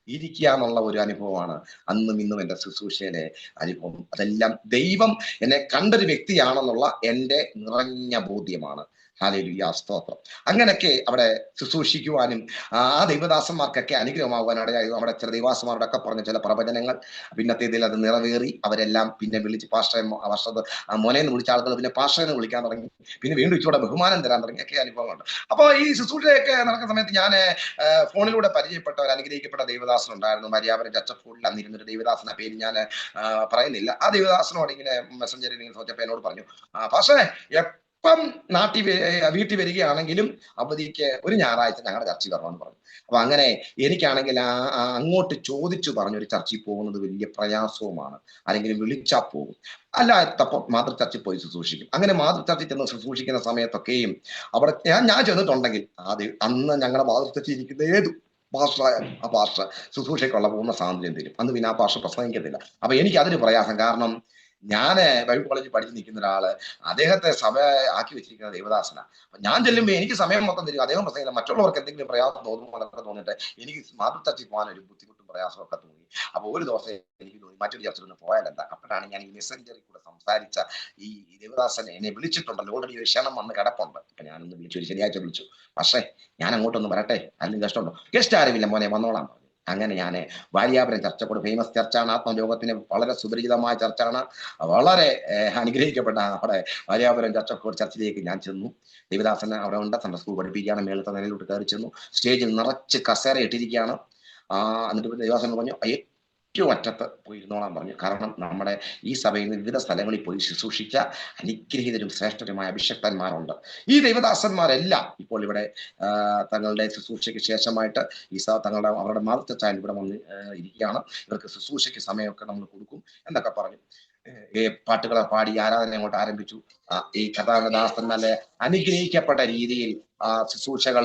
ഇരിക്കുക എന്നുള്ള ഒരു അനുഭവമാണ് അന്നും ഇന്നും എൻ്റെ ശുശ്രൂഷയിലെ അനുഭവം. അതെല്ലാം ദൈവം എന്നെ കണ്ടൊരു വ്യക്തിയാണെന്നുള്ള എൻ്റെ നിറഞ്ഞ ബോധ്യമാണ്. ഹല്ലേലൂയ, സ്തോത്രം. അങ്ങനെയൊക്കെ അവിടെ ശുശ്രൂഷിക്കുവാനും ആ ദൈവദാസന്മാർക്കൊക്കെ അനുഗ്രഹമാകാനിടയായി. അവിടെ ചില ദൈവാസന്മാരുടെ ഒക്കെ പറഞ്ഞ ചില പ്രവചനങ്ങൾ പിന്നത്തേതിൽ അത് നിറവേറി. അവരെല്ലാം പിന്നെ വിളിച്ച് പാസ്റ്ററെ മോനെന്ന് വിളിച്ച ആളുകൾ പിന്നെ പാസ്റ്ററെന്ന് വിളിക്കാൻ തുടങ്ങി. പിന്നെ വീണ്ടും ഇച്ചിലൂടെ ബഹുമാനം തരാൻ തുടങ്ങി. ഒക്കെ അനുഭവമുണ്ട്. അപ്പോൾ ഈ ശുശ്രൂഷയൊക്കെ നടക്കുന്ന സമയത്ത് ഞാൻ ഫോണിലൂടെ പരിചയപ്പെട്ട ഒരു അനുഗ്രഹിക്കപ്പെട്ട ദൈവദാസൻ ഉണ്ടായിരുന്നു. മര്യാദ ചച്ചഫോണിൽ അന്നിരുന്നൊരു ദൈവദാസന്റെ പേര് ഞാൻ പറയുന്നില്ല. ആ ദൈവദാസനോട് ഇങ്ങനെ മെസ്സഞ്ചറിൽ ഇങ്ങനെ ചോദിച്ചപ്പോൾ എന്നോട് പറഞ്ഞു, പക്ഷേ ഇപ്പം വീട്ടിൽ വരികയാണെങ്കിലും അവധിക്ക് ഒരു ഞായറാഴ്ച ഞങ്ങളുടെ ചർച്ചയിൽ വരണമെന്ന് പറഞ്ഞു. അപ്പൊ അങ്ങനെ എനിക്കാണെങ്കിൽ അങ്ങോട്ട് ചോദിച്ചു പറഞ്ഞൊരു ചർച്ചയിൽ പോകുന്നത് വലിയ പ്രയാസവുമാണ്. ആരെങ്കിലും വിളിച്ചാൽ പോകും, അല്ലാത്തപ്പോൾ മാതൃചർച്ചയിൽ പോയി ശുശ്രൂഷിക്കും. അങ്ങനെ മാതൃചർച്ചയിൽ ചെന്ന് ശുശ്രൂഷിക്കുന്ന സമയത്തൊക്കെയും അവിടെ ഞാൻ ചെന്നിട്ടുണ്ടെങ്കിൽ അന്ന് ഞങ്ങളുടെ മാതൃചർച്ചയിൽ ഇരിക്കുന്ന ഏതു പാസ്റ്ററായാലും ആ പാസ്റ്റർ ശുശ്രൂഷയ്ക്കുള്ള പൂർണ്ണ സ്വാതന്ത്ര്യം തരും. അന്ന് പിന്നെ ആ പാസ്റ്റർ പ്രസംഗിക്കത്തില്ല. അപ്പൊ എനിക്ക് അതൊരു പ്രയാസം. കാരണം ഞാൻ ബൈബിൾ കോളേജിൽ പഠിച്ചു നിൽക്കുന്ന ഒരാള്, അദ്ദേഹത്തെ സഭ ആക്കി വെച്ചിരിക്കുന്ന ദൈവദാസന. അപ്പൊ ഞാൻ ചെല്ലുമ്പോൾ എനിക്ക് സമയം മൊത്തം തരും, അദ്ദേഹം പ്രസംഗില്ല. മറ്റുള്ളവർക്ക് എന്തെങ്കിലും പ്രയാസം തോന്നുമ്പോൾ എന്നൊക്കെ തോന്നിട്ട് എനിക്ക് മാതൃചർച്ചയിൽ പോകാൻ ഒരു ബുദ്ധിമുട്ടും പ്രയാസമൊക്കെ തോന്നി. അപ്പൊ ഒരു ദിവസം എനിക്ക് തോന്നി മറ്റൊരു ചർച്ചയിൽ ഒന്ന് പോയാലെന്താ. അപ്പോഴാണ് ഞാൻ ഈ മെസ്സഞ്ചറിൽ കൂടെ സംസാരിച്ച ഈ ദേവദാസനെ എന്നെ വിളിച്ചിട്ടുണ്ടല്ലോ, ഓൾറെഡി ഒരു ക്ഷണം വന്ന് കിടപ്പുണ്ട്. അപ്പൊ ഞാനൊന്ന് വിളിച്ചു, ഒരു ശനിയാഴ്ച വിളിച്ചു, പക്ഷേ ഞാൻ അങ്ങോട്ടൊന്ന് വരട്ടെ, അല്ലെങ്കിൽ ഗസ്റ്റുണ്ടോ? ഗസ്റ്റ് ആരുമില്ല മോനെ, വന്നോളാം പറഞ്ഞു. അങ്ങനെ ഞാൻ വാര്യാപുരം ചർച്ചക്കൂട്, ഫേമസ് ചർച്ചാണ്, ആത്മലോകത്തിന് വളരെ സുപരിചിതമായ ചർച്ചാണ്, വളരെ അനുഗ്രഹിക്കപ്പെട്ട അവിടെ വാര്യാപുരം ചർച്ചക്കൂട് ചർച്ചിലേക്ക് ഞാൻ ചെന്നു. ദേവദാസൻ അവിടെ ഉണ്ട്, സൺഡേ സ്കൂൾ പഠിപ്പിക്കുകയാണ്. മേളത്തെ നിലയിലോട്ട് കയറി ചെന്നു. സ്റ്റേജിൽ നിറച്ച് കസേര ഇട്ടിരിക്കുകയാണ്. എന്നിട്ട് ദേവദാസൻ പറഞ്ഞു ഏറ്റവും അറ്റത്ത് പോയി ഇരുന്നോളാൻ പറഞ്ഞു. കാരണം നമ്മുടെ ഈ സഭയിൽ നിന്ന് വിവിധ സ്ഥലങ്ങളിൽ പോയി ശുശ്രൂഷിച്ച അനുഗ്രഹീതരും ശ്രേഷ്ഠരുമായ അഭിഷക്തന്മാരുണ്ട്. ഈ ദൈവദാസന്മാരെല്ലാം ഇപ്പോൾ ഇവിടെ തങ്ങളുടെ ശുശ്രൂഷയ്ക്ക് ശേഷമായിട്ട് അവരുടെ മാതൃത്വച്ചാൽ ഇവിടെ വന്ന് ഇരിക്കുകയാണ്. ഇവർക്ക് ശുശ്രൂഷയ്ക്ക് സമയമൊക്കെ നമ്മൾ കൊടുക്കും എന്നൊക്കെ പറഞ്ഞു. പാട്ടുകളെ പാടി ആരാധന അങ്ങോട്ട് ആരംഭിച്ചു. ഈ കഥാദാസൻ നല്ല അനുഗ്രഹിക്കപ്പെട്ട രീതിയിൽ ശുശ്രൂഷകൾ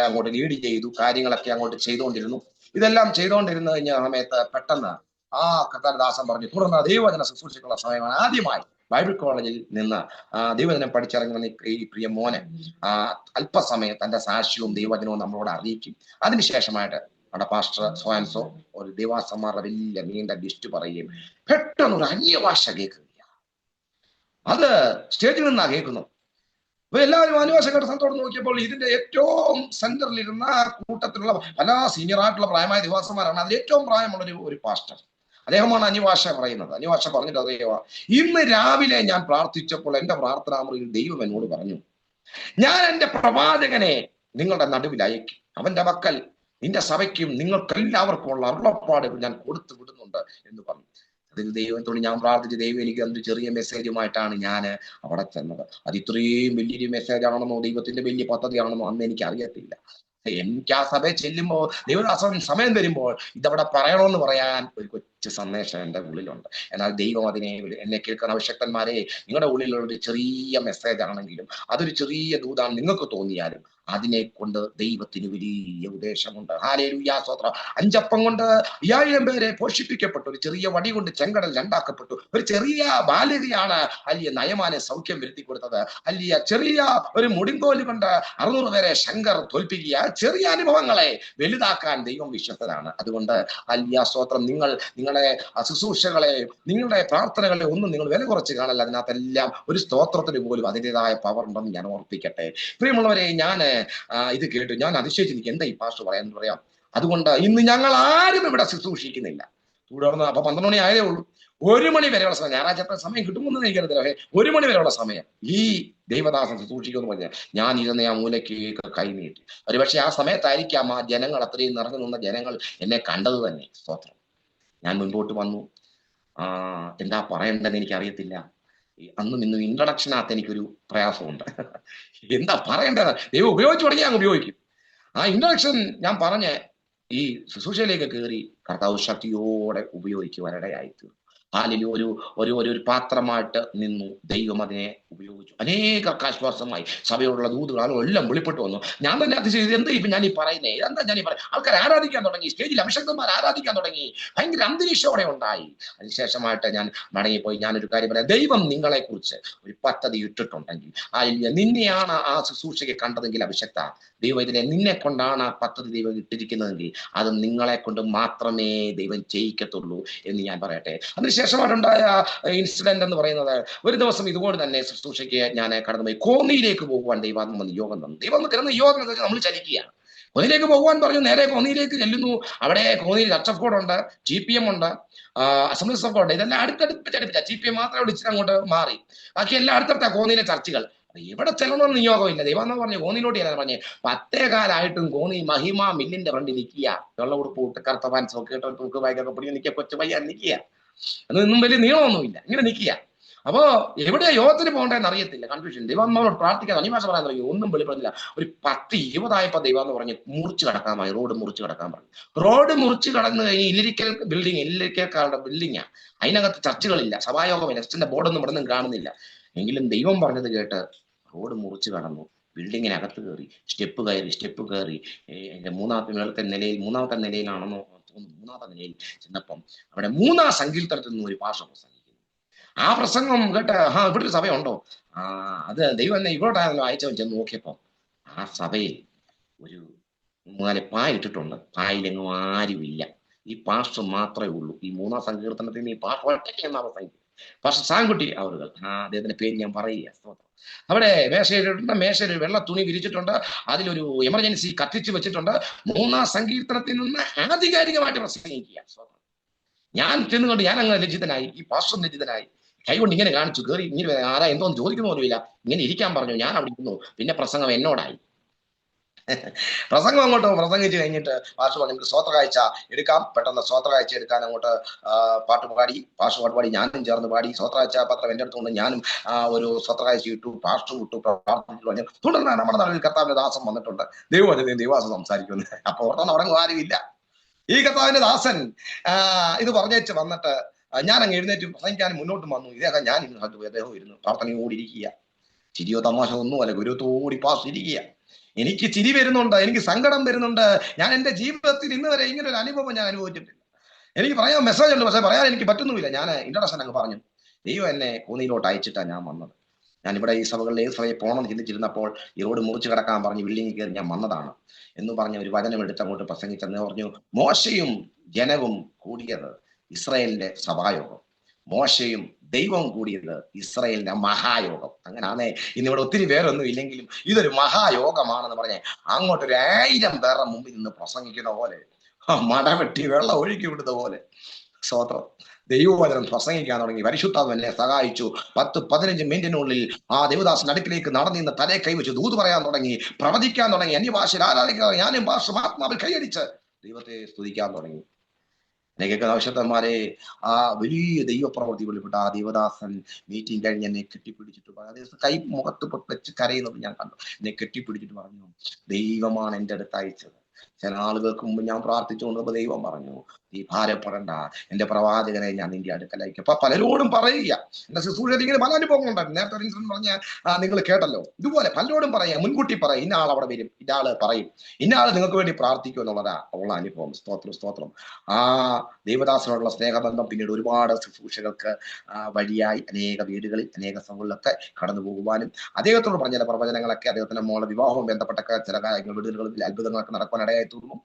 അങ്ങോട്ട് ലീഡ് ചെയ്തു. കാര്യങ്ങളൊക്കെ അങ്ങോട്ട് ചെയ്തുകൊണ്ടിരുന്നു. ഇതെല്ലാം ചെയ്തുകൊണ്ടിരുന്നു കഴിഞ്ഞ സമയത്ത് പെട്ടെന്ന് കർത്താദാസൻ പറഞ്ഞു, തുടർന്ന് ദൈവവചന ശുശ്രൂഷയ്ക്കുള്ള സമയമാണ്. ആദ്യമായി ബൈബിൾ കോളേജിൽ നിന്ന് ദൈവവചനം പഠിച്ചിറങ്ങി വന്ന ഈ പ്രിയ മോനെ അല്പസമയം തന്റെ സാക്ഷ്യവും ദൈവവചനവും നമ്മളോട് അറിയിക്കും. അതിനുശേഷമായിട്ട് അവിടെ പാസ്റ്റർ സോയാൻസോ ഒരു ദൈവാസന്മാരുടെ വലിയ നീണ്ട ലിസ്റ്റ് പറയുകയും പെട്ടെന്ന് ഒരു അന്യഭാഷ കേൾക്കുകയാണ്. അത് സ്റ്റേജിൽ നിന്നാ കേൾക്കുന്നത്. അപ്പൊ എല്ലാവരും അന്യഭാഷ കേട്ട സ്ഥലത്തോട് നോക്കിയപ്പോൾ ഇതിന്റെ ഏറ്റവും സെന്ററിലിരുന്ന കൂട്ടത്തിലുള്ള പല സീനിയറായിട്ടുള്ള പ്രായമായ ദൈവാസന്മാരാണ്. അതിൽ ഏറ്റവും പ്രായമുള്ള ഒരു പാസ്റ്റർ, അദ്ദേഹമാണ് അന്യഭാഷ പറയുന്നത്. അന്യഭാഷ പറഞ്ഞിട്ട് അദ്ദേഹം, ഇന്ന് രാവിലെ ഞാൻ പ്രാർത്ഥിച്ചപ്പോൾ എന്റെ പ്രാർത്ഥനാമുറിയിൽ ദൈവം എന്നോട് പറഞ്ഞു, ഞാൻ എന്റെ പ്രവാചകനെ നിങ്ങളുടെ നടുവിൽ അയക്കും, അവന്റെ മക്കൾ നിന്റെ സഭയ്ക്കും നിങ്ങൾക്കെല്ലാവർക്കും ഉള്ള അരുളപ്പാടുകൾ ഞാൻ കൊടുത്തു വിടുന്നുണ്ട് എന്ന് പറഞ്ഞു. അതിന് ദൈവത്തോട് ഞാൻ പ്രാർത്ഥിച്ച് ദൈവം എനിക്ക് അതൊരു ചെറിയ മെസ്സേജുമായിട്ടാണ് ഞാൻ അവിടെ ചെന്നത്. അത് ഇത്രയും വലിയൊരു മെസ്സേജ് ആണെന്നോ ദൈവത്തിന്റെ വലിയ പദ്ധതിയാണെന്നോ അന്ന് എനിക്ക് അറിയത്തില്ല. എനിക്ക് ആ സഭയിൽ ചെല്ലുമ്പോൾ ദൈവദാസൻ സമയം തരുമ്പോൾ ഇതവിടെ പറയണമെന്ന് പറയാൻ ഒരു കൊച്ചു സന്ദേശം എൻ്റെ ഉള്ളിലുണ്ട്. എന്നാൽ ദൈവം അതിനെ, എന്നെ കേൾക്കുന്ന അഭിഷക്തന്മാരെ, നിങ്ങളുടെ ഉള്ളിലുള്ള ഒരു ചെറിയ മെസ്സേജ് ആണെങ്കിലും അതൊരു ചെറിയ ദൂതാണ് നിങ്ങൾക്ക് തോന്നിയാലും അതിനെ കൊണ്ട് ദൈവത്തിന് വലിയ ഉദ്ദേശമുണ്ട്. ഹല്ലേലൂയ, സ്തോത്രം. 5 അപ്പം കൊണ്ട് 5000 പേരെ പോഷിപ്പിക്കപ്പെട്ടു. ഒരു ചെറിയ വടി കൊണ്ട് ചെങ്കടൽ രണ്ടാക്കപ്പെട്ടു. ഒരു ചെറിയ ബാലികയാണ് അല്ലിയ നയമാനെ സൗഖ്യം വരുത്തി കൊടുത്തത്. അല്ലിയ ചെറിയ ഒരു മുടിങ്കോല് കൊണ്ട് 600 പേരെ ശങ്കർ തോൽപ്പിക്കുക. ചെറിയ അനുഭവങ്ങളെ വലുതാക്കാൻ ദൈവം വിശ്വസ്തനാണ്. അതുകൊണ്ട് അല്ലിയ, സ്തോത്രം. നിങ്ങളെ ശുശ്രൂഷകളെ, നിങ്ങളുടെ പ്രാർത്ഥനകളെ ഒന്നും നിങ്ങൾ വില കുറച്ച് കാണല്ല. അതിനകത്തെല്ലാം ഒരു സ്തോത്രത്തിന് പോലും അതിൻ്റെതായ പവർ ഉണ്ടെന്ന് ഞാൻ ഓർപ്പിക്കട്ടെ. പ്രിയമുള്ളവരെ, ഞാൻ ഇത് കേട്ടു, ഞാൻ അതിശയിച്ച് നിൽക്കും. എന്താ ഈ പാസ്റ്റർ പറയാം. അതുകൊണ്ട് ഇന്ന് ഞങ്ങൾ ആരും ഇവിടെ ശുശ്രൂഷിക്കുന്നില്ല. തുടർന്ന് അപ്പൊ 12 മണി ആയതേ ഉള്ളൂ. 1 മണി വരെയുള്ള സമയം, ഞായറാഴ്ച സമയം കിട്ടുമെന്ന് എനിക്കറിയത്തില്ല. 1 മണി വരെയുള്ള സമയം ഈ ദൈവദാസൻ ശുശ്രൂഷിക്കുമെന്ന് പറഞ്ഞാൽ ഞാൻ ഇരുന്ന ആ മൂലയ്ക്ക് കൈനീട്ടി. ഒരുപക്ഷെ ആ സമയത്തായിരിക്കാം ആ ജനങ്ങൾ, അത്രയും നിറഞ്ഞു നിന്ന ജനങ്ങൾ എന്നെ കണ്ടത് തന്നെ. സ്തോത്രം. ഞാൻ മുൻപോട്ട് വന്നു. എന്താ പറയേണ്ടതെന്ന് എനിക്കറിയത്തില്ല. അന്നും ഇന്നും ഇൻട്രഡക്ഷനകത്ത് എനിക്കൊരു പ്രയാസമുണ്ട്. എന്താ പറയേണ്ടത്? ദൈവം ഉപയോഗിച്ചു തുടങ്ങി അങ്ങ് ഉപയോഗിക്കും. ആ ഇൻട്രഡക്ഷൻ ഞാൻ പറഞ്ഞ് ഈ ശുശ്രൂഷയിലേക്ക് കയറി കർത്താവ് ശക്തിയോടെ ഉപയോഗിക്കുവാനിടയായി തീർന്നു. ഹാലിലൂയ. ഒരു പാത്രമായിട്ട് നിന്നു. ദൈവം അതിനെ ഉപയോഗിച്ചു. അനേകർക്ക് ആശ്വാസമായി. സഭയോടുള്ള ദൂതുകളും എല്ലാം വെളിപ്പെട്ടു വന്നു. ഞാൻ തന്നെ അതിശയിച്ചു, എന്താ ഇപ്പൊ ഞാൻ ഈ പറയുന്നത്? എന്താ ഞാൻ ഈ പറയുന്നത്? ആൾക്കാർ ആരാധിക്കാൻ തുടങ്ങി. സ്റ്റേജിൽ അഭിഷക്തന്മാർ ആരാധിക്കാൻ തുടങ്ങി. ഭയങ്കര അന്തരീക്ഷോടെ ഉണ്ടായി. അതിനുശേഷമായിട്ട് ഞാൻ മടങ്ങിപ്പോയി. ഞാനൊരു കാര്യം പറയാം. ദൈവം നിങ്ങളെ കുറിച്ച് ഒരു പദ്ധതി ഇട്ടിട്ടുണ്ടെങ്കിൽ, നിന്നെയാണ് ആ ശുശ്രൂഷയ്ക്ക് കണ്ടതെങ്കിൽ അഭിഷക്ത, ദൈവം ഇതിനെ നിന്നെ കൊണ്ടാണ് ആ പദ്ധതി ദൈവം ഇട്ടിരിക്കുന്നതെങ്കിൽ അത് നിങ്ങളെ കൊണ്ട് മാത്രമേ ദൈവം ചെയ്യിക്കത്തുള്ളൂ എന്ന് ഞാൻ പറയട്ടെ. അതിനുശേഷമായിട്ടുണ്ടായ ഇൻസിഡന്റ് എന്ന് പറയുന്നത്, ഒരു ദിവസം ഇതുപോലെ തന്നെ ശുശ്രൂഷയ്ക്ക് ഞാൻ കടന്നുപോയി. കോന്നിയിലേക്ക് പോകുവാൻ ദൈവം യോഗം തന്നു. ദൈവം തരുന്ന യോഗം എന്ന് വെച്ചാൽ നമ്മൾ ചലിക്കുകയാണ്. കോന്നിയിലേക്ക് പോകുവാൻ പറഞ്ഞു. നേരെ കോന്നിയിലേക്ക് ചെല്ലുന്നു. അവിടെ കോന്നിയിൽ ചർച്ച് ഓഫ് ഗോഡ് ഉണ്ട്, GPM ഉണ്ട്, അസംബ്ലീസ് ഓഫ് ഗോഡ്. ഇതെല്ലാം അടുത്തടുപ്പിച്ച GPM മാത്രമേ വിളിച്ചിട്ട് അങ്ങോട്ട് മാറി. ബാക്കി എല്ലാം അടുത്തടുത്ത കോന്നിയിലെ ചർച്ചുകൾ. എവിടെ ചെല്ലണമെന്ന് നിയോഗമില്ല. ദൈവം എന്ന് പറഞ്ഞു കോന്നിയിലോട്ട് ചെല്ലാൻ പറഞ്ഞ് 10:15 കോന്നി മഹിമ മില്ലിന്റെ ഫ്രണ്ടിൽ നിൽക്കുക. വെള്ള ഉടുപ്പ് ഇട്ട് കറുത്ത പാൻസ് ഒക്കെ ഇട്ട് തൂക്ക് ബാഗൊക്കെ പിടിച്ച് നിൽക്കുക. കൊച്ചു പയ്യാൻ നിൽക്കുക. അതൊന്നും വലിയ നീളമൊന്നുമില്ല. ഇങ്ങനെ നിൽക്കുക. അപ്പോ എവിടെ യോഗത്തിന് പോകേണ്ടതെന്ന് അറിയത്തില്ല. കൺഫ്യൂഷൻ. ദൈവം നമ്മളോട് പ്രാർത്ഥിക്കാൻ അനിമാശ പറയാൻ തുടങ്ങി. ഒന്നും വെളിപ്പെടുന്നില്ല. ഒരു 10:20 ദൈവം എന്ന് പറഞ്ഞ് മുറിച്ച് കടക്കാമായി. റോഡ് മുറിച്ച് കടക്കാൻ പറഞ്ഞു. റോഡ് മുറിച്ച് കടന്നു കഴിഞ്ഞ് ഇല്ലിരിക്കൽ ബിൽഡിങ്ങാ. അതിനകത്ത് ചർച്ചുകളില്ല, സഭായോഗമില്ല, എക്സ്റ്റന്റെ ബോർഡൊന്നും ഇവിടെ നിന്നും കാണുന്നില്ല. എങ്കിലും ദൈവം പറഞ്ഞത് കേട്ട് റോഡ് മുറിച്ച് കടന്നു. ബിൽഡിങ്ങിനകത്ത് കയറി, സ്റ്റെപ്പ് കയറി എന്റെ മൂന്നാമത്തെ നിലയിലാണെന്നോ തോന്നുന്നു. 3ാമത്തെ നിലയിൽ ചെന്നപ്പം അവിടെ 3ാം സങ്കീർത്തനത്തിൽ നിന്ന് ഒരു ഭാഷ പ്രസംഗിക്കുന്നു. ആ പ്രസംഗം കേട്ട് ഇവിടെ ഒരു സഭയുണ്ടോ? അത് ദൈവം എന്നെ ഇവിടോട്ടാണല്ലോ അയച്ചവൻ. ചെന്ന് നോക്കിയപ്പോ ആ സഭയിൽ ഒരു 4 പായ ഇട്ടിട്ടുണ്ട്. പായിലെങ്ങും ആരുമില്ല. ഈ പാസ്റ്റർ മാത്രമേ ഉള്ളൂ. ഈ 3ാം സങ്കീർത്തനത്തിൽ നിന്ന് ഈ പാസ്റ്റർ ഒറ്റയ്ക്ക് എന്നാ പ്രസംഗിക്കും. പക്ഷെ സാൻകുട്ടി അവരുകൾ, അദ്ദേഹത്തിന്റെ പേര് ഞാൻ പറയുക. അവിടെ മേശയിൽ വെള്ള തുണി വിരിച്ചിട്ടുണ്ട്. അതിലൊരു എമർജൻസി കത്തിച്ചു വെച്ചിട്ടുണ്ട്. 3ാം സങ്കീർത്തനത്തിൽ നിന്ന് ആധികാരികമായിട്ട് പ്രസംഗിക്കുക. ഞാൻ ചെന്നുകൊണ്ട് ഞാൻ അങ്ങനെ ലജ്ജിതനായി. ഈ പാസ്റ്റർ ലജ്ജിതനായി. കൈകൊണ്ട് ഇങ്ങനെ കാണിച്ചു. കയറി ഇങ്ങനെ ആരാ എന്തോന്ന് ചോദിക്കുന്ന പോലുമില്ല. ഇങ്ങനെ ഇരിക്കാൻ പറഞ്ഞു. ഞാൻ അവിടെ ഇരുന്നു. പിന്നെ പ്രസംഗം എന്നോടായി. പ്രസംഗം അങ്ങോട്ട് പ്രസംഗിച്ച് കഴിഞ്ഞിട്ട് പാസ്റ്റർ പറഞ്ഞു നമുക്ക് സ്വോത്ര കാഴ്ച എടുക്കാം. പെട്ടെന്ന് സ്വോത്ര കാഴ്ച എടുക്കാൻ അങ്ങോട്ട് പാട്ട് പാടി ഞാനും ചേർന്ന് പാടി. സ്വോത്ര കാഴ്ച പത്രം എൻ്റെ അടുത്തുകൊണ്ട് ഞാനും ഒരു സ്വോത്ര കാഴ്ച ഇട്ടു. പാസ്റ്റർ വിട്ടു. പ്രാർത്ഥിച്ചു പറഞ്ഞു. തുടർന്ന് നമ്മുടെ നാട്ടിൽ കർത്താവിന്റെ ദാസൻ വന്നിട്ടുണ്ട്. ദൈവവാസം സംസാരിക്കുന്നു. അപ്പൊ ഓർത്താൻ അവിടെ ആരുമില്ല. ഈ കർത്താവിന്റെ ദാസൻ ഇത് പറഞ്ഞേച്ച് വന്നിട്ട് ഞാൻ അങ്ങ് എഴുന്നേറ്റ് പ്രസംഗിക്കാനും മുന്നോട്ട് വന്നു. ഇദ്ദേഹം ഞാൻ അദ്ദേഹം ഇരുന്നു പ്രാർത്ഥനയോടി ഇരിക്കുക. ചിരിയോ തമാശ ഒന്നുമല്ല, ഗുരുത്തോടി പാസ്റ്റർ ഇരിക്കുക. എനിക്ക് ചിരി വരുന്നുണ്ട്, എനിക്ക് സങ്കടം വരുന്നുണ്ട്. ഞാൻ എൻ്റെ ജീവിതത്തിൽ ഇന്ന് വരെ ഇങ്ങനെ ഒരു അനുഭവം ഞാൻ അനുഭവിച്ചിട്ടില്ല. എനിക്ക് പറയാൻ മെസ്സേജ് ഉണ്ട്, പക്ഷെ പറയാൻ എനിക്ക് പറ്റുന്നുമില്ല. ഞാൻ ഇൻട്രഡക്ഷൻ അങ്ങ് പറഞ്ഞു. ദൈവം എന്നെ കോന്നിയിലോട്ട് അയച്ചിട്ടാണ് ഞാൻ വന്നത്. ഞാനിവിടെ ഈ സഭകളിൽ ഏത് സഭയിൽ പോകണമെന്ന് ചിന്തിച്ചിരുന്നപ്പോൾ ഈ റോഡ് മുറിച്ച് കിടക്കാൻ പറഞ്ഞ് ബിൽഡിങ്ങിൽ കയറി ഞാൻ വന്നതാണ് എന്ന് പറഞ്ഞ ഒരു വചനം എടുത്ത് അങ്ങോട്ട് പ്രസംഗിച്ചെന്ന് പറഞ്ഞു. മോശയും ജനവും കൂടിയത് ഇസ്രായേലിന്റെ സഭായോഗം, മോശയും ദൈവം കൂടിയത് ഇസ്രായേലിന്റെ മഹായോഗം. അങ്ങനെയാണേ ഇന്നിവിടെ ഒത്തിരി പേരൊന്നും ഇല്ലെങ്കിലും ഇതൊരു മഹായോഗമാണെന്ന് പറഞ്ഞ് അങ്ങോട്ട് 1000 പേരുടെ മുമ്പിൽ നിന്ന് പ്രസംഗിക്കുന്ന പോലെ, മടവെട്ടി വെള്ളം ഒഴുക്കി വിടുന്ന പോലെ സ്തോത്രം ദൈവവചനം പ്രസംഗിക്കാൻ തുടങ്ങി. പരിശുദ്ധാത്മ എന്നെ സഹായിച്ചു. 10-15 മിനിറ്റിനുള്ളിൽ ആ ദേവദാസൻ അടുക്കിലേക്ക് നടന്നിന്ന് തലേ കൈവച്ച് ദൂത് പറയാൻ തുടങ്ങി, പ്രവചിക്കാൻ തുടങ്ങി, അന്യഭാഷയിൽ ആരാധിക്കാൻ. ഞാനും ആത്മാവിൽ കൈയടിച്ച് ദൈവത്തെ സ്തുതിക്കാൻ തുടങ്ങി. എനിക്കൊക്കെ ആവശ്യത്തന്മാരെ ആ വലിയ ദൈവപ്രവൃത്തി വെളിപ്പെട്ട ആ ദേവദാസൻ മീറ്റിംഗ് കഴിഞ്ഞ് എന്നെ കെട്ടിപ്പിടിച്ചിട്ട് പറഞ്ഞു. കൈ മുഖത്ത് വെച്ച് കരയുന്നത് ഞാൻ കണ്ടു. എന്നെ കെട്ടിപ്പിടിച്ചിട്ട് പറഞ്ഞു, ദൈവമാണ് എൻ്റെ അടുത്ത് അയച്ചത്. ചില ആളുകൾക്ക് മുമ്പ് ഞാൻ പ്രാർത്ഥിച്ചുകൊണ്ടപ്പോൾ ദൈവം പറഞ്ഞു, നീ ഭാരപ്പെടണ്ട, എന്റെ പ്രവാചകനെ ഞാൻ നിന്റെ അടുക്കലേക്ക്. അപ്പൊ പലരോടും പറയുക, എന്റെ ശുശ്രൂഷയിൽ ഇങ്ങനെ പല അനുഭവങ്ങൾ ഉണ്ടായിരുന്നു. നേരത്തെ ഒരു ഇൻസിഡന്റ് പറഞ്ഞ നിങ്ങൾ കേട്ടല്ലോ. ഇതുപോലെ പലരോടും പറയാം, മുൻകൂട്ടി പറയും, ഇന്ന ആൾ അവിടെ വരും, ഇന്ന ആള് പറയും, ഇന്ന ആള് നിങ്ങൾക്ക് വേണ്ടി പ്രാർത്ഥിക്കും എന്നുള്ളതാ ഉള്ള അനുഭവം. സ്തോത്രം, സ്തോത്രം. ആ ദൈവദാസനോടുള്ള സ്നേഹബന്ധം പിന്നീട് ഒരുപാട് ശുശ്രൂഷകൾക്ക് വഴിയായി അനേക വീടുകളിൽ അനേക സ്ഥലങ്ങളിലൊക്കെ കടന്നു പോകുവാനും അദ്ദേഹത്തോട് പറഞ്ഞ ചില പ്രവചനങ്ങളൊക്കെ അദ്ദേഹത്തിന്റെ മോളെ വിവാഹവും ബന്ധപ്പെട്ട ചില കാര്യങ്ങൾ വീടുകളിൽ അത്ഭുതങ്ങളൊക്കെ നടക്കുവാൻ ഇടയായി തീർന്നു.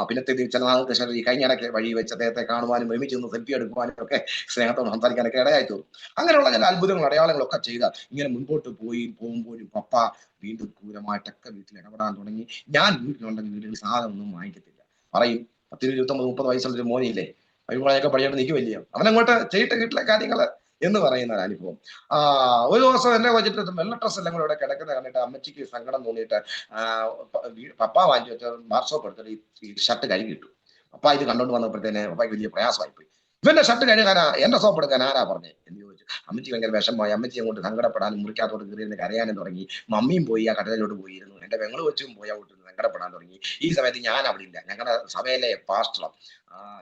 പിന്നത്തെ ചില നാളുകൾക്ക് ശേഷം ഈ കഴിഞ്ഞ ഇടയ്ക്ക് വഴി വെച്ച് അദ്ദേഹത്തെ കാണുവാനും ഒരുമിച്ച് നിന്ന് സെൽഫി എടുക്കുവാനും ഒക്കെ സ്നേഹത്തോട് സംസാരിക്കാനൊക്കെ ഇടയായി തീർന്നു. അങ്ങനെയുള്ള ചില അത്ഭുതങ്ങൾ അടയാളങ്ങളൊക്കെ ചെയ്ത ഇങ്ങനെ മുൻപോട്ട് പോകുമ്പോഴും പപ്പ വീണ്ടും ക്രൂരമായിട്ടൊക്കെ വീട്ടിൽ ഇടപെടാൻ തുടങ്ങി. ഞാൻ വീട്ടിലുണ്ടെങ്കിൽ വീട്ടിൽ സാധനമൊന്നും വാങ്ങിക്കത്തില്ല. പറയും 10, 29, 30 വയസ്സുള്ള ഒരു മോനില്ലേ, വഴിപാടൊക്കെ പഠിച്ചിട്ട് നിൽക്കുമല്ലയോ, അവനങ്ങോട്ട് ചെയ്തിട്ട് വീട്ടിലെ കാര്യങ്ങൾ എന്ന് പറയുന്ന ഒരു അനുഭവം. ഒരു ദിവസം എന്നെ വെച്ചിട്ട് വെള്ള ഡ്രസ് എല്ലാം കൂടെ ഇവിടെ കിടക്കുന്ന കണ്ടിട്ട് അമ്മച്ചിക്ക് സങ്കടം തോന്നിയിട്ട് പപ്പ വാങ്ങിച്ചു വെച്ച വാർഷോപ്പ് എടുത്തിട്ട് ഈ ഷർട്ട് കഴുകി ഇട്ടു. പപ്പ ഇത് കണ്ടോണ്ട് വന്നപ്പോഴത്തേന് പപ്പയ്ക്ക് വലിയ പ്രയാസമായി പോയി. ഇവന്റെ ഷർട്ട് കഴുകാനാ എന്റെ സോപ്പ് എടുക്കാൻ ആരാ പറഞ്ഞേ എന്ന് ചോദിച്ചു. അമ്മച്ചി ഭയങ്കര വിഷമമായി. അമ്മച്ചി അങ്ങോട്ട് സങ്കടപ്പെടാനും മുറിക്കകത്തോട്ട് കയറിയിരുന്ന് കരയാനും തുടങ്ങി. മമ്മിയും പോയി ആ കടലിലോട്ട് പോയിരുന്നു. എന്റെ പെങ്ങൾ വെച്ചും പോയി അങ്ങോട്ട് സങ്കടപ്പെടാൻ തുടങ്ങി. ഈ സമയത്ത് ഞാൻ അവിടെ ഇല്ല. ഞങ്ങളുടെ സഭയിലെ പാസ്റ്റർ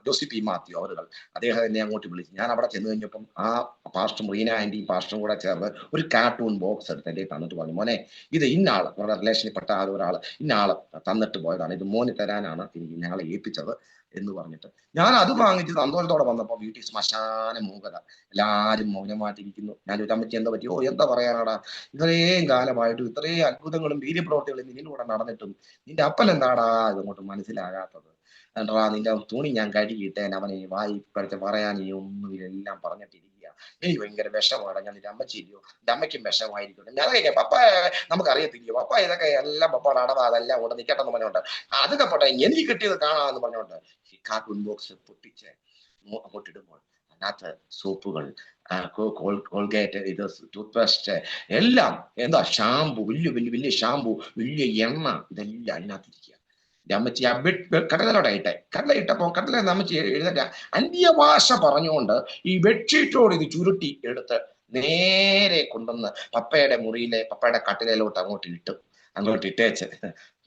ജോസി പി മാത്യു അവരുകൾ അദ്ദേഹം എന്നെ അങ്ങോട്ട് വിളിച്ചു. ഞാൻ അവിടെ ചെന്ന് കഴിഞ്ഞപ്പം ആ പാസ്റ്ററും റീന ആന്റിയും പാസ്റ്ററും കൂടെ ചേർന്ന് ഒരു കാർട്ടൂൺ ബോക്സ് എടുത്ത് എൻ്റെ തന്നിട്ട് പറഞ്ഞു, മോനെ ഇത് ഇന്നാള് നമ്മുടെ റിലേഷനിൽപ്പെട്ട ഒരാൾ ഇന്നാള് തന്നിട്ട് പോയതാണ്, ഇത് മോന് തരാനാണ് എനിക്ക് ഞങ്ങളെ ഏൽപ്പിച്ചത് എന്ന് പറഞ്ഞിട്ട് ഞാൻ അത് വാങ്ങിച്ച് സന്തോഷത്തോടെ വന്നപ്പോൾ വീട്ടിൽ ശ്മശാന മൂകത. എല്ലാവരും മൗനമായിട്ടിരിക്കുന്നു. ഞാൻ ചോദിച്ചാൽ അമ്മച്ചി എന്താ പറ്റി? എന്താ പറയാനാടാ, ഇത്രയും കാലമായിട്ടും ഇത്രയും അത്ഭുതങ്ങളും വീര്യപ്രവർത്തികളും നിന്നിലൂടെ നടന്നിട്ടും നിന്റെ അപ്പൻ എന്താടാ ഇതങ്ങോട്ട് മനസ്സിലാകാത്തത്? എന്താ നിന്റെ തുണി ഞാൻ കഴുകിയിട്ടേൻ, അവനെ വായിപ്പടുത്ത് പറയാൻ ഈ ഒന്നുമില്ല, എല്ലാം പറഞ്ഞിട്ടിരിക്കുക. എനിക്ക് ഭയങ്കര വിഷമാണ്. ഞാൻ നിന്റെ അമ്മച്ചി ഇല്ലയോ, നിന്റെ അമ്മയ്ക്കും വിഷമായിരിക്കും. ഞാൻ കഴിക്കാം പപ്പ, നമുക്കറിയത്തില്ലയോ പപ്പ, ഇതൊക്കെ എല്ലാം പപ്പയുടെ അടവാ, അതെല്ലാം കൂടെ നിൽക്കട്ടെന്ന് പറഞ്ഞോണ്ട് അതൊക്കെ പോട്ടെ, എനിക്ക് കിട്ടിയത് കാണാമെന്ന് പറഞ്ഞോണ്ട് ഈ കാർട്ടൂൺ ബോക്സ് പൊട്ടിച്ച് അങ്ങോട്ട് ഇടുമ്പോൾ അതിനകത്ത് സോപ്പുകൾ, കോൾഗേറ്റ്, ഇത് ടൂത്ത് പേസ്റ്റ്, എല്ലാം എന്താ ഷാമ്പു, വലിയ ഷാമ്പു, വലിയ എണ്ണ, ഇതെല്ലാം അതിനകത്തിരിക്കുക. അമ്മച്ചി ആ കടലോടെ ഇട്ടെ, കടല ഇട്ടപ്പോ കടല അമ്മച്ചി എഴുന്നേറ്റ അന്യഭാഷ പറഞ്ഞുകൊണ്ട് ഈ ബെഡ്ഷീറ്റോട് ഇത് ചുരുട്ടി എടുത്ത് നേരെ കൊണ്ടുവന്ന് പപ്പയുടെ മുറിയിലെ പപ്പയുടെ കട്ടിലോട്ട് അങ്ങോട്ട് ഇട്ടേച്ച്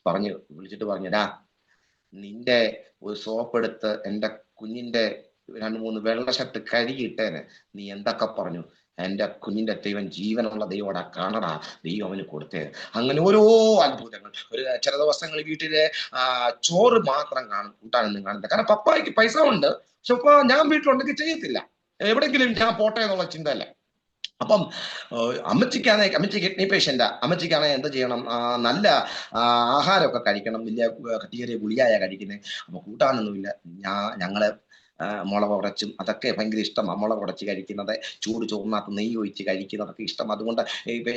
പറഞ്ഞു, വിളിച്ചിട്ട് പറഞ്ഞടാ, നിന്റെ ഒരു സോപ്പ് എടുത്ത് എന്റെ കുഞ്ഞിന്റെ 2-3 വെള്ള ഷർട്ട് കഴുകിയിട്ടേന്, നീ എന്തൊക്കെ പറഞ്ഞു? എന്റെ കുഞ്ഞിന്റെ ദൈവം ജീവനുള്ള ദൈവോടാ, കാണടാ, ദൈവം അവന് കൊടുത്തേ. അങ്ങനെ ഓരോ അത്ഭുതങ്ങൾ. ചില ദിവസങ്ങൾ വീട്ടിലെ ചോറ് മാത്രം കാണും, കൂട്ടാനൊന്നും കാണില്ല. കാരണം പപ്പായ്ക്ക് പൈസ ഉണ്ട്, പക്ഷെ ഇപ്പൊ ഞാൻ വീട്ടിലുണ്ടെങ്കിൽ ചെയ്യത്തില്ല, എവിടെങ്കിലും ഞാൻ പോട്ടെ എന്നുള്ള ചിന്തയല്ല. അപ്പം അമ്മച്ചി കിഡ്നി പേഷ്യന്റാ. അമ്മച്ചിക്കാണെങ്കിൽ എന്ത് ചെയ്യണം? നല്ല ആഹാരമൊക്കെ കഴിക്കണം, വലിയ കട്ടിയേറിയ ഗുളിയായ കഴിക്കുന്നത്. അപ്പൊ കൂട്ടാനൊന്നുമില്ല. ഞങ്ങള് മുളക് ഉടച്ചും അതൊക്കെ ഭയങ്കര ഇഷ്ടമാണ്. മുളക് ഉടച്ച് കഴിക്കുന്നത്, ചൂട് ചോറിനകത്ത് നെയ്യ് ഒഴിച്ച് കഴിക്കുന്നതൊക്കെ ഇഷ്ടം. അതുകൊണ്ട്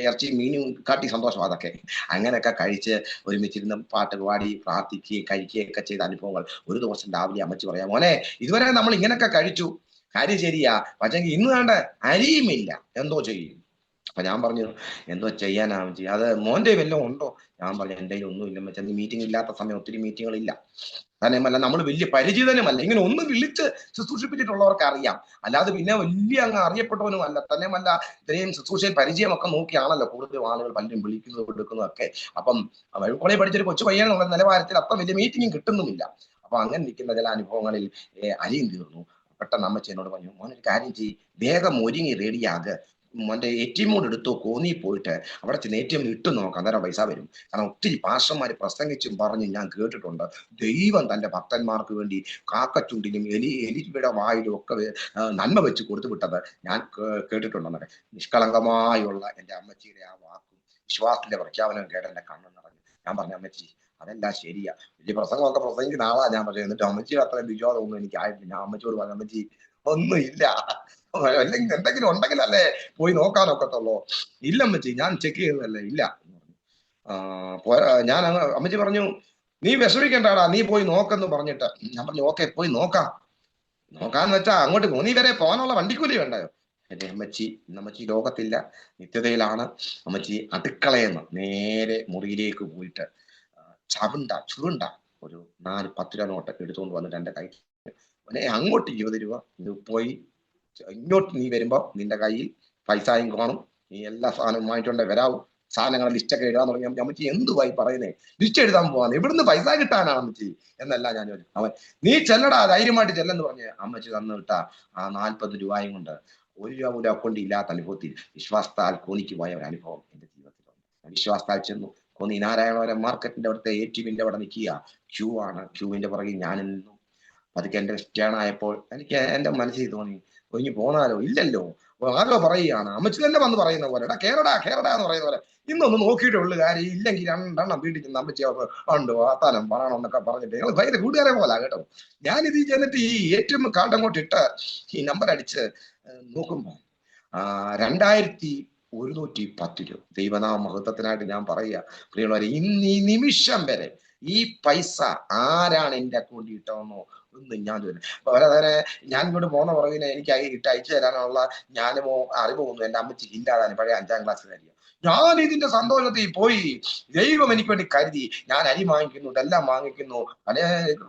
ഇറച്ചി മീനും കാട്ടി സന്തോഷം അതൊക്കെ. അങ്ങനെയൊക്കെ കഴിച്ച് ഒരുമിച്ചിരുന്ന് പാട്ട് പാടി പ്രാർത്ഥിക്കുകയും കഴിക്കുകയൊക്കെ ചെയ്ത അനുഭവങ്ങൾ. ഒരു ദിവസം രാവിലെ അമ്മച്ചി പറയാം, മോനെ ഇതുവരെ നമ്മൾ ഇങ്ങനെയൊക്കെ കഴിച്ചു, കാര്യം ശരിയാ, പക്ഷെ ഇന്ന് വേണ്ട അരിയുമില്ല, എന്തോ ചെയ്യും? അപ്പൊ ഞാൻ പറഞ്ഞു, എന്തോ ചെയ്യാനാ അമ്മച്ചി, അത് മോന്റെ വല്ലതും ഉണ്ടോ? ഞാൻ പറഞ്ഞു, എൻ്റെ ഒന്നുമില്ല അമ്മച്ചി. മീറ്റിംഗ് ഇല്ലാത്ത സമയം ഒത്തിരി മീറ്റിങ്ങുകളില്ല. തന്നെയുമല്ല നമ്മൾ വലിയ പരിചിതനുമല്ല, ഇങ്ങനെ ഒന്ന് വിളിച്ച് ശുശ്രൂഷിപ്പിച്ചിട്ടുള്ളവർക്ക് അറിയാം, അല്ലാതെ പിന്നെ വലിയ അങ്ങ് അറിയപ്പെട്ടവനും അല്ല. തന്നെയുമല്ല ഇത്രയും ശുശ്രൂഷയിൽ പരിചയമൊക്കെ നോക്കിയാണല്ലോ കൂടുതലും ആളുകൾ പലരും വിളിക്കുന്നതും എടുക്കുന്നതും ഒക്കെ. അപ്പം കോളേജ് പഠിച്ചൊരു കൊച്ചു പയ്യനുള്ള നിലവാരത്തിൽ അത്ര വലിയ മീറ്റിംഗും കിട്ടുന്നുമില്ല. അപ്പൊ അങ്ങനെ നിൽക്കുന്ന ചില അനുഭവങ്ങളിൽ അരിയും തീർന്നു. പെട്ടെന്ന് അമ്മച്ചി എന്നോട് പറഞ്ഞു, മോനൊരു കാര്യം ചെയ്യ്, വേഗം ഒരുങ്ങി റെഡിയാക്, മോന്റെ ATM മോഡ് എടുത്തോ, കോന്നി പോയിട്ട് അവിടെ ചെന്ന് ATM ഇട്ട് നോക്കാം, അന്നേരം പൈസ വരും. കാരണം ഒത്തിരി പാസ്റ്റർമാര് പ്രസംഗിച്ചും പറഞ്ഞു ഞാൻ കേട്ടിട്ടുണ്ട്, ദൈവം തന്റെ ഭക്തന്മാർക്ക് വേണ്ടി കാക്കച്ചുണ്ടിലും എലിയുടെ വായിലും ഒക്കെ നന്മ വെച്ച് കൊടുത്തു വിട്ടത് ഞാൻ കേട്ടിട്ടുണ്ടെന്നൊക്കെ. നിഷ്കളങ്കമായുള്ള എൻ്റെ അമ്മച്ചിയുടെ ആ വാക്കും വിശ്വാസത്തിന്റെ പ്രഖ്യാപനം കേട്ട് എന്റെ കണ്ണ് നിറഞ്ഞു. ഞാൻ പറഞ്ഞു, അമ്മച്ചി അതെല്ലാം ശരിയാ, വലിയ പ്രസംഗമൊക്കെ പ്രസംഗിക്കുന്ന ആളാ ഞാൻ പറഞ്ഞു. എന്നിട്ട് അമ്മച്ചിയുടെ അത്രയും വിശ്വാസം ഒന്നും എനിക്ക് ആയിട്ടില്ല. ഞാൻ അമ്മച്ചിയോട് പറഞ്ഞു, അമ്മച്ചി ഒന്നും ഇല്ല, അല്ലെങ്കിൽ എന്തെങ്കിലും ഉണ്ടെങ്കിൽ അല്ലേ പോയി നോക്കാനൊക്കത്തുള്ളൂ. ഇല്ല അമ്മച്ചി, ഞാൻ ചെക്ക് ചെയ്തതല്ലേ, ഇല്ല. ഞാൻ അമ്മച്ചി പറഞ്ഞു, നീ വിഷമിക്കണ്ടാടാ, നീ പോയി നോക്കെന്ന് പറഞ്ഞിട്ട്. ഞാൻ പറഞ്ഞു, ഓക്കെ, പോയി നോക്കാന്ന് വെച്ചാ അങ്ങോട്ട് കോന്നി വരെ പോകാനുള്ള വണ്ടിക്കൂലി വേണ്ടായോ? എന്റെ അമ്മച്ചി ലോകത്തില്ല, നിത്യതയിലാണ്. അമ്മച്ചി അടുക്കളയെന്ന് നേരെ മുറിയിലേക്ക് പോയിട്ട് ചുരുണ്ട ഒരു 4-10 രൂപ നോട്ട് എടുത്തുകൊണ്ട് വന്നിട്ട് എന്റെ കൈ, അങ്ങോട്ട് 20 രൂപ, ഇത് പോയി ഇങ്ങോട്ട് നീ വരുമ്പോ നിന്റെ കയ്യിൽ പൈസയും കാണും, നീ എല്ലാ സാധനവും വാങ്ങിച്ചോണ്ടേ വരാവും, സാധനങ്ങളുടെ ലിസ്റ്റൊക്കെ എഴുതാൻ തുടങ്ങി. അമ്മച്ചി എന്തുവായി പറയുന്നേ, ലിസ്റ്റ് എഴുതാൻ പോവാന്ന്, എവിടുന്ന് പൈസ കിട്ടാനാണ് അമ്മച്ചി എന്നല്ല ഞാൻ ചോദിച്ചു. അവൻ നീ ചെല്ലടാ, ധൈര്യമായിട്ട് ചെല്ലെന്ന് പറഞ്ഞ് അമ്മച്ചി തന്നു വിട്ട ആ 40 രൂപയും കൊണ്ട് 1 രൂപ പോലും അക്കൗണ്ട് ഇല്ലാത്ത അനുഭവത്തിൽ വിശ്വാസത്താൽ കോന്നിക്ക് പോയ ഒരു അനുഭവം എന്റെ ജീവിതത്തിലുണ്ട്. വിശ്വാസത്താൽ ചെന്നു. കോന്നി നാരായണപുരം മാർക്കറ്റിന്റെ അവിടുത്തെ ATMന്റെ അവിടെ നിൽക്കുക. ക്യൂ ആണ്. ക്യൂവിന്റെ പുറകിൽ ഞാൻ നിന്നു. പതുക്കെ എന്റെ ടേൺ ആയപ്പോൾ എനിക്ക് എന്റെ മനസ്സിൽ തോന്നി, ഒഴിഞ്ഞു പോന്നാലോ, ഇല്ലല്ലോ, ആരോ പറയുകയാണ്, അമ്മച്ചി തന്നെ വന്ന് പറയുന്ന പോലെ, എടാ കേറടാ കേറടാ എന്ന് പറയുന്ന പോലെ, ഇന്നൊന്ന് നോക്കിയിട്ടുള്ളു കാര്യം, ഇല്ലെങ്കിൽ 2 വീട്ടിൽ ചെന്ന് അമ്മച്ചി ഉണ്ട് വാത്താനം പറയണം എന്നൊക്കെ പറഞ്ഞിട്ട് ഞങ്ങൾ ഭയങ്കര കൂട്ടുകാരെ പോലെ കേട്ടോ. ഞാനിത് ചെന്നിട്ട് ഈ ATM കാർഡ് അങ്ങോട്ട് ഇട്ട് ഈ നമ്പർ അടിച്ച് നോക്കുമ്പോ 2110 രൂപ. ദൈവനാമ മഹത്വത്തിനായിട്ട് ഞാൻ പറയുക പ്രിയമുള്ളവരെ, ഇന്ന് ഈ നിമിഷം വരെ ഈ പൈസ ആരാണ് എന്റെ അക്കൗണ്ടിൽ ഇട്ടതെന്നോ ഒന്നും ഞാൻ ചോദിച്ചു. വളരെ ഞാൻ ഇങ്ങോട്ട് പോകുന്ന പുറകിനെ എനിക്ക് ഇട്ട് അയച്ചു തരാനുള്ള ജ്ഞാനമോ അറിവൊന്നും എന്റെ അമ്മച്ചിക്ക് ഇല്ലാതാണ്. പഴയ 5ാം ക്ലാസ്സിലായിരിക്കും. ഞാൻ ഇതിന്റെ സന്തോഷത്തിൽ പോയി. ദൈവം എനിക്ക് വേണ്ടി കരുതി. ഞാൻ അരി വാങ്ങിക്കുന്നു, ഇതെല്ലാം വാങ്ങിക്കുന്നു, പല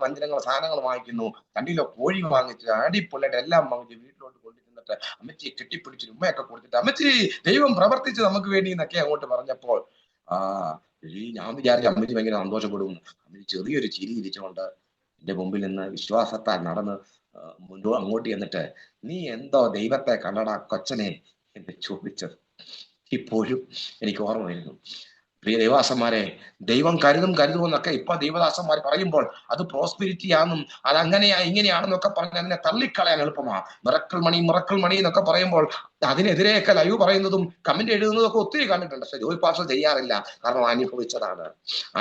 വ്യഞ്ജനങ്ങൾ സാധനങ്ങൾ വാങ്ങിക്കുന്നു, 2 കിലോ കോഴി വാങ്ങിച്ചു, അടിപൊളിയായിട്ട് എല്ലാം വാങ്ങിച്ചു വീട്ടിലോട്ട് കൊണ്ടു ചെന്നിട്ട് അമ്മച്ചിയെ കെട്ടിപ്പിടിച്ച് ഉമ്മയൊക്കെ കൊടുത്തിട്ട്, അമ്മച്ചി ദൈവം പ്രവർത്തിച്ച് നമുക്ക് വേണ്ടി എന്നൊക്കെ അങ്ങോട്ട് പറഞ്ഞപ്പോൾ ഞാൻ വിചാരിച്ച അമ്മച്ചി ഭയങ്കര സന്തോഷപ്പെടും. അമ്മച്ചി ചെറിയൊരു ചിരി ഇരിച്ചുകൊണ്ട് എന്റെ മുമ്പിൽ നിന്ന് വിശ്വാസത്താൽ നടന്ന് അങ്ങോട്ട് ചെന്നിട്ട്, നീ എന്തോ ദൈവത്തെ കണ്ടടാ കൊച്ചനെ എന്ന് ചോദിച്ചത് ഇപ്പോഴും എനിക്ക് ഓർമ്മ വരുന്നു. പ്രിയ ദൈവദാസന്മാരെ, ദൈവം കരുതുമെന്നൊക്കെ ഇപ്പൊ ദൈവദാസന്മാർ പറയുമ്പോൾ അത് പ്രോസ്പിരിറ്റി ആണെന്നും അത് അങ്ങനെയാ ഇങ്ങനെയാണെന്നൊക്കെ പറഞ്ഞ് അതിനെ തള്ളിക്കളയാൻ എളുപ്പമാ. മിറക്കിൾ മണി എന്നൊക്കെ പറയുമ്പോൾ അതിനെതിരെയൊക്കെ ലൈവ് പറയുന്നതും കമന്റ് എഴുതുന്നതും ഒക്കെ ഒത്തിരി കണ്ടിട്ടുണ്ട്. പക്ഷെ ജോയ് പാസ്റ്റർ ചെയ്യാറില്ല. കാരണം അനുഭവിച്ചതാണ്,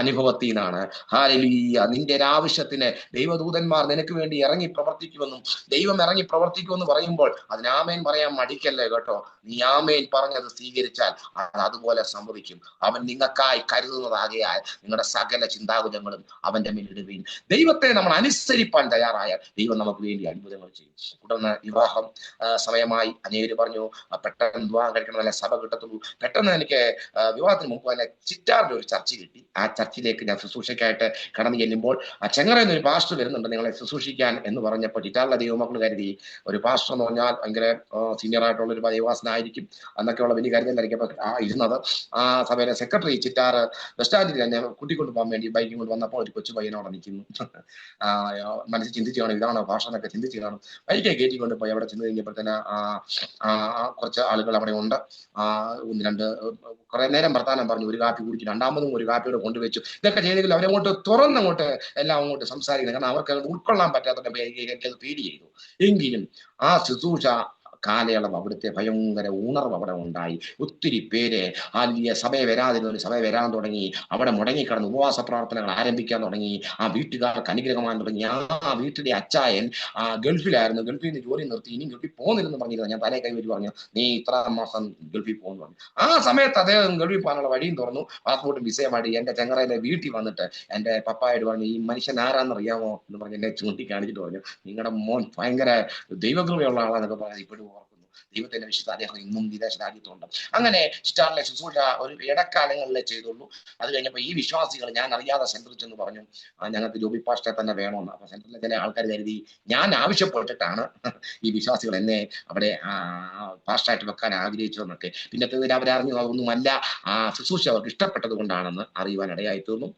അനുഭവത്തിൽ നിന്നാണ്. ഹല്ലേലൂയ. നിന്റെ ഒരു ആവശ്യത്തിന് ദൈവദൂതന്മാർ നിനക്ക് വേണ്ടി ഇറങ്ങി പ്രവർത്തിക്കുമെന്നും ദൈവം ഇറങ്ങി പ്രവർത്തിക്കുമെന്ന് പറയുമ്പോൾ അതിന് ആമേൻ പറയാൻ മടിക്കല്ലേ കേട്ടോ. നീ ആമേൻ പറഞ്ഞത് സ്വീകരിച്ചാൽ അത് അതുപോലെ സംഭവിക്കും. അവൻ നിങ്ങൾക്കായി കരുതുന്നതാകയാൽ നിങ്ങളുടെ സകല ചിന്താകുലങ്ങളും അവന്റെ മേലിടുവീൻ. ദൈവത്തെ നമ്മൾ അനുസരിപ്പാൻ തയ്യാറായാൽ ദൈവം നമുക്ക് വേണ്ടി അത്ഭുതങ്ങൾ ചെയ്യും. തുടർന്ന് വിവാഹം സമയമായി. അനേകര് പറഞ്ഞു പെട്ടെന്ന് വിവാഹം കഴിക്കണമെന്നല്ല, സഭ കിട്ടത്തുള്ളൂ. പെട്ടെന്ന് എനിക്ക് വിവാഹത്തിന് മുമ്പ് തന്നെ ചിറ്റാറിന്റെ ഒരു ചർച്ച കിട്ടി. ആ ചർച്ചിലേക്ക് ഞാൻ ശുശ്രൂഷയ്ക്കായിട്ട് കടന്നു ചെല്ലുമ്പോൾ ചെങ്ങറയിൽ നിന്ന് ഒരു പാസ്റ്റർ വരുന്നുണ്ട് നിങ്ങളെ ശുശ്രൂഷിക്കാൻ എന്ന് പറഞ്ഞപ്പോൾ ചിറ്റാറിലെ ദൈവമക്കൾ കരുതി ഒരു പാസ്റ്റർ എന്ന് പറഞ്ഞാൽ ഭയങ്കര സീനിയർ ആയിട്ടുള്ള ഒരു ദൈവവാസനായിരിക്കും എന്നൊക്കെയുള്ള വലിയ കരുതലായിരിക്കും. അപ്പൊ ഇരുന്നത് ആ സഭയിലെ സെക്രട്ടറി ചിറ്റാറ് ബസ് സ്റ്റാൻഡിൽ തന്നെ കൂട്ടിക്കൊണ്ട് പോകാൻ വേണ്ടി ബൈക്കും കൊണ്ട് വന്നപ്പോൾ ഒരു കൊച്ചു പയ്യനോടെ നിൽക്കുന്നു. മനസ്സിൽ ചിന്തിച്ചു കാണും, ഇതാണോ ഭാഷ എന്നൊക്കെ ചിന്തിച്ചു കാണും. ബൈക്കെ കയറ്റിക്കൊണ്ട് പോയി അവിടെ ചെന്ന് കഴിഞ്ഞപ്പോഴത്തേന് കുറച്ച് ആളുകൾ അവിടെ ഉണ്ട്. 1-2 കുറെ നേരം വർത്താനം പറഞ്ഞു. ഒരു കാപ്പി കുടിച്ചു, രണ്ടാമതും ഒരു കാപ്പിയോടെ കൊണ്ടുവച്ചു. ഇതൊക്കെ ചെയ്തെങ്കിലും അവരങ്ങോട്ട് തുറന്നങ്ങോട്ട് എല്ലാം അങ്ങോട്ട് സംസാരിക്കുന്നത്, കാരണം അവർക്ക് ഉൾക്കൊള്ളാൻ പറ്റാത്ത ഫീൽ ചെയ്തു. എങ്കിലും ആ ശുശ്രൂഷ കാലയളവ് അവിടുത്തെ ഭയങ്കര ഉണർവ് അവിടെ ഉണ്ടായി. ഒത്തിരി പേര് സഭയെ വരാതിരുന്നവർ സഭയെ വരാൻ തുടങ്ങി. അവിടെ മുടങ്ങിക്കിടന്ന് ഉപവാസ പ്രവർത്തനങ്ങൾ ആരംഭിക്കാൻ തുടങ്ങി. ആ വീട്ടുകാർക്ക് അനുഗ്രഹമാകാൻ തുടങ്ങി. ആ വീട്ടിലെ അച്ചായൻ ഗൾഫിലായിരുന്നു. ഗൾഫിൽ നിന്ന് ജോലി നിർത്തി, ഇനി ഗൾഫിൽ പോകുന്നില്ലെന്ന് പറഞ്ഞിരുന്നു. ഞാൻ തലേ കൈ വെച്ച് പറഞ്ഞു, നീ ഇത്ര മാസം ഗൾഫിൽ പോകുന്നു പറഞ്ഞു. ആ സമയത്ത് അദ്ദേഹം ഗൾഫിൽ പോകാനുള്ള വഴിയും തുറന്നു. പാസ്പോർട്ടും വിസയുമായിട്ട് എന്റെ ചെങ്ങറയിലെ വീട്ടിൽ വന്നിട്ട് എന്റെ പപ്പായോട് പറഞ്ഞു, ഈ മനുഷ്യൻ ആരാന്നറിയാമോ എന്ന് പറഞ്ഞ് എന്നെ ചൂണ്ടിക്കാണിച്ചിട്ട് പറഞ്ഞു, നിങ്ങളുടെ മോൻ ഭയങ്കര ദൈവകൃപയുള്ള ആളാന്നൊക്കെ പറഞ്ഞ് ഇപ്പോഴും ഓർക്കുന്നു. ദൈവത്തിന്റെ വിശുദ്ധ അദ്ദേഹം ഇന്നും വിദേശ രാജ്യത്തുണ്ട്. അങ്ങനെ സ്റ്റാറിലെ ശുശ്രൂഷ ഒരു ഇടക്കാലങ്ങളിലേ ചെയ്തുള്ളൂ. അത് കഴിഞ്ഞപ്പോൾ ഈ വിശ്വാസികൾ ഞാൻ അറിയാതെ സെന്ററിൽ ചെന്ന് പറഞ്ഞു, ഞങ്ങൾക്ക് ജോബി പാസ്റ്ററെ തന്നെ വേണമെന്ന്. അപ്പൊ സെന്ററിലെ ചില ആൾക്കാർ കരുതി ഞാൻ ആവശ്യപ്പെട്ടിട്ടാണ് ഈ വിശ്വാസികൾ എന്നെ അവിടെ പാസ്റ്ററായിട്ട് വെക്കാൻ ആഗ്രഹിച്ചതെന്നൊക്കെ. പിന്നെ അവരറിഞ്ഞു അതൊന്നുമല്ല, ആ ശുശ്രൂഷ അവർക്ക് ഇഷ്ടപ്പെട്ടത് കൊണ്ടാണെന്ന് അറിയുവാൻ ഇടയായി തീർന്നു.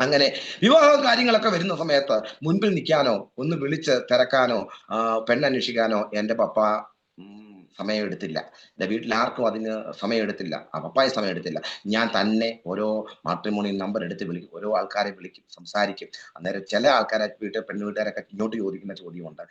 അങ്ങനെ വിവാഹ കാര്യങ്ങളൊക്കെ വരുന്ന സമയത്ത് മുൻപിൽ നിൽക്കാനോ ഒന്ന് വിളിച്ച് തിരക്കാനോ പെണ്ണന്വേഷിക്കാനോ എൻ്റെ പപ്പ സമയമെടുത്തില്ല. എൻ്റെ വീട്ടിൽ ആർക്കും അതിന് സമയമെടുത്തില്ല. ആ പപ്പായ സമയമെടുത്തില്ല. ഞാൻ തന്നെ ഓരോ മാട്രിമോണിയൽ നമ്പർ എടുത്ത് വിളിക്കും, ഓരോ ആൾക്കാരെ വിളിക്കും, സംസാരിക്കും. അന്നേരം ചില ആൾക്കാരെ പെണ്ണുവീട്ടുകാരൊക്കെ ഇങ്ങോട്ട് ചോദിക്കുന്ന ചോദ്യമുണ്ട്,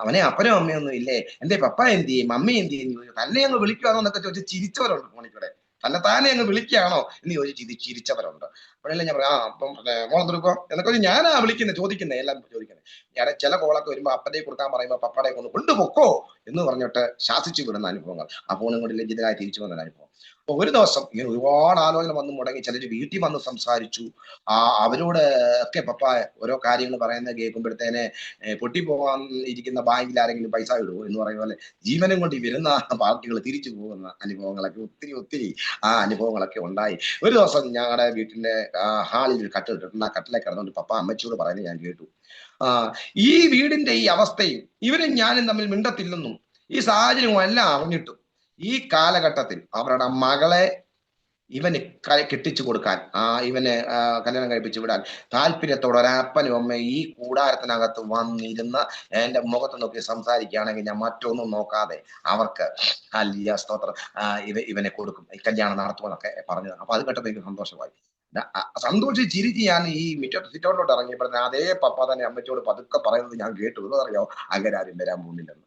അവനെ അപ്പനും അമ്മയൊന്നും ഇല്ലേ, എൻ്റെ പപ്പ എന്ത് ചെയ്യും, മമ്മി എന്ത് ചെയ്യും ചോദിച്ചു. തന്നെ അങ്ങ് വിളിക്കുകയാണോ എന്നൊക്കെ ചോദിച്ച് ചിരിച്ചവരുണ്ട്. ഫോണിക്കൂടെ തന്നെ താനെ അങ്ങ് വിളിക്കുകയാണോ എന്ന് ചോദിച്ച് ചിരിച്ചവരുണ്ട്. അപ്പോഴല്ലേ ഞാൻ പറയാം, അപ്പം മോളെടുക്കോ എന്നൊക്കെ ഞാനാ വിളിക്കുന്നത്, ചോദിക്കുന്നത്, എല്ലാം ചോദിക്കുന്നത്. ഞാൻ ചില കോളൊക്കെ വരുമ്പോൾ അപ്പനെ കൊടുക്കാൻ പറയുമ്പോൾ പപ്പടെ കൊണ്ടുപൊക്കോ എന്ന് പറഞ്ഞിട്ട് ശാസിച്ചു വിടുന്ന അനുഭവങ്ങൾ. ആ ഫോണും കൊണ്ട് ലജ്ജിതരായി തിരിച്ചു വന്ന അനുഭവം. അപ്പൊ ഒരു ദിവസം ഇങ്ങനെ ഒരുപാട് ആലോചന വന്ന് മുടങ്ങി. ചിലർ വീട്ടിൽ വന്ന് സംസാരിച്ചു. അവരോട് ഒക്കെ പപ്പ ഓരോ കാര്യങ്ങൾ പറയുന്നത് കേൾക്കുമ്പോഴത്തേനെ പൊട്ടിപ്പോകാൻ ഇരിക്കുന്ന ബാങ്കിൽ ആരെങ്കിലും പൈസ ഇടുമോ എന്ന് പറയുന്ന പോലെ ജീവനം കൊണ്ട് വരുന്ന പാർട്ടികൾ തിരിച്ചു പോകുന്ന അനുഭവങ്ങളൊക്കെ ഒത്തിരി ആ അനുഭവങ്ങളൊക്കെ ഉണ്ടായി. ഒരു ദിവസം ഞങ്ങളുടെ വീട്ടിന്റെ ഹാളിൽ ഒരു കട്ടിൽ ഇട്ടിട്ടുണ്ട്. ആ കട്ടിലേക്ക് കിടന്നുകൊണ്ട് പപ്പ അമ്മച്ചിയോട് പറയുന്നത് ഞാൻ കേട്ടു, ഈ വീടിന്റെ ഈ അവസ്ഥയും ഇവരും ഞാനും തമ്മിൽ മിണ്ടത്തില്ലെന്നും ഈ സാഹചര്യവും എല്ലാം അറിഞ്ഞിട്ടും ഈ കാലഘട്ടത്തിൽ അവരുടെ മകളെ ഇവന് കെട്ടിച്ചു കൊടുക്കാൻ, ഇവന് കല്യാണം കഴിപ്പിച്ചു വിടാൻ താല്പര്യത്തോടെ ഒരപ്പനും അമ്മയും ഈ കൂടാരത്തിനകത്ത് വന്നിരുന്ന് എന്റെ മുഖത്ത് നോക്കി സംസാരിക്കുകയാണെങ്കിൽ ഞാൻ മറ്റൊന്നും നോക്കാതെ അവർക്ക് അല്ലിയ സ്തോത്രം ഇവനെ കൊടുക്കും, ഈ കല്യാണം നടത്തുമെന്നൊക്കെ പറഞ്ഞത്. അപ്പൊ അത് കേട്ടപ്പോൾ എനിക്ക് സന്തോഷമായി. സന്തോഷിച്ച് ചിരിച്ച് ഞാൻ ഈ സിറ്റൗട്ടിലോട്ട് ഇറങ്ങിയപ്പോഴത്തെ അതേ പപ്പ തന്നെ അമ്മച്ചോട് പതുക്കെ പറയുന്നത് ഞാൻ കേട്ടു. അറിയോ, അങ്ങനെ ആരും വരാൻ പോകുന്നില്ലെന്ന്.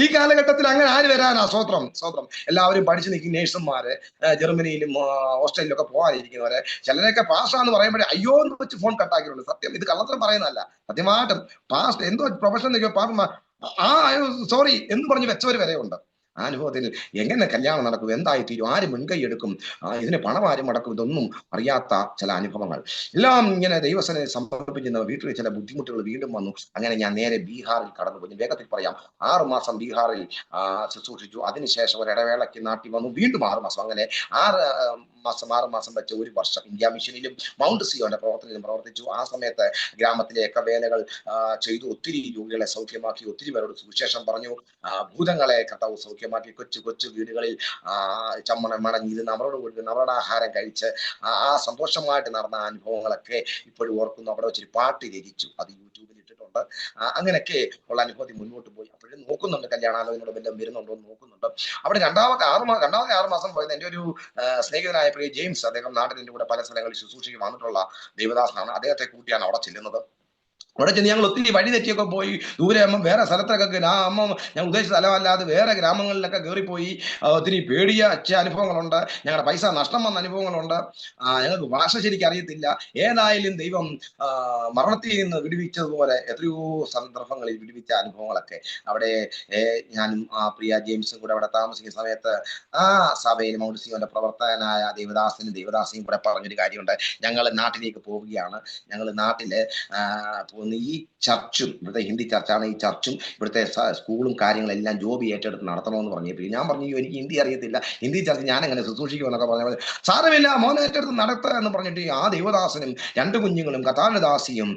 ഈ കാലഘട്ടത്തിൽ അങ്ങനെ ആര് വരാനാ? സ്വത്രം സ്വത്രം. എല്ലാവരും പഠിച്ചു നിൽക്കും, നേഴ്സുമാര്, ജർമ്മനിയിലും ഓസ്ട്രേലിയയിലും ഒക്കെ പോകാനിരിക്കുന്നവരെ. ചിലരൊക്കെ പാസ്സാന്ന് പറയുമ്പോഴേ അയ്യോ എന്ന് വെച്ച് ഫോൺ കട്ടാക്കിയിട്ടുണ്ട്. സത്യം, ഇത് കള്ളത്തരം പറയുന്നതല്ല, സത്യമായിട്ടും. പാസ് എന്തോ പ്രൊഫഷൻ സോറി എന്ന് പറഞ്ഞ് വെച്ചവർ വരെ ഉണ്ട്. ആ അനുഭവത്തിൽ എങ്ങനെ കല്യാണം നടക്കും, എന്തായി തീരും, ആര് മുൻകൈ എടുക്കും, ഇതിന് പണം ആരും അടക്കും, ഇതൊന്നും അറിയാത്ത ചില അനുഭവങ്ങൾ എല്ലാം ഇങ്ങനെ ദൈവസനെ സമർപ്പിക്കുന്ന വീട്ടിൽ ചില ബുദ്ധിമുട്ടുകൾ വീണ്ടും വന്നു. അങ്ങനെ ഞാൻ നേരെ ബീഹാറിൽ കടന്നുപോയി. വേഗത്തിൽ പറയാം, 6 മാസം ബീഹാറിൽ ശുശ്രൂഷിച്ചു. അതിനുശേഷം ഒരു ഇടവേളയ്ക്ക് നാട്ടിൽ വന്നു. വീണ്ടും 6 മാസം. അങ്ങനെ 6 മാസം വെച്ച് 1 വർഷം ഇന്ത്യ മിഷനിലും മൗണ്ട് സിയോന്റെ പ്രവർത്തനത്തിലും പ്രവർത്തിച്ചു. ആ സമയത്ത് ഗ്രാമത്തിലേക്ക് വേലകൾ ചെയ്തു. ഒത്തിരി രോഗികളെ സൗഖ്യമാക്കി, ഒത്തിരി പേരോട് സുവിശേഷം പറഞ്ഞു. ഭൂതങ്ങളെ കർത്താവ് സൗഖ്യമാക്കി. കൊച്ചു കൊച്ചു വീടുകളിൽ മണഞ്ഞിരുന്ന് അവരോട് കൊടുക്കുന്ന അവരുടെ ആഹാരം കഴിച്ച് സന്തോഷമായിട്ട് നടന്ന അനുഭവങ്ങളൊക്കെ ഇപ്പോഴും ഓർക്കുന്നു. അവിടെ വെച്ചൊരു പാട്ട് രചിച്ചു, അത് യൂട്യൂബിൽ ഇട്ടിട്ടുണ്ട്. അങ്ങനെയൊക്കെ ഉള്ള അനുഭവത്തിൽ മുന്നോട്ട് പോയി. അപ്പോഴും നോക്കുന്നുണ്ട്, കല്യാണാലോചനയോട് വല്ലതും വരുന്നുണ്ടോ എന്ന് നോക്കുന്നുണ്ട്. അവിടെ രണ്ടാമത്തെ 6 മാസം പോയത് എൻ്റെ ഒരു സ്നേഹിതനായ പ്രിയ ജെയിംസ്, അദ്ദേഹം നാട്ടിൻ്റെ കൂടെ പല സ്ഥലങ്ങളിൽ ശുശ്രൂഷയ്ക്ക് വന്നിട്ടുള്ള ദേവദാസനാണ്. അദ്ദേഹത്തെ കൂട്ടിയാണ് അവിടെ ചെല്ലുന്നത്. അവിടെ ചെന്ന് ഞങ്ങൾ ഒത്തിരി വഴി തെറ്റിയൊക്കെ പോയി. ദൂരെ വേറെ സ്ഥലത്തൊക്കെ ഞാൻ ഉദ്ദേശിച്ച സ്ഥലമല്ലാതെ വേറെ ഗ്രാമങ്ങളിലൊക്കെ കയറിപ്പോയി. ഒത്തിരി പേടിയ അനുഭവങ്ങളുണ്ട്. ഞങ്ങളുടെ പൈസ നഷ്ടം വന്ന അനുഭവങ്ങളുണ്ട്. ഞങ്ങൾക്ക് ഭാഷ ശരിക്കും അറിയത്തില്ല. ഏതായാലും ദൈവം മരണത്തിൽ നിന്ന് വിടുവിച്ചതുപോലെ എത്രയോ സന്ദർഭങ്ങളിൽ വിടുവിച്ച അനുഭവങ്ങളൊക്കെ അവിടെ ഞാനും പ്രിയ ജെയിംസും കൂടെ അവിടെ താമസിക്കുന്ന സമയത്ത് സഭയിൽ മൗണ്ട് സിയോന്റെ പ്രവർത്തകനായ ദേവദാസിയും കൂടെ പറഞ്ഞൊരു കാര്യമുണ്ട്. ഞങ്ങൾ നാട്ടിലേക്ക് പോവുകയാണ്. ഞങ്ങൾ നാട്ടില് ഈ ചർച്ചും, ഇവിടുത്തെ ഹിന്ദി ചർച്ചാണ്, ഈ ചർച്ചും ഇവിടുത്തെ സ്കൂളും കാര്യങ്ങളെല്ലാം ജോബി ഏറ്റെടുത്ത് നടത്തണമെന്ന് പറഞ്ഞപ്പോൾ ഞാൻ പറഞ്ഞു, എനിക്ക് ഹിന്ദി അറിയത്തില്ല, ഹിന്ദി ചർച്ച ഞാൻ എങ്ങനെ ശുശ്രൂഷിക്കുമെന്നൊക്കെ പറഞ്ഞ സാരമില്ല മോനെ ഏറ്റെടുത്ത് നടത്തുക എന്ന് പറഞ്ഞിട്ട് ആ ദേവദാസനും 2 കുഞ്ഞുങ്ങളും കഥാനദാസിയും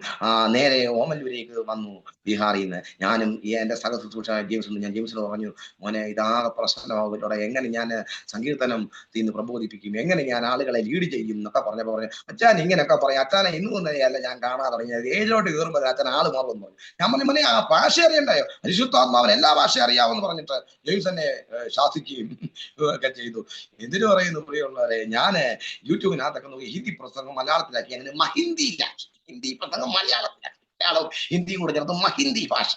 നേരെ ഓമല്ലൂരേക്ക് വന്നു. ബീഹാറിൽ നിന്ന് ഞാനും എൻ്റെ സഹ ശുശ്രൂഷ ജെയിംസും. ഞാൻ ജെയിംസിന് പറഞ്ഞു, മോനെ ഇതാകെ പ്രശ്നമാവില്ലോടെ, എങ്ങനെ ഞാൻ സങ്കീർത്തനം തീർന്ന് പ്രബോധിപ്പിക്കും, എങ്ങനെ ഞാൻ ആളുകളെ ലീഡ് ചെയ്യും എന്നൊക്കെ പറഞ്ഞപ്പോൾ പറഞ്ഞു, അച്ഛൻ ഇങ്ങനെയൊക്കെ പറയും, അച്ഛനെ ഇന്ന് തന്നെയല്ല ഞാൻ കാണാൻ തുടങ്ങിയത്, ഏജിലോട്ട് കയറുമ്പോൾ അച്ഛൻ ആള് മാറുമെന്ന് പറഞ്ഞു. ഞാൻ പറഞ്ഞു, മോനെ ആ ഭാഷ അറിയണ്ടായോ, പരിശുദ്ധാത്മാവൻ എല്ലാ ഭാഷ അറിയാമെന്ന് പറഞ്ഞിട്ട് ജെയിംസ് എന്നെ ശാസിക്കുകയും ഒക്കെ ചെയ്തു. എന്തിനു പറയുന്നു പ്രിയമുള്ളവരെ, ഞാൻ യൂട്യൂബിനകത്തൊക്കെ നോക്കി ഹിന്ദി പ്രസംഗം മലയാളത്തിലാക്കി. അങ്ങനെ ഹിന്ദി പ്രസംഗം മലയാളത്തിലാക്കി, ഹിന്ദിയും കൂടെ ചേർത്ത് ഹിന്ദി ഭാഷ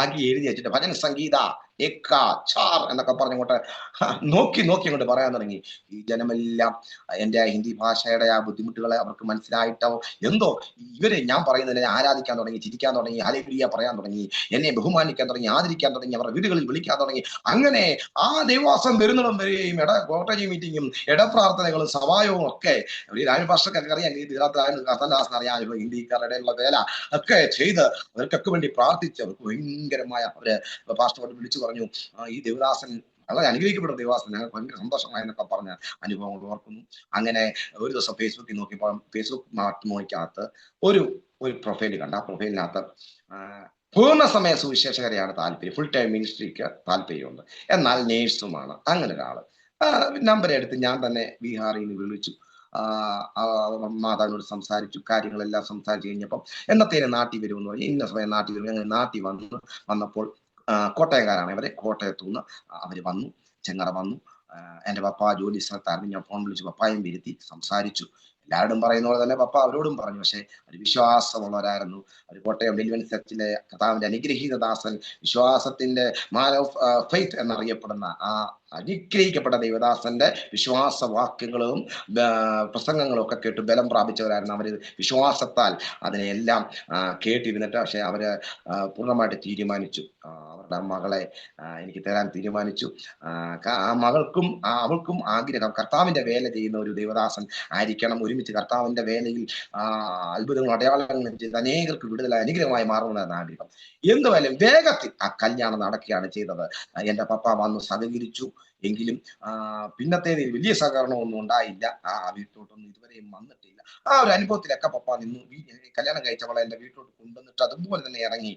ആക്കി എഴുതി വെച്ചിട്ട് ഭജന സംഗീത എന്നൊക്കെ പറഞ്ഞുകൊണ്ട് നോക്കി അങ്ങോട്ട് പറയാൻ തുടങ്ങി. ഈ ജനമെല്ലാം എൻ്റെ ഹിന്ദി ഭാഷയുടെ ആ ബുദ്ധിമുട്ടുകളെ അവർക്ക് മനസ്സിലായിട്ടോ എന്തോ ഇവരെ ഞാൻ പറയുന്നതിനെ ആരാധിക്കാൻ തുടങ്ങി, ചിരിക്കാൻ തുടങ്ങി, ഹല്ലേലൂയ പറയാൻ തുടങ്ങി, എന്നെ ബഹുമാനിക്കാൻ തുടങ്ങി, ആദരിക്കാൻ തുടങ്ങി, അവരുടെ വീടുകളിൽ വിളിക്കാൻ തുടങ്ങി. അങ്ങനെ ആ ദൈവവാസം വരുന്നിടം വരെയും കോട്ടേജ് മീറ്റിങ്ങും ഇടപ്രാർത്ഥനകളും സഭായവും ഒക്കെ രാജഭാഷക്കൊക്കെ അറിയാം, ഈ കർത്തദാസൻ അറിയാൻ ഹിന്ദിക്കാരുടെ ഉള്ള വേല ഒക്കെ ചെയ്ത് അവർക്കൊക്കെ വേണ്ടി പ്രാർത്ഥിച്ച് അവർക്ക് ഭയങ്കരമായ അവര് പാസ്റ്ററോട് വിളിച്ചു പറഞ്ഞു, ഈ ദേവദാസൻ വളരെ അനുഗ്രഹിക്കപ്പെട്ട ദേവദാസൻ, ഞങ്ങൾക്ക് ഭയങ്കര സന്തോഷമായെന്നൊക്കെ പറഞ്ഞ അനുഭവങ്ങൾ ഓർക്കുന്നു. അങ്ങനെ ഒരു ദിവസം ഫേസ്ബുക്കിൽ നോക്കിയപ്പോൾ ഫേസ്ബുക്ക് മാട്രിമോണിക്കകത്ത് ഒരു പ്രൊഫൈൽ കണ്ട. ആ പ്രൊഫൈലിനകത്ത് പൂർണ്ണസമയ സുവിശേഷകരെയാണ് താല്പര്യം, ഫുൾ ടൈം മിനിസ്ട്രിക്ക് താല്പര്യമുണ്ട്, എന്നാൽ നേഴ്സുമാണ്. അങ്ങനെ ഒരാള് നമ്പർ എടുത്ത് ഞാൻ തന്നെ ബീഹാറിൽ നിന്ന് വിളിച്ചു. മാതാവിനോട് സംസാരിച്ചു, കാര്യങ്ങളെല്ലാം സംസാരിച്ചു കഴിഞ്ഞപ്പം എന്നത്തേനും നാട്ടിൽ വരുമെന്ന് പറഞ്ഞു. ഇന്ന സമയം നാട്ടിൽ വരും. ഞങ്ങൾ നാട്ടിൽ വന്നപ്പോൾ കോട്ടയംകാരാണ് ഇവരെ. കോട്ടയത്തുനിന്ന് അവർ വന്നു, ചെങ്ങറ വന്നു. എൻ്റെ പപ്പ ജോലി സ്ഥലത്തായിരുന്നു. ഞാൻ ഫോൺ വിളിച്ചു പപ്പായും വരുത്തി സംസാരിച്ചു. എല്ലാവരോടും പറയുന്ന പോലെ തന്നെ പപ്പ അവരോടും പറഞ്ഞു. പക്ഷെ ഒരു വിശ്വാസമുള്ളവരായിരുന്നു. ഒരു കോട്ടയം ഡെലിവൻസ് ചർച്ചിലെ കർത്താവിന്റെ അനുഗ്രഹീത ദാസൻ, വിശ്വാസത്തിന്റെ മാൻ ഓഫ് ഫെയ്ത്ത് എന്നറിയപ്പെടുന്ന ആ അനുഗ്രഹിക്കപ്പെട്ട ദൈവദാസന്റെ വിശ്വാസ വാക്യങ്ങളും പ്രസംഗങ്ങളും ഒക്കെ കേട്ട് ബലം പ്രാപിച്ചവരായിരുന്നു. അവര് വിശ്വാസത്താൽ അതിനെല്ലാം കേട്ടിരുന്നിട്ട് പക്ഷെ അവര് പൂർണ്ണമായിട്ട് തീരുമാനിച്ചു, അവരുടെ മകളെ എനിക്ക് തരാൻ തീരുമാനിച്ചു. ആ മകൾക്കും അവൾക്കും ആഗ്രഹം കർത്താവിന്റെ വേല ചെയ്യുന്ന ഒരു ദൈവദാസൻ ആയിരിക്കണം, ഒരുമിച്ച് കർത്താവിന്റെ വേലയിൽ അത്ഭുതങ്ങളും അടയാളങ്ങളും ചെയ്ത് അനേകർക്ക് വിടുതൽ അനുഗ്രഹമായി മാറുന്നതാണ് ആഗ്രഹം. എന്തുവായാലും വേഗത്തിൽ ആ കല്യാണം നടക്കുകയാണ് ചെയ്തത്. എൻ്റെ പപ്പ വന്നു സഹകരിച്ചു. എങ്കിലും പിന്നത്തേത് വലിയ സഹകരണമൊന്നും ഉണ്ടായില്ല. വീട്ടിലോട്ടൊന്നും ഇതുവരെയും വന്നിട്ടില്ല. ഒരു അനുഭവത്തിലൊക്കെ പപ്പ നിന്നു. കല്യാണം കഴിച്ചവളെ എന്റെ വീട്ടിലോട്ട് കൊണ്ടുവന്നിട്ട് അതുപോലെ തന്നെ ഇറങ്ങി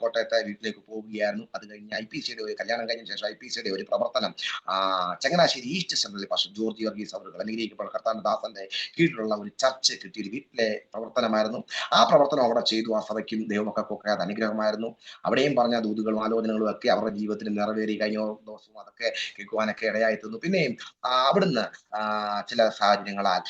കോട്ടയത്തെ വീട്ടിലേക്ക് പോവുകയായിരുന്നു. അത് കഴിഞ്ഞ് IPCയുടെ കല്യാണം കഴിഞ്ഞ ശേഷം IPCയുടെ ഒരു പ്രവർത്തനം ചങ്ങനാശ്ശേരി ഈസ്റ്റ് സെന്ററിൽ പാസ്റ്റർ ജോർജ് വർഗീസ് അവർ അനുഗ്രഹിക്കപ്പെട്ട കർത്താവിന്റെ ദാസന്റെ കീഴിലുള്ള ഒരു ചർച്ച് കിട്ടിയ ഒരു വീട്ടിലെ പ്രവർത്തനമായിരുന്നു. ആ പ്രവർത്തനം അവിടെ ചെയ്തു. ആ സഭയ്ക്കും ദൈവമക്കൾക്കൊക്കെ അത് അനുഗ്രഹമായിരുന്നു. അവിടെയും പറഞ്ഞ ദൂതുകളും ആലോചനകളും ഒക്കെ അവരുടെ ജീവിതത്തിൽ നിറവേറി. കഴിഞ്ഞ ദിവസവും അതൊക്കെ കേൾക്കുവാനൊക്കെ ഇടയായി തീർന്നു. പിന്നെയും അവിടുന്ന് ചില സാഹചര്യങ്ങളാൽ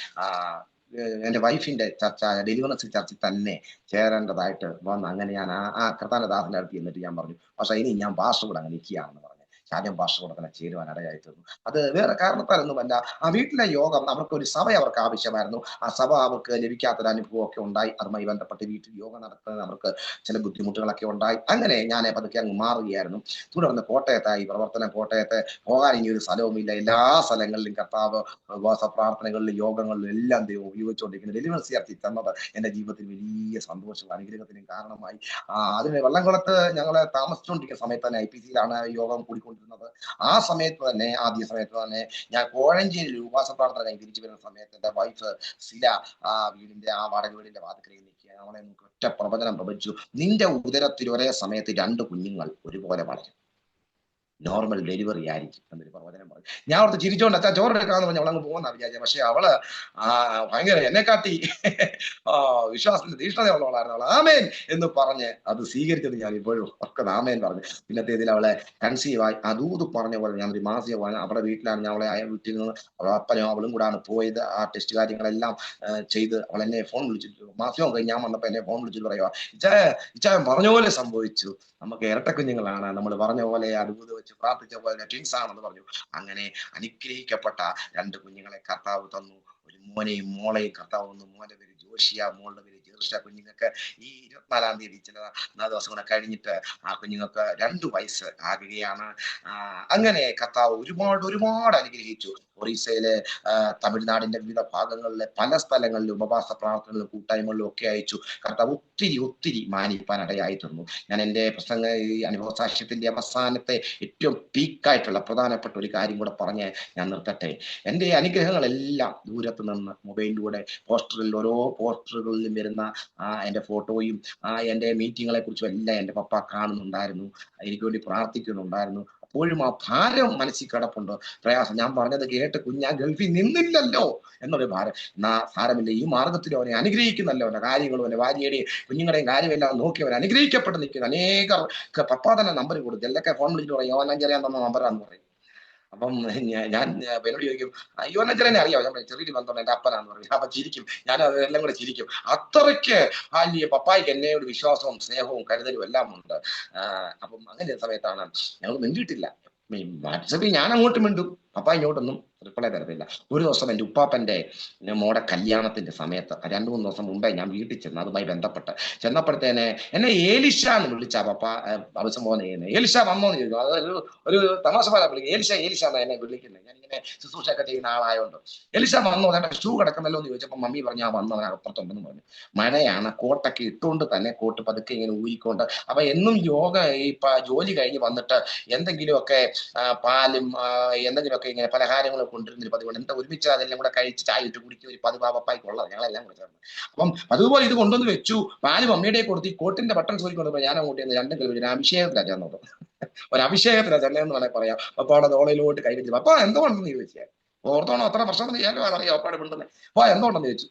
എന്റെ വൈഫിന്റെ ചർച്ച ഡെലിവറൻസ് ചർച്ചിൽ തന്നെ ചേരേണ്ടതായിട്ട് വന്നു. അങ്ങനെ ഞാൻ ആ കർത്താവിന്റെ ദാസന്റെ അടുത്ത് എന്നിട്ട് ഞാൻ പറഞ്ഞു, പക്ഷെ ഇനി ഞാൻ പാസ്റ്റർ കൂടെ അങ്ങനെ നിൽക്കുകയാണെന്ന് പറഞ്ഞു. ഷാജൻ പാസ്റ്റർ കൂടെ തന്നെ ചേരുവാൻ ഇടയായി തീർന്നു. അത് വേറെ കാരണത്താലൊന്നുമല്ല. ആ വീട്ടിലെ യോഗം അവർക്ക് ഒരു സഭ അവർക്ക് ആവശ്യമായിരുന്നു. ആ സഭ അവർക്ക് ലഭിക്കാത്തൊരു അനുഭവം ഒക്കെ ഉണ്ടായി. അതുമായി ബന്ധപ്പെട്ട് വീട്ടിൽ യോഗം നടത്തുന്നത് അവർക്ക് ചില ബുദ്ധിമുട്ടുകളൊക്കെ ഉണ്ടായി. അങ്ങനെ ഞാൻ പതുക്കെ അങ്ങ് മാറുകയായിരുന്നു. തുടർന്ന് കോട്ടയത്തായി പ്രവർത്തനം. കോട്ടയത്തെ പോകാൻ ഇനി ഒരു സ്ഥലവുമില്ല. എല്ലാ സ്ഥലങ്ങളിലും കർത്താവ് ഉപവാസ പ്രാർത്ഥനകളിലും യോഗങ്ങളിലും എല്ലാം ദൈവം ഉപയോഗിച്ചുകൊണ്ടിരിക്കുന്നത്. ഡെലിവറൻസ് ചർച്ചിൽ തന്നത് എന്റെ ജീവിതത്തിൽ വലിയ സന്തോഷവും അനുഗ്രഹത്തിനും കാരണമായി. അതിന് വെള്ളംകുളത്ത് ഞങ്ങളെ താമസിച്ചുകൊണ്ടിരിക്കുന്ന സമയത്ത് തന്നെ IPCയിലാണ് യോഗം കൂടിക്കൊണ്ടിരുന്നത്. ആ സമയത്ത് തന്നെ ആദ്യ സമയത്ത് തന്നെ ഞാൻ കോഴഞ്ചേരിയിൽ ഉപവാസ പ്രാർത്ഥന കഴിഞ്ഞ് തിരിച്ചു വരുന്ന സമയത്ത് എന്റെ വൈഫ് സില വീടിന്റെ വാടക വീടിന്റെ വാതിക്കലയിൽ നിൽക്കുക. അവളെ ഒറ്റ പ്രവചനം പ്രവചിച്ചു, നിന്റെ ഉദരത്തിൽ ഒരേ സമയത്ത് 2 കുഞ്ഞുങ്ങൾ ഒരുപോലെ വളരും, നോർമൽ ഡെലിവറി ആയിരിക്കും എന്നൊരു പ്രവചനം പറഞ്ഞു. ഞാൻ അവിടുത്തെ ചിരിച്ചോണ്ട് അച്ഛാ ചോറെടുക്കാന്ന് പറഞ്ഞ് അവളങ്ങ് പോകുന്ന വിചാരിച്ച. പക്ഷെ അവള് ഭയങ്കര എന്നെ കാട്ടി വിശ്വാസത്തിന്റെ തീഷ്ണതയുള്ളവളായിരുന്നു. അവൾ ആമേൻ എന്ന് പറഞ്ഞ് അത് സ്വീകരിച്ചത് ഞാൻ ഇപ്പോഴും ഒക്കെ ആമേൻ പറഞ്ഞു. പിന്നത്തേതിൽ അവളെ കൺസീവായി അതൂത് പറഞ്ഞ പോലെ ഞാൻ ഒരു മാസിക അവളുടെ വീട്ടിലാണ്. ഞാൻ അവളെ വീട്ടിൽ നിന്ന് അപ്പനും അവളും കൂടാണ് പോയത്. ആ ടെസ്റ്റ് കാര്യങ്ങളെല്ലാം ചെയ്ത് അവൾ എന്നെ ഫോൺ വിളിച്ചിട്ട് മാസികം കഴിഞ്ഞ് ഞാൻ വന്നപ്പോ എന്നെ ഫോൺ വിളിച്ചിട്ട് പറയുക, ഇച്ചായൻ പറഞ്ഞ പോലെ സംഭവിച്ചു, നമുക്ക് ഇരട്ട കുഞ്ഞുങ്ങളാണ്, നമ്മൾ പറഞ്ഞ പോലെ അതുപോലെ വെച്ച് പ്രാർത്ഥിച്ച പോലെ ട്വിൻസ് ആണെന്ന് പറഞ്ഞു. അങ്ങനെ അനുഗ്രഹിക്കപ്പെട്ട 2 കുഞ്ഞുങ്ങളെ കർത്താവ് തന്നു. ഒരു മോനെയും മോളെയും കർത്താവ് തന്നു. മോന്റെ പേര് ജോഷിയ, മോളുടെ പേര് ജെറുഷ. കുഞ്ഞുങ്ങൾക്ക് ഈ 24-ാം തീയതി ചില 4 ദിവസം കൂടെ കഴിഞ്ഞിട്ട് ആ കുഞ്ഞുങ്ങൾക്ക് 2 വയസ്സ് ആകുകയാണ്. അങ്ങനെ കർത്താവ് ഒരുപാട് അനുഗ്രഹിച്ചു. ഒറീസയിലെ തമിഴ്നാടിന്റെ വിവിധ ഭാഗങ്ങളിലെ പല സ്ഥലങ്ങളിലും ഉപവാസ പ്രാർത്ഥനകളിലും കൂട്ടായ്മകളിലും ഒക്കെ അയച്ചു. കർത്താവ് ഒത്തിരി മാനിപ്പാൻ ഇടയായി തീർന്നു. ഞാൻ എൻ്റെ പ്രസംഗ ഈ അനുഭവ സാക്ഷ്യത്തിന്റെ അവസാനത്തെ ഏറ്റവും പീക്കായിട്ടുള്ള പ്രധാനപ്പെട്ട ഒരു കാര്യം കൂടെ പറഞ്ഞ് ഞാൻ നിർത്തട്ടെ. എൻ്റെ അനുഗ്രഹങ്ങളെല്ലാം ദൂരത്ത് നിന്ന് മൊബൈലിലൂടെ ഓരോ പോസ്റ്ററുകളിലും വരുന്ന എൻ്റെ ഫോട്ടോയും എൻ്റെ മീറ്റിങ്ങുകളെ കുറിച്ചും എല്ലാം എൻ്റെ പപ്പ കാണുന്നുണ്ടായിരുന്നു. എനിക്ക് വേണ്ടി പ്രാർത്ഥിക്കുന്നുണ്ടായിരുന്നു. അപ്പോഴും ആ ഭാരം മനസ്സിൽ കിടപ്പുണ്ട്, പ്രയാസം. ഞാൻ പറഞ്ഞത് കേട്ട് കുഞ്ഞാ ഗൾഫിൽ നിന്നില്ലല്ലോ എന്നൊരു ഭാരം. എന്നാ സാരമില്ല, ഈ മാർഗത്തിൽ അവനെ അനുഗ്രഹിക്കുന്നല്ലോ. അവന്റെ കാര്യങ്ങളും അവന്റെ ഭാര്യയുടെയും കുഞ്ഞുങ്ങളുടെയും കാര്യമെല്ലാം നോക്കി അവൻ അനുഗ്രഹിക്കപ്പെട്ട് നിൽക്കുന്നു. അനേകർ പപ്പ തന്നെ നമ്പർ കൊടുത്തു. എല്ലൊക്കെ ഫോൺ വിളിച്ചിട്ട് പറയും യോഹന്നാൻ തന്ന നമ്പറാന്ന് പറയും. അപ്പം ഞാൻ എന്നോട് ചോദിക്കും, യോഹന്നാൻ അറിയാമോ? ഞാൻ ചെറിയൊരു ബന്ധം എന്റെ അപ്പനാന്ന് പറയും. അപ്പൊ ചിരിക്കും, ഞാൻ അതെല്ലാം കൂടെ ചിരിക്കും. അത്രയ്ക്ക് വലിയ പപ്പായ്ക്ക് എന്നോട് വിശ്വാസവും സ്നേഹവും കരുതലും എല്ലാം ഉണ്ട്. അപ്പം അങ്ങനെ സമയത്താണ് ഞങ്ങൾ മിണ്ടിയിട്ടില്ല. വാട്സപ്പിൽ ഞാൻ അങ്ങോട്ട് മിണ്ടും, പപ്പ ഇങ്ങോട്ടൊന്നും റിപ്ലൈ തരത്തില്ല. ഒരു ദിവസം എൻ്റെ ഉപ്പാപ്പന്റെ മോടെ കല്യാണത്തിന്റെ സമയത്ത് 2-3 ദിവസം മുമ്പേ ഞാൻ വീട്ടിൽ ചെന്ന് അതുമായി ബന്ധപ്പെട്ട് ചെന്നപ്പോഴത്തേനെ എന്നെ ഏലിഷ എന്ന് വിളിച്ച പപ്പ അഭിസംബോധന ചെയ്യുന്നത്. ഏലിഷ വന്നോന്ന് ചോദിക്കും. അതൊരു ഒരു തമാശ പോലെ വിളിക്കും. ഏലിഷ എന്നാ എന്നെ വിളിക്കുന്നത്. ഞാനിങ്ങനെ ശുശ്രൂഷയൊക്കെ ചെയ്യുന്ന ആളായോണ്ട്. ഏലിഷ വന്നോ, അതെ ഷൂ കിടക്കുന്നല്ലോ എന്ന് ചോദിച്ചപ്പോൾ മമ്മി പറഞ്ഞു വന്നു, അവൻ അപ്പുറത്തുണ്ടെന്ന് പറഞ്ഞു. മഴയാണ്, കോട്ടൊക്കെ ഇട്ടുകൊണ്ട് തന്നെ കോട്ട് പതുക്കെ ഇങ്ങനെ ഊരിക്കൊണ്ട്. അപ്പൊ എന്നും ജോലി കഴിഞ്ഞ് വന്നിട്ട് എന്തെങ്കിലുമൊക്കെ പാലും എന്തെങ്കിലുമൊക്കെ ഇങ്ങനെ പലഹാരങ്ങളും കൊണ്ടിരുന്നൊരു പതിവുണ്ട്. എന്താ ഒരുമിച്ച് അതെല്ലാം കൂടെ കഴിച്ച് ചായ ഇട്ട് കുടിക്കുക ഒരു പതിവ് പപ്പായ്ക്കുള്ളത്, ഞങ്ങളെല്ലാം കൂടെ ചേർന്ന്. അപ്പം അതുപോലെ ഇത് കൊണ്ടുവന്ന് വെച്ചു. പാല് മമ്മിയുടെ കൊടുത്ത് ഈ കോട്ടിന്റെ ബട്ടൺ സൂരിക്കൊണ്ടപ്പോൾ ഞാൻ അങ്ങോട്ട് 2 കിലോ അഭിഷേകത്തിലാണ് ചേർന്നത്. ഒരു അഭിഷേകത്തിലാണ് ചെന്നതെന്ന് വേണമെങ്കിൽ പറയാം. പപ്പയുടെ തോളയിലോട്ട് കൈവച്ചു. പപ്പ എന്തുകൊണ്ടെന്ന് ചോദിച്ചാൽ ഓർത്തോണോ അത്ര പ്രശ്നം ചെയ്യാൻ അറിയാം പപ്പയുടെ മിണ്ടുന്നത്. അപ്പൊ എന്തുകൊണ്ടെന്ന് ചോദിച്ചു.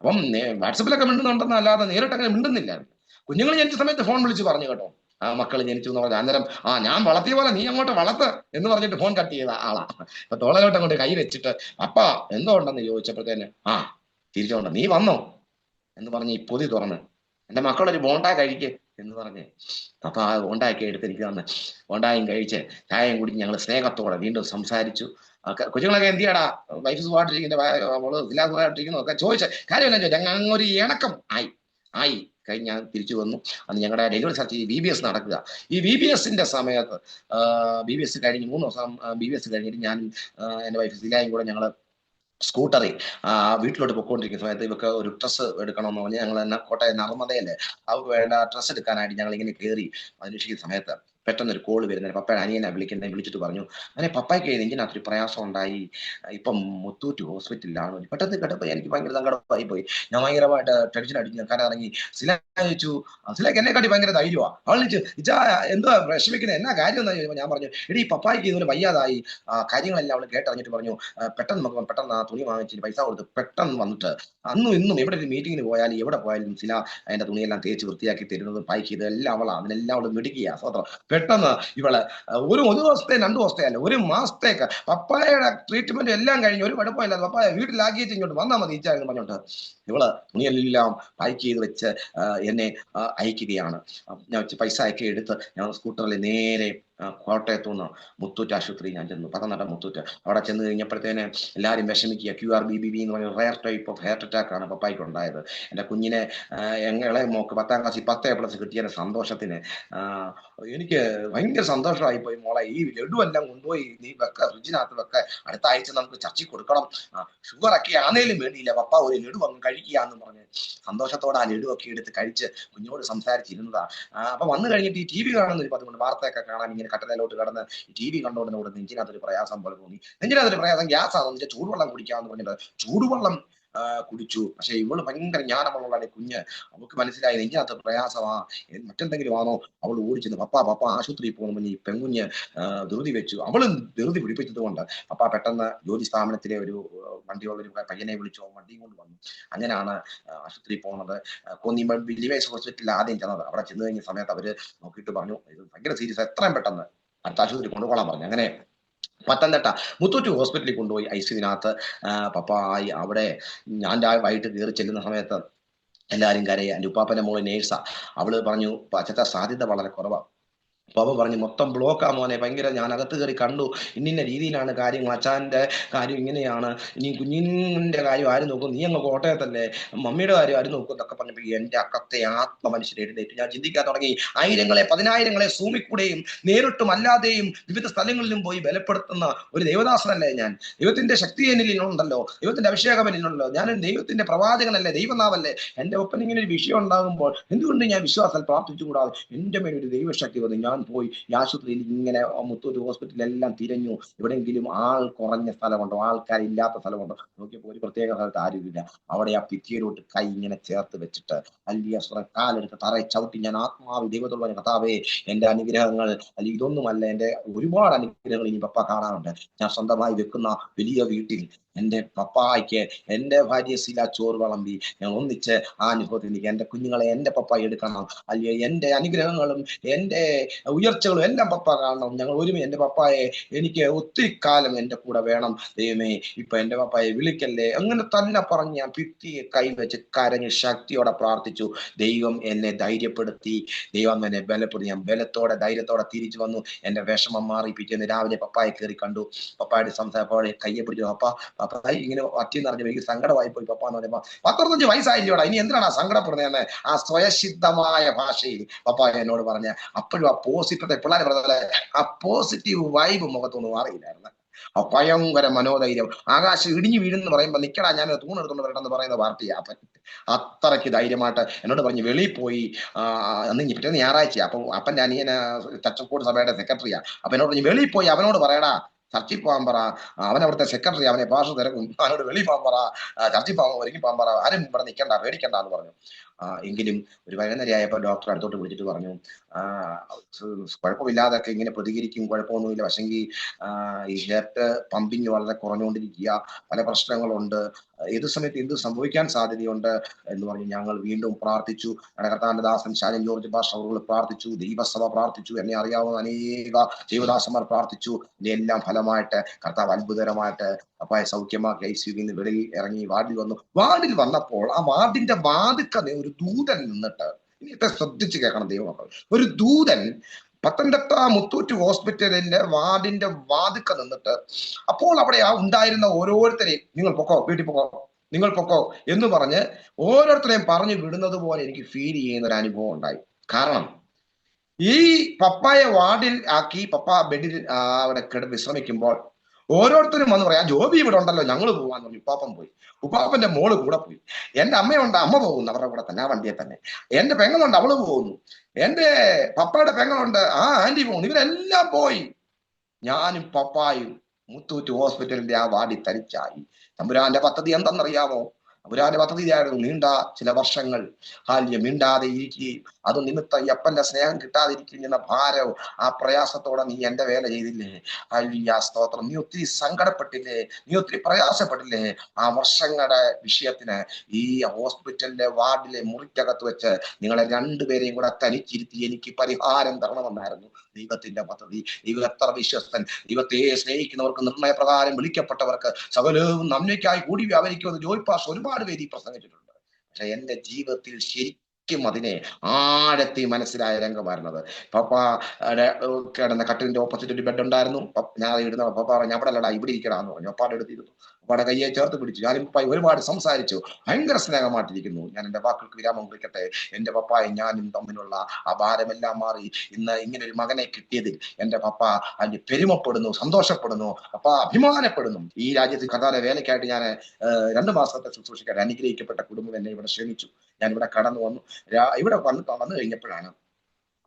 അപ്പം വാട്സപ്പിലൊക്കെ മിണ്ടുന്നുണ്ടെന്ന് അല്ലാതെ നേരിട്ട് അങ്ങനെ മിണ്ടുന്നില്ല. കുഞ്ഞുങ്ങൾ ജനിച്ച സമയത്ത് ഫോൺ വിളിച്ച് പറഞ്ഞു കേട്ടോ, മക്കൾ ജനിച്ചു എന്ന് പറഞ്ഞാൽ അന്നേരം ഞാൻ വളർത്തിയ പോലെ നീ അങ്ങോട്ട് വളർത്ത് എന്ന് പറഞ്ഞിട്ട് ഫോൺ കട്ട് ചെയ്ത ആളാ. അപ്പൊ തോളലോട്ട് അങ്ങോട്ട് കൈ വെച്ചിട്ട് അപ്പ എന്തോ ഉണ്ടെന്ന് ചോദിച്ചപ്പോഴത്തേന് തിരിച്ചോണ്ട് നീ വന്നോ എന്ന് പറഞ്ഞ് ഈ പൊതി തുറന്ന് എന്റെ മക്കളൊരു ബോണ്ട കഴിക്ക് എന്ന് പറഞ്ഞ് അപ്പൊ ആ ബോണ്ടാക്കി എടുത്ത് എനിക്ക് തന്ന് ബോണ്ടായും കഴിച്ച് ചായയും കുടിച്ച് ഞങ്ങൾ സ്നേഹത്തോടെ വീണ്ടും സംസാരിച്ചു. കൊച്ചുങ്ങളൊക്കെ എന്തിയാടാ വൈഫ് സുഖമായിട്ടിരിക്കുന്നു ഒക്കെ ചോദിച്ച കാര്യമല്ല ചോദിച്ചു. അങ്ങൊരു ഇണക്കം ആയി കഴിഞ്ഞ് ഞാൻ തിരിച്ചു വന്നു. അന്ന് ഞങ്ങളുടെ ഡെലിവറി ചർച്ച VBS നടക്കുക. ഈ VBSന്റെ സമയത്ത് VBS കഴിഞ്ഞ് 3 ദിവസം VBS കഴിഞ്ഞിട്ട് ഞാൻ എൻ്റെ വൈഫ് സിലായും കൂടെ ഞങ്ങൾ സ്കൂട്ടറിൽ വീട്ടിലോട്ട് പൊയ്ക്കൊണ്ടിരിക്കുന്ന സമയത്ത് ഇവർക്ക് ഒരു ഡ്രസ്സ് എടുക്കണമെന്ന് പറഞ്ഞ് ഞങ്ങൾ കോട്ടയം നർമ്മദയില് അവർക്ക് വേണ്ട ഡ്രസ്സ് എടുക്കാനായിട്ട് ഞങ്ങൾ ഇങ്ങനെ കയറി അന്വേഷിക്കുന്ന സമയത്ത് പെട്ടെന്ന് ഒരു കോള് വരുന്നത് പപ്പയുടെ അനിയനെ വിളിച്ചിട്ട് പറഞ്ഞു, അങ്ങനെ പപ്പായ്ക്ക് നെഞ്ചിനകത്തൊരു പ്രയാസം ഉണ്ടായി, ഇപ്പം മുത്തൂറ്റ് ഹോസ്പിറ്റലിലാണ്. പെട്ടെന്ന് കേട്ടപ്പോൾ എനിക്ക് ഭയങ്കര സങ്കടമായി പോയി. ഞാൻ ഭയങ്കരമായിട്ട് ടെൻഷൻ അടിച്ച് ഞാൻ ഇറങ്ങി. സില ചോദിച്ചു, സിലക്ക് എന്നെക്കാട്ടി ഭയങ്കര ധൈര്യമാണ്. അവൾ ചോദിച്ചു, ഇച്ചാ എന്താ വിഷമിക്കുന്നത്, എന്നാ കാര്യം എന്നാ ചോദിച്ചപ്പോൾ ഞാൻ പറഞ്ഞു, എടീ പപ്പായ്ക്ക് ഇതുപോലെ വയ്യാതായി. കാര്യങ്ങളെല്ലാം അവൾ കേട്ടറിഞ്ഞിട്ട് പറഞ്ഞു, പെട്ടെന്ന് ആ തുണി വാങ്ങിച്ചിട്ട് പൈസ കൊടുത്ത് പെട്ടെന്ന് വന്നിട്ട് അന്നും ഇന്നും എവിടെ ഒരു മീറ്റിങ്ങിന് പോയാലും എവിടെ പോയാലും സില അതിന്റെ തുണിയെല്ലാം തേച്ച് വൃത്തിയാക്കി തരുന്നത് പായ്ക്ക് ചെയ്ത് എല്ലാം അവളാണ്. അതിനെല്ലാം അവൾ മിടുക്കിയ സ്വതന്ത്രം. പെട്ടെന്ന് ഇവള് ഒരു ദിവസത്തെ 2 ദിവസത്തെ അല്ല, 1 മാസത്തേക്ക് പപ്പായയുടെ ട്രീറ്റ്മെന്റ് എല്ലാം കഴിഞ്ഞ് ഒരു കുഴപ്പമില്ലാതെ പപ്പായ വീട്ടിലാക്കിയിട്ട് ഇങ്ങോട്ട് വന്നാൽ മതി ഇച്ചാന്ന് പറഞ്ഞോട്ട് ഇവള് തുണിയെല്ലാം പായ്ക്ക് ചെയ്ത് വെച്ച് എന്നെ അയക്കുകയാണ്. ഞാൻ വെച്ച് പൈസ അയക്കി എടുത്ത് ഞാൻ സ്കൂട്ടറിൽ നേരെ കോട്ടയത്തു നിന്ന് മുത്തൂറ്റ് ആശുപത്രി ഞാൻ ചെന്നു. പത്തനംതിട്ട മുത്തൂറ്റ്. അവിടെ ചെന്ന് കഴിഞ്ഞപ്പോഴത്തേന് എല്ലാവരും വിഷമിക്കുക. QRBBB എന്ന് പറഞ്ഞ rare type of heart attack ആണ് പപ്പായ്ക്ക് ഉണ്ടായത്. എൻ്റെ കുഞ്ഞിനെ ഇളയ മോക്ക് 10ാം ക്ലാസ്സിൽ 10A+ കിട്ടിയ സന്തോഷത്തിന് എനിക്ക് ഭയങ്കര സന്തോഷമായി പോയി. മോളെ, ഈ ലഡുവെല്ലാം കൊണ്ടുപോയി നീ വെക്ക, ഫ്രിഡ്ജിനകത്ത് വെക്ക, അടുത്ത ആഴ്ച നമുക്ക് ചർച്ചയ്ക്ക് കൊടുക്കണം. ഷുഗർ ഒക്കെ ആണേലും വേണ്ടിയില്ല, പപ്പ ഒരു ലഡു അങ്ങ് കഴിക്കുക എന്ന് പറഞ്ഞ് സന്തോഷത്തോടെ ആ ലഡു ഒക്കെ എടുത്ത് കഴിച്ച് കുഞ്ഞോട് സംസാരിച്ചിരുന്നതാ. അപ്പൊ വന്നു കഴിഞ്ഞിട്ട് ഈ TV കാണുന്ന ഒരു പതുകൊണ്ട് വാർത്തയൊക്കെ കാണാൻ ഇങ്ങനെ കട്ടലയിലോട്ട് കടന്ന് TV കണ്ടോടുന്ന നെഞ്ചിനകത്തൊരു പ്രയാസം പോലെ തോന്നി. നെഞ്ചിനകത്തൊരു പ്രയാസം, ഗ്യാസ് ആണെന്ന് വെച്ചാൽ ചൂടുവെള്ളം കുടിക്കാമെന്ന് പറഞ്ഞിട്ട് ചൂടുവെള്ളം കുടിച്ചു. പക്ഷെ ഇവള് ഭയങ്കര ജ്ഞാനമുള്ള കുഞ്ഞ്, അവൾക്ക് മനസ്സിലായി നെഞ്ചിനകത്ത് പ്രയാസമാ, മറ്റെന്തെങ്കിലും ആണോ. അവൾ ഓടിച്ചെന്ന് പപ്പ ആശുപത്രിയിൽ പോകുന്നു ഈ പെൺകുഞ്ഞ് ധൃതി വെച്ചു. അവളും ധൃതി പിടിപ്പിച്ചത് കൊണ്ട് പപ്പ പെട്ടെന്ന് ജോലി സ്ഥാപനത്തിലെ ഒരു വണ്ടിയുള്ളൊരു പയ്യനെ വിളിച്ചു, വണ്ടിയും കൊണ്ട് വന്നു. അങ്ങനെയാണ് ആശുപത്രിയിൽ പോകുന്നത്. കോന്നി ലിവേഴ്സ് ഹോസ്പിറ്റലിൽ ആദ്യം ചെന്നത്. അവിടെ ചെന്ന് കഴിഞ്ഞ സമയത്ത് അവര് നോക്കിയിട്ട് പറഞ്ഞു, ഇത് ഭയങ്കര സീരിയസ്, എത്രയും പെട്ടെന്ന് അടുത്ത ആശുപത്രി കൊണ്ടുപോകാൻ പറഞ്ഞു. അങ്ങനെ പത്തനംതിട്ട മുത്തൂറ്റ് ഹോസ്പിറ്റലിൽ കൊണ്ടുപോയി ICUവിനകത്ത് പപ്പ ആയി. അവിടെ ഞാൻ വൈകിട്ട് കയറി ചെല്ലുന്ന സമയത്ത് എല്ലാവരും കരയുക. എൻ്റെ ഉപ്പാപ്പൻ്റെ മോള് നേഴ്സാ. അവള് പറഞ്ഞു, അച്ഛത്തെ സാധ്യത വളരെ കുറവാണ്. പാപ്പ പറഞ്ഞു, മൊത്തം ബ്ലോക്കാ മോനെ, ഭയങ്കര. ഞാൻ അകത്ത് കയറി കണ്ടു, ഇന്ന രീതിയിലാണ് കാര്യങ്ങൾ, അച്ഛൻ്റെ കാര്യം ഇങ്ങനെയാണ്, ഇനി കുഞ്ഞിൻ്റെ കാര്യം ആര് നോക്കും, നീ അങ്ങ് കോട്ടയത്തല്ലേ, മമ്മിയുടെ കാര്യം ആര് നോക്കും എന്നൊക്കെ പറഞ്ഞപ്പോൾ എൻ്റെ അക്കത്തെ ആത്മമനുഷ്യരെ എഴുന്നേറ്റ്. ഞാൻ ചിന്തിക്കാൻ തുടങ്ങി, ആയിരങ്ങളെ 10,000ങ്ങളെ സൂമിക്കൂടെയും നേരിട്ടും അല്ലാതെയും വിവിധ സ്ഥലങ്ങളിലും പോയി ബലപ്പെടുത്തുന്ന ഒരു ദൈവദാസനല്ലേ ഞാൻ. ദൈവത്തിന്റെ ശക്തി എന്നിലുണ്ടല്ലോ, ദൈവത്തിന്റെ അഭിഷേകം എന്നിലുണ്ടല്ലോ, ഞാനൊരു ദൈവത്തിന്റെ പ്രവാചകനല്ലേ, ദൈവനാവല്ലേ. എൻ്റെ ഒപ്പം ഇങ്ങനെ ഒരു വിഷയം ഉണ്ടാകുമ്പോൾ എന്തുകൊണ്ട് ഞാൻ വിശ്വാസത്തിൽ പ്രാർത്ഥിച്ചുകൂടാതെ. എൻ്റെ മേലൊരു ദൈവശക്തി വന്നു. ഞാൻ പോയി ഈ ആശുപത്രിയിൽ ഇങ്ങനെ മുത്തൂറ്റ് ഹോസ്പിറ്റലെല്ലാം തിരഞ്ഞു, എവിടെയെങ്കിലും ആൾ കുറഞ്ഞ സ്ഥലമുണ്ടോ, ആൾക്കാരില്ലാത്ത സ്ഥലമുണ്ടോ നോക്കിയപ്പോൾ ഒരു പ്രത്യേക സ്ഥലത്ത് ആരുമില്ല. അവിടെ ആ ഭിത്തിയിലോട്ട് കൈ ഇങ്ങനെ ചേർത്ത് വെച്ചിട്ട് വലിയ കാലെടുത്ത് തറയെ ചവിട്ടി ഞാൻ ആത്മാവ് ദൈവത്തോട് പറഞ്ഞ, കർത്താവേ, എൻ്റെ അനുഗ്രഹങ്ങൾ അല്ല ഇതൊന്നുമല്ല, എൻ്റെ ഒരുപാട് അനുഗ്രഹങ്ങൾ ഇനി പപ്പ കാണാറുണ്ട്. ഞാൻ സ്വന്തമായി വെക്കുന്ന വലിയ വീട്ടിൽ എൻ്റെ പപ്പായ്ക്ക് എൻ്റെ ഭാര്യ ശീല ചോറ് വിളമ്പി ഞങ്ങൾ ഒന്നിച്ച് ആ അനുഭവത്തിൽ എനിക്ക് എൻ്റെ കുഞ്ഞുങ്ങളെ എൻ്റെ പപ്പ എടുക്കണം, അല്ലെങ്കിൽ എൻ്റെ അനുഗ്രഹങ്ങളും എൻ്റെ ഉയർച്ചകളും എല്ലാം പപ്പ കാണണം. ഞങ്ങൾ എൻ്റെ പപ്പായെ എനിക്ക് ഒത്തിരി കാലം എൻ്റെ കൂടെ വേണം ദൈവമേ, ഇപ്പൊ എൻ്റെ പപ്പായെ വിളിക്കല്ലേ. അങ്ങനെ തന്നെ പറഞ്ഞ് ഞാൻ ഭിത്തിയെ കൈവച്ച് കരഞ്ഞ് ശക്തിയോടെ പ്രാർത്ഥിച്ചു. ദൈവം എന്നെ ധൈര്യപ്പെടുത്തി, ദൈവം എന്നെ ബലപ്പെടുത്തി. ഞാൻ ബലത്തോടെ ധൈര്യത്തോടെ തിരിച്ചു വന്നു. എൻ്റെ വിഷമം മാറി. പിറ്റേന്ന് രാവിലെ പപ്പായെ കയറി കണ്ടു. പപ്പായുടെ സംസാരത്തോടെ കയ്യെ പിടിച്ചു. പപ്പ ഇങ്ങനെ അറ്റിന്ന് അറിഞ്ഞു, എനിക്ക് സങ്കടമായി പോയി പപ്പ എന്ന് പറയുമ്പോൾ, 15 വയസ്സായില്ലോടാ, ഇനി എന്തിനാണ് സങ്കടപ്പെടുന്നതെന്ന് ആ സ്വയസിദ്ധമായ ഭാഷയിൽ പപ്പ എന്നോട് പറഞ്ഞ. അപ്പോഴും ആ പോസിറ്റീവ്, പിള്ളേരെ പറഞ്ഞ ആ പോസിറ്റീവ് വൈബ് മുഖത്തൊന്നും മാറിയില്ലായിരുന്നു. ആ ഭയങ്കര മനോധൈര്യം. ആകാശം ഇടിഞ്ഞു വീഴുന്ന് പറയുമ്പോൾ നിക്കടാ, ഞാൻ തൂണെടുത്തോണ്ട് വരട്ടെന്ന് പറയുന്ന പാർട്ടിയാ അപ്പൻ. അത്രയ്ക്ക് ധൈര്യമായിട്ട് എന്നോട് പറഞ്ഞു വെളിയിൽ പോയി. അന്ന് പിറ്റേന്ന് ഞായറാഴ്ച. അപ്പം അപ്പൻ്റെ അനിയന് ചച്ചക്കോട് സഭയുടെ സെക്രട്ടറിയാ. അപ്പൊ എന്നോട് പറഞ്ഞു വെളിയിൽ പോയി അവനോട് പറയടാ ചർച്ചിൽ പോകാൻ പറ, അവൻ അവിടുത്തെ സെക്രട്ടറി, അവനെ ഭാഷ തിരക്കും, അവനോട് വെളിയിൽ പോകാൻ പറ, ചർച്ചിൽ പോകാൻ ഒരുങ്ങി പോകാൻ പറ, ആരും ഇവിടെ നിൽക്കണ്ട, പേടിക്കണ്ട എന്ന് പറഞ്ഞു. എങ്കിലും ഒരു 11:30 ഡോക്ടർ അടുത്തോട്ട് വിളിച്ചിട്ട് പറഞ്ഞു, കുഴപ്പമില്ലാതൊക്കെ ഇങ്ങനെ പ്രതികരിക്കും, കുഴപ്പമൊന്നുമില്ല, പക്ഷെങ്കിൽ ഈ ഹാർട്ട് പമ്പിങ് വളരെ കുറഞ്ഞുകൊണ്ടിരിക്കുക, പല പ്രശ്നങ്ങളുണ്ട്, ഏത് സമയത്ത് എന്ത് സംഭവിക്കാൻ സാധ്യതയുണ്ട് എന്ന് പറഞ്ഞ് ഞങ്ങൾ വീണ്ടും പ്രാർത്ഥിച്ചു. കർത്താവിന്റെ ദാസൻ ശാലൻ ജോർജ് ഭാഷ അവർ പ്രാർത്ഥിച്ചു, ദൈവസഭ പ്രാർത്ഥിച്ചു, എന്നെ അറിയാവുന്ന അനേക ദൈവദാസന്മാർ പ്രാർത്ഥിച്ചു. ഇതിനെല്ലാം ഫലമായിട്ട് കർത്താവ് അത്ഭുതകരമായിട്ട് പപ്പായെ സൗഖ്യമാക്കി ICUവിൽ നിന്ന് വെളിയിൽ ഇറങ്ങി വാർഡിൽ വന്നു. വാർഡിൽ വന്നപ്പോൾ ആ വാർഡിന്റെ വാതിക്കൽ ഒരു ദൂതൻ നിന്നിട്ട്, ഇനിയൊക്കെ ശ്രദ്ധിച്ച് കേൾക്കണം ദൈവമക്കൾ, ഒരു ദൂതൻ പത്തനംതിട്ട മുത്തൂറ്റ് ഹോസ്പിറ്റലിന്റെ വാർഡിന്റെ വാതിക്ക നിന്നിട്ട്, അപ്പോൾ അവിടെ ഉണ്ടായിരുന്ന ഓരോരുത്തരെയും നിങ്ങൾ പൊക്കോ, വീട്ടിൽ പൊക്കോ, നിങ്ങൾ പൊക്കോ എന്ന് പറഞ്ഞ് ഓരോരുത്തരെയും പറഞ്ഞു വിടുന്നത് പോലെ എനിക്ക് ഫീൽ ചെയ്യുന്ന ഒരു അനുഭവം ഉണ്ടായി. കാരണം ഈ പപ്പായെ വാർഡിൽ ആക്കി പപ്പ ബെഡിൽ അവിടെ വിശ്രമിക്കുമ്പോൾ ഓരോരുത്തരും വന്ന് പറയാം, ജോബി ഇവിടെ ഉണ്ടല്ലോ, ഞങ്ങൾ പോവാന്ന് പറഞ്ഞു. ഉപ്പാപ്പൻ പോയി, ഉപ്പാപ്പന്റെ മോള് കൂടെ പോയി. എന്റെ അമ്മയുണ്ട്, അമ്മ പോകുന്നു അവരുടെ കൂടെ തന്നെ, ആ വണ്ടിയെ തന്നെ. എന്റെ പെങ്ങളുണ്ട്, അവള് പോകുന്നു. എന്റെ പപ്പയുടെ പെങ്ങളുണ്ട്, ആ ആന്റി പോകുന്നു. ഇവരെല്ലാം പോയി. ഞാനും പപ്പായും മുത്തൂറ്റ് ഹോസ്പിറ്റലിന്റെ ആ വാർഡിൽ തനിച്ചായി. തമ്പുരാന്റെ പദ്ധതി എന്തെന്നറിയാമോ? തമ്പുരാന്റെ പദ്ധതിയായിരുന്നു നീണ്ട ചില വർഷങ്ങൾ മിണ്ടാതെ ഇരിക്കുകയും അത് നിമിത്തം ഈ അപ്പന്റെ സ്നേഹം കിട്ടാതിരിക്കുന്ന ഭാരവും ആ പ്രയാസത്തോടെ നീ എന്റെ വേല ചെയ്തില്ലേ. സ്തോത്രം. നീ ഒത്തിരി സങ്കടപ്പെട്ടില്ലേ, നീ ഒത്തിരി പ്രയാസപ്പെട്ടില്ലേ. ആ വർഷങ്ങളുടെ വിഷയത്തിന് ഈ ഹോസ്പിറ്റലിലെ വാർഡിലെ മുറിക്കകത്ത് വെച്ച് നിങ്ങളെ രണ്ടുപേരെയും കൂടെ തനിച്ചിരുത്തി എനിക്ക് പരിഹാരം തരണമെന്നായിരുന്നു ദൈവത്തിന്റെ പദ്ധതി. ദൈവം എത്ര വിശ്വസ്തൻ. ദൈവത്തെ സ്നേഹിക്കുന്നവർക്ക്, നിർണയപ്രകാരം വിളിക്കപ്പെട്ടവർക്ക് സകലവും നന്മയ്ക്കായി കൂടി വ്യാപരിക്കുമെന്ന് ജോയ് പാസ് ഒരുപാട് പേര് പ്രസംഗിച്ചിട്ടുണ്ട്. പക്ഷെ എന്റെ ജീവിതത്തിൽ ശരിക്കും അതിനെ ആഴത്തിൽ മനസ്സിലായ രംഗമായിരുന്നത്. പപ്പ കിടന്ന കട്ടിലിന്റെ ഓപ്പോസിറ്റ് ഒരു ബെഡ് ഉണ്ടായിരുന്നു. ഞാൻ ഇടുന്ന പപ്പ പറഞ്ഞു, അവിടെ അല്ലടാ ഇവിടെ ഇരിക്കടാന്ന് പറഞ്ഞു. പപ്പാടെ എടുത്തിരുന്നു. പപ്പാടെ കയ്യെ ചേർത്ത് പിടിച്ചു. ഞാനും പപ്പായി ഒരുപാട് സംസാരിച്ചു. ഭയങ്കര സ്നേഹമായിട്ടിരിക്കുന്നു. ഞാൻ എന്റെ വാക്കുകൾക്ക് വിരാമം കുറിക്കട്ടെ. എന്റെ പപ്പായും ഞാനും തമ്മിലുള്ള ആ ഭാരമെല്ലാം മാറി ഇന്ന് ഇങ്ങനെ ഒരു മകനെ കിട്ടിയതിൽ എന്റെ പപ്പ അതിന് പെരുമപ്പെടുന്നു, സന്തോഷപ്പെടുന്നു, പപ്പ അഭിമാനപ്പെടുന്നു. ഈ രാജ്യത്ത് കഥാല വേലയ്ക്കായിട്ട് ഞാൻ 2 മാസത്തെ ശുശ്രൂഷിക്കാൻ അനുഗ്രഹിക്കപ്പെട്ട കുടുംബം എന്നെ ഇവിടെ ക്ഷണിച്ചു. ഞാൻ ഇവിടെ കടന്നു വന്നു. ഇവിടെ വന്നു കഴിഞ്ഞപ്പോഴാണ്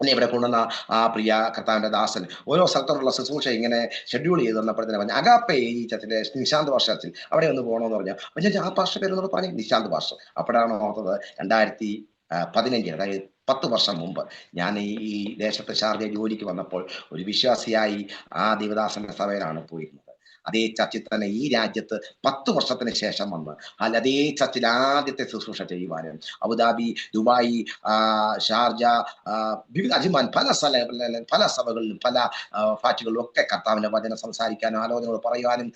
എന്നെ ഇവിടെ കൊണ്ടുവന്ന ആ പ്രിയ കർത്താവിന്റെ ദാസൻ ഓരോ സ്ഥലത്തോടുള്ള ശുശ്രൂഷ ഇങ്ങനെ ഷെഡ്യൂൾ ചെയ്ത് തന്നപ്പോഴത്തേന് പറഞ്ഞു, അഗാപ്പെ ഈ ചർച്ചിലെ നിശാന്ത് ഭാഷത്തിൽ അവിടെ ഒന്ന് പോകണമെന്ന് പറഞ്ഞു. അപ്പൊ ഞാൻ ആ ഭാഷ പേരെന്നോട് പറഞ്ഞു, നിശാന്ത് ഭാഷ. അപ്പോഴാണ് ഓർത്തത് 2015, അതായത് 10 വർഷം മുമ്പ് ഞാൻ ഈ ദേശത്ത് ഷാർജ ജോലിക്ക് വന്നപ്പോൾ ഒരു വിശ്വാസിയായി ആ ദേവദാസന്റെ സഭയിലാണ് പോയിരുന്നത്. അതേ ചർച്ചിൽ തന്നെ ഈ രാജ്യത്ത് 10 വർഷത്തിന് ശേഷം വന്ന് അതേ ചർച്ചിൽ ആദ്യത്തെ ശുശ്രൂഷ ചെയ്യുവാനും അബുദാബി, ദുബായ്, ഷാർജ, വിവിധ അജ്മാൻ, പല സഭകളിലും പല ഫാറ്റുകളിലും ഒക്കെ കർത്താവിന്റെ വചനം സംസാരിക്കാനും ആലോചനകൾ പറയുവാനും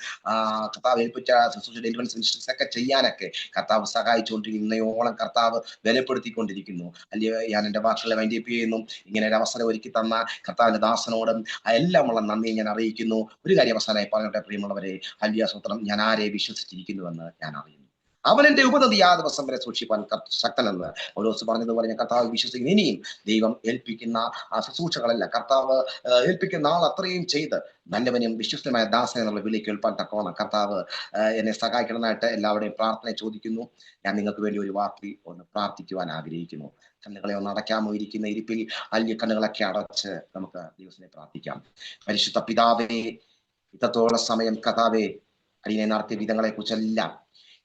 കർത്താവ് ഏൽപ്പിച്ച ശുശ്രൂഷ ഡെലിവറൻസ് മിനിസ്ട്രീസ് ഒക്കെ ചെയ്യാനൊക്കെ കർത്താവ് സഹായിച്ചുകൊണ്ടിരിക്കുന്നയോളം കർത്താവ് ബലപ്പെടുത്തിക്കൊണ്ടിരിക്കുന്നു. അല്ലയോ, ഞാൻ എന്റെ വാക്കുകളെ വൈൻഡപ്പ് ചെയ്യുന്നു. ഇങ്ങനെ ഒരു അവസരം ഒരുക്കി തന്ന കർത്താവിന്റെ ദാസനോടും എല്ലാമുള്ള നന്ദി ഞാൻ അറിയിക്കുന്നു. ഒരു കാര്യം അവസാനമായി പറഞ്ഞോട്ടെ പ്രിയമുള്ളവരെ, ഹല്ലേലൂയ, ഞാൻ ആരെ വിശ്വസിച്ചിരിക്കുന്നുവെന്ന് ഞാൻ അറിയുന്നു. അവൻ എന്റെ ഉപനതി ആ ദിവസം വരെ സൂക്ഷിപ്പാൻ ശക്തനെന്ന് പൗലോസ് പറഞ്ഞതുപോലെ ഞാൻ കർത്താവ് വിശ്വസിക്കുന്നു. ഇനിയും ദൈവം ഏൽപ്പിക്കുന്ന ആ ശുശ്രൂഷകളല്ല, കർത്താവ് ഏൽപ്പിക്കുന്ന ആൾ അത്രയും ചെയ്ത് നല്ലവനും വിശ്വസ്തമായ ദാസൻ എന്നുള്ള വിളി കേൾപ്പാൻ തക്കോണം കർത്താവ് എന്നെ സഹായിക്കണമെന്നായിട്ട് എല്ലാവരുടെയും പ്രാർത്ഥന ചോദിക്കുന്നു. ഞാൻ നിങ്ങൾക്ക് വേണ്ടി ഒരു വാക്ക് ഒന്ന് പ്രാർത്ഥിക്കുവാൻ ആഗ്രഹിക്കുന്നു. കണ്ണുകളെ ഒന്ന് അടയ്ക്കാമോ? ഇരിക്കുന്ന ഇരിപ്പിൽ അല്യ കണ്ണുകളൊക്കെ അടച്ച് നമുക്ക് ദൈവത്തിനെ പ്രാർത്ഥിക്കാം. പരിശുദ്ധ പിതാവേ, ഇത്രത്തോളം സമയം കർത്താവേ അടിയനെ നടത്തിയ വിധങ്ങളെ കുറിച്ചെല്ലാം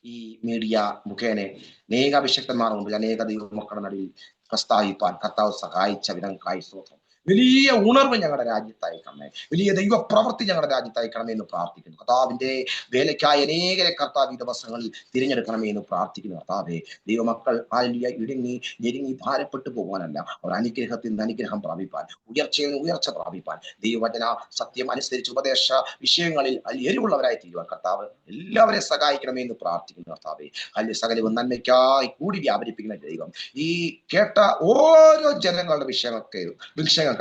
ഈ മീഡിയ മുഖേന അനേക അഭിഷക്തന്മാർ മുമ്പിൽ, അനേക ദൈവമക്കളുടെ നടുവിൽ പ്രസ്താവിപ്പാൻ കർത്താവ് സഹായിച്ച വിധങ്ങൾക്കായി സ്തോത്രം. വലിയ ഉണർവ് ഞങ്ങളുടെ രാജ്യത്തയക്കണമേ, വലിയ ദൈവ പ്രവൃത്തി ഞങ്ങളുടെ രാജ്യത്തയക്കണമേ എന്ന് പ്രാർത്ഥിക്കുന്നു. കർത്താവിന്റെ വേലയ്ക്കായി അനേകരെ കർത്താവ് ഈ ദിവസങ്ങളിൽ തിരഞ്ഞെടുക്കണമേ എന്ന് പ്രാർത്ഥിക്കുന്നു. കർത്താവെ, ദൈവമക്കൾ ഇടുങ്ങി ഞെരുങ്ങി ഭാരപ്പെട്ടു പോകാനല്ല, അവർ അനുഗ്രഹത്തിൽ നിന്ന് അനുഗ്രഹം പ്രാപിപ്പാൻ, ഉയർച്ചയിൽ നിന്ന് ഉയർച്ച പ്രാപിപ്പാൻ, ദൈവവചന സത്യം അനുസരിച്ച് ഉപദേശ വിഷയങ്ങളിൽ എരിവുള്ളവരായി തീരുവാൻ കർത്താവ് എല്ലാവരെയും സഹായിക്കണമേ എന്ന് പ്രാർത്ഥിക്കുന്നു. കർത്താവെ, അല്ലെ സകലവും നന്മയ്ക്കായി കൂടി വ്യാപരിപ്പിക്കുന്ന ദൈവം ഈ കേട്ട ഓരോ ജനങ്ങളുടെ വിഷയങ്ങൾക്കകത്തും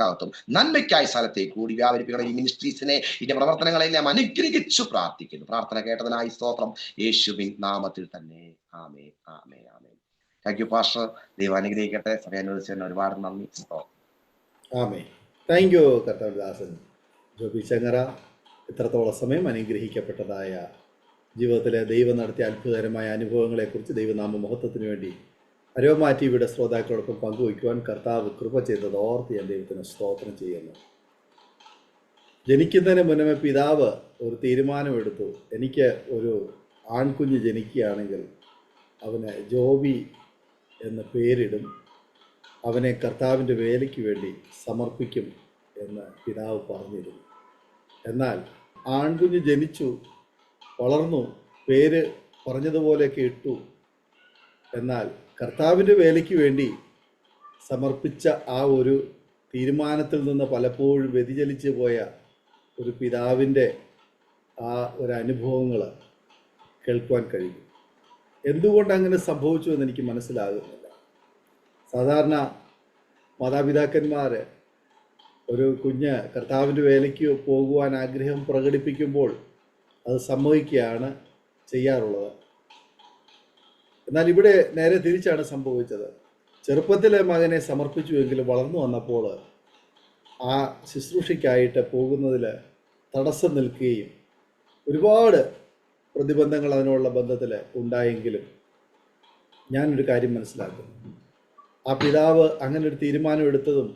നന്മയ്ക്കായി സ്ഥലത്തേക്ക് കൂടി വ്യാപരിപ്പിക്കണം. ഈ മിനിസ്ട്രീസിനെ, ഇതിന്റെ പ്രവർത്തനങ്ങളെല്ലാം അനുഗ്രഹിച്ചു പ്രാർത്ഥിക്കുന്നു. പ്രാർത്ഥന കേട്ടതിനായി സ്തോത്രം, യേശുവിൻ നാമത്തിൽ തന്നെ. ആമേൻ, ആമേൻ, ആമേൻ. Thank you pastor. ദൈവം അനുഗ്രഹിക്കട്ടെ. സമയം അനുവദിച്ചതിന് ഒരുപാട് നന്ദി. ആമേൻ. താങ്ക് യു കർത്താവ് ദാസൻ ജോബി ചങ്ങറ. ഇത്രത്തോളം സമയം അനുഗ്രഹിക്കപ്പെട്ടതായ ജീവിതത്തിലെ ദൈവം നടത്തിയ അത്ഭുതകരമായ അനുഭവങ്ങളെക്കുറിച്ച് ദൈവനാമ മഹത്വത്തിന് വേണ്ടി അരോമ ടിവിയുടെ ശ്രോതാക്കളോടൊപ്പം പങ്കുവയ്ക്കുവാൻ കർത്താവ് കൃപ ചെയ്തത് ഓർത്ത് ഞാൻ ദൈവത്തിന് സ്തോത്രം ചെയ്യുന്നു. ജനിക്കുന്നതിന് മുന്നമേ പിതാവ് ഒരു തീരുമാനമെടുത്തു, എനിക്ക് ഒരു ആൺകുഞ്ഞ് ജനിക്കുകയാണെങ്കിൽ അവന് ജോബി എന്ന പേരിടും, അവനെ കർത്താവിൻ്റെ വേലയ്ക്ക് വേണ്ടി സമർപ്പിക്കും എന്ന് പിതാവ് പറഞ്ഞിരുന്നു. എന്നാൽ ആൺകുഞ്ഞ് ജനിച്ചു, വളർന്നു, പേര് പറഞ്ഞതുപോലെയൊക്കെ ഇട്ടു. എന്നാൽ കർത്താവിൻ്റെ വേലയ്ക്ക് വേണ്ടി സമർപ്പിച്ച ആ ഒരു തീരുമാനത്തിൽ നിന്ന് പലപ്പോഴും വ്യതിചലിച്ചു പോയ ഒരു പിതാവിൻ്റെ ആ ഒരു അനുഭവങ്ങൾ കേൾക്കുവാൻ കഴിയും. എന്തുകൊണ്ട് അങ്ങനെ സംഭവിച്ചു എന്ന് എനിക്ക് മനസ്സിലാകുന്നില്ല. സാധാരണ മാതാപിതാക്കന്മാർ ഒരു കുഞ്ഞ് കർത്താവിൻ്റെ വേലയ്ക്ക് പോകുവാൻ ആഗ്രഹം പ്രകടിപ്പിക്കുമ്പോൾ അത് സമ്മതിക്കുകയാണ് ചെയ്യാറുള്ളത്. എന്നാൽ ഇവിടെ നേരെ തിരിച്ചാണ് സംഭവിച്ചത്. ചെറുപ്പത്തിലെ മകനെ സമർപ്പിച്ചുവെങ്കിലും വളർന്നു വന്നപ്പോൾ ആ ശുശ്രൂഷയ്ക്കായിട്ട് പോകുന്നതിൽ തടസ്സം നിൽക്കുകയും ഒരുപാട് പ്രതിബന്ധങ്ങൾ അതിനുള്ള ബന്ധത്തിൽ ഉണ്ടായെങ്കിലും ഞാനൊരു കാര്യം മനസ്സിലാക്കുന്നു. ആ പിതാവ് അങ്ങനെ ഒരു തീരുമാനം എടുത്തതും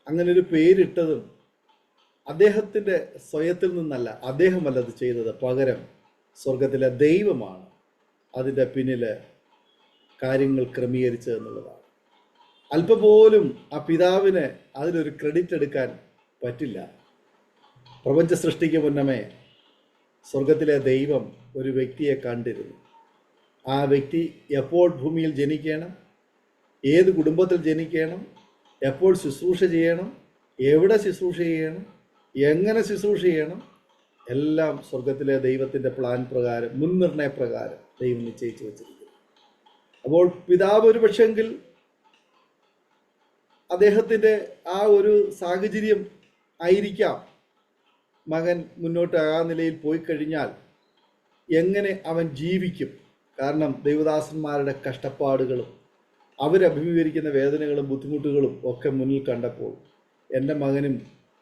അങ്ങനെ ഒരു പേരിട്ടതും അദ്ദേഹത്തിൻ്റെ സ്വയത്തിൽ നിന്നല്ല, അദ്ദേഹമല്ല അത് ചെയ്തത്. പകരം സ്വർഗത്തിലെ ദൈവമാണ് അതിൻ്റെ പിന്നിൽ കാര്യങ്ങൾ ക്രമീകരിച്ചതെന്നുള്ളതാണ്. അല്പം പോലും ആ പിതാവിന് അതിലൊരു ക്രെഡിറ്റ് എടുക്കാൻ പറ്റില്ല. പ്രപഞ്ച സൃഷ്ടിക്ക് മുന്നമേ സ്വർഗത്തിലെ ദൈവം ഒരു വ്യക്തിയെ കണ്ടിരുന്നു. ആ വ്യക്തി എപ്പോൾ ഭൂമിയിൽ ജനിക്കണം, ഏത് കുടുംബത്തിൽ ജനിക്കണം, എപ്പോൾ ശുശ്രൂഷ ചെയ്യണം, എവിടെ ശുശ്രൂഷ ചെയ്യണം, എങ്ങനെ ശുശ്രൂഷ ചെയ്യണം, എല്ലാം സ്വർഗത്തിലെ ദൈവത്തിൻ്റെ പ്ലാൻ പ്രകാരം, മുൻനിർണയ പ്രകാരം ദൈവം നിശ്ചയിച്ചു വച്ചിരിക്കുന്നു. അപ്പോൾ പിതാവ് ഒരു പക്ഷെങ്കിൽ അദ്ദേഹത്തിൻ്റെ ആ ഒരു സാഹചര്യം ആയിരിക്കാം മകൻ മുന്നോട്ട് ആ നിലയിൽ പോയി കഴിഞ്ഞാൽ എങ്ങനെ അവൻ ജീവിക്കും. കാരണം ദൈവദാസന്മാരുടെ കഷ്ടപ്പാടുകളും അവരഭിമുഖീകരിക്കുന്ന വേദനകളും ബുദ്ധിമുട്ടുകളും ഒക്കെ മുന്നിൽ കണ്ടപ്പോൾ എൻ്റെ മകനും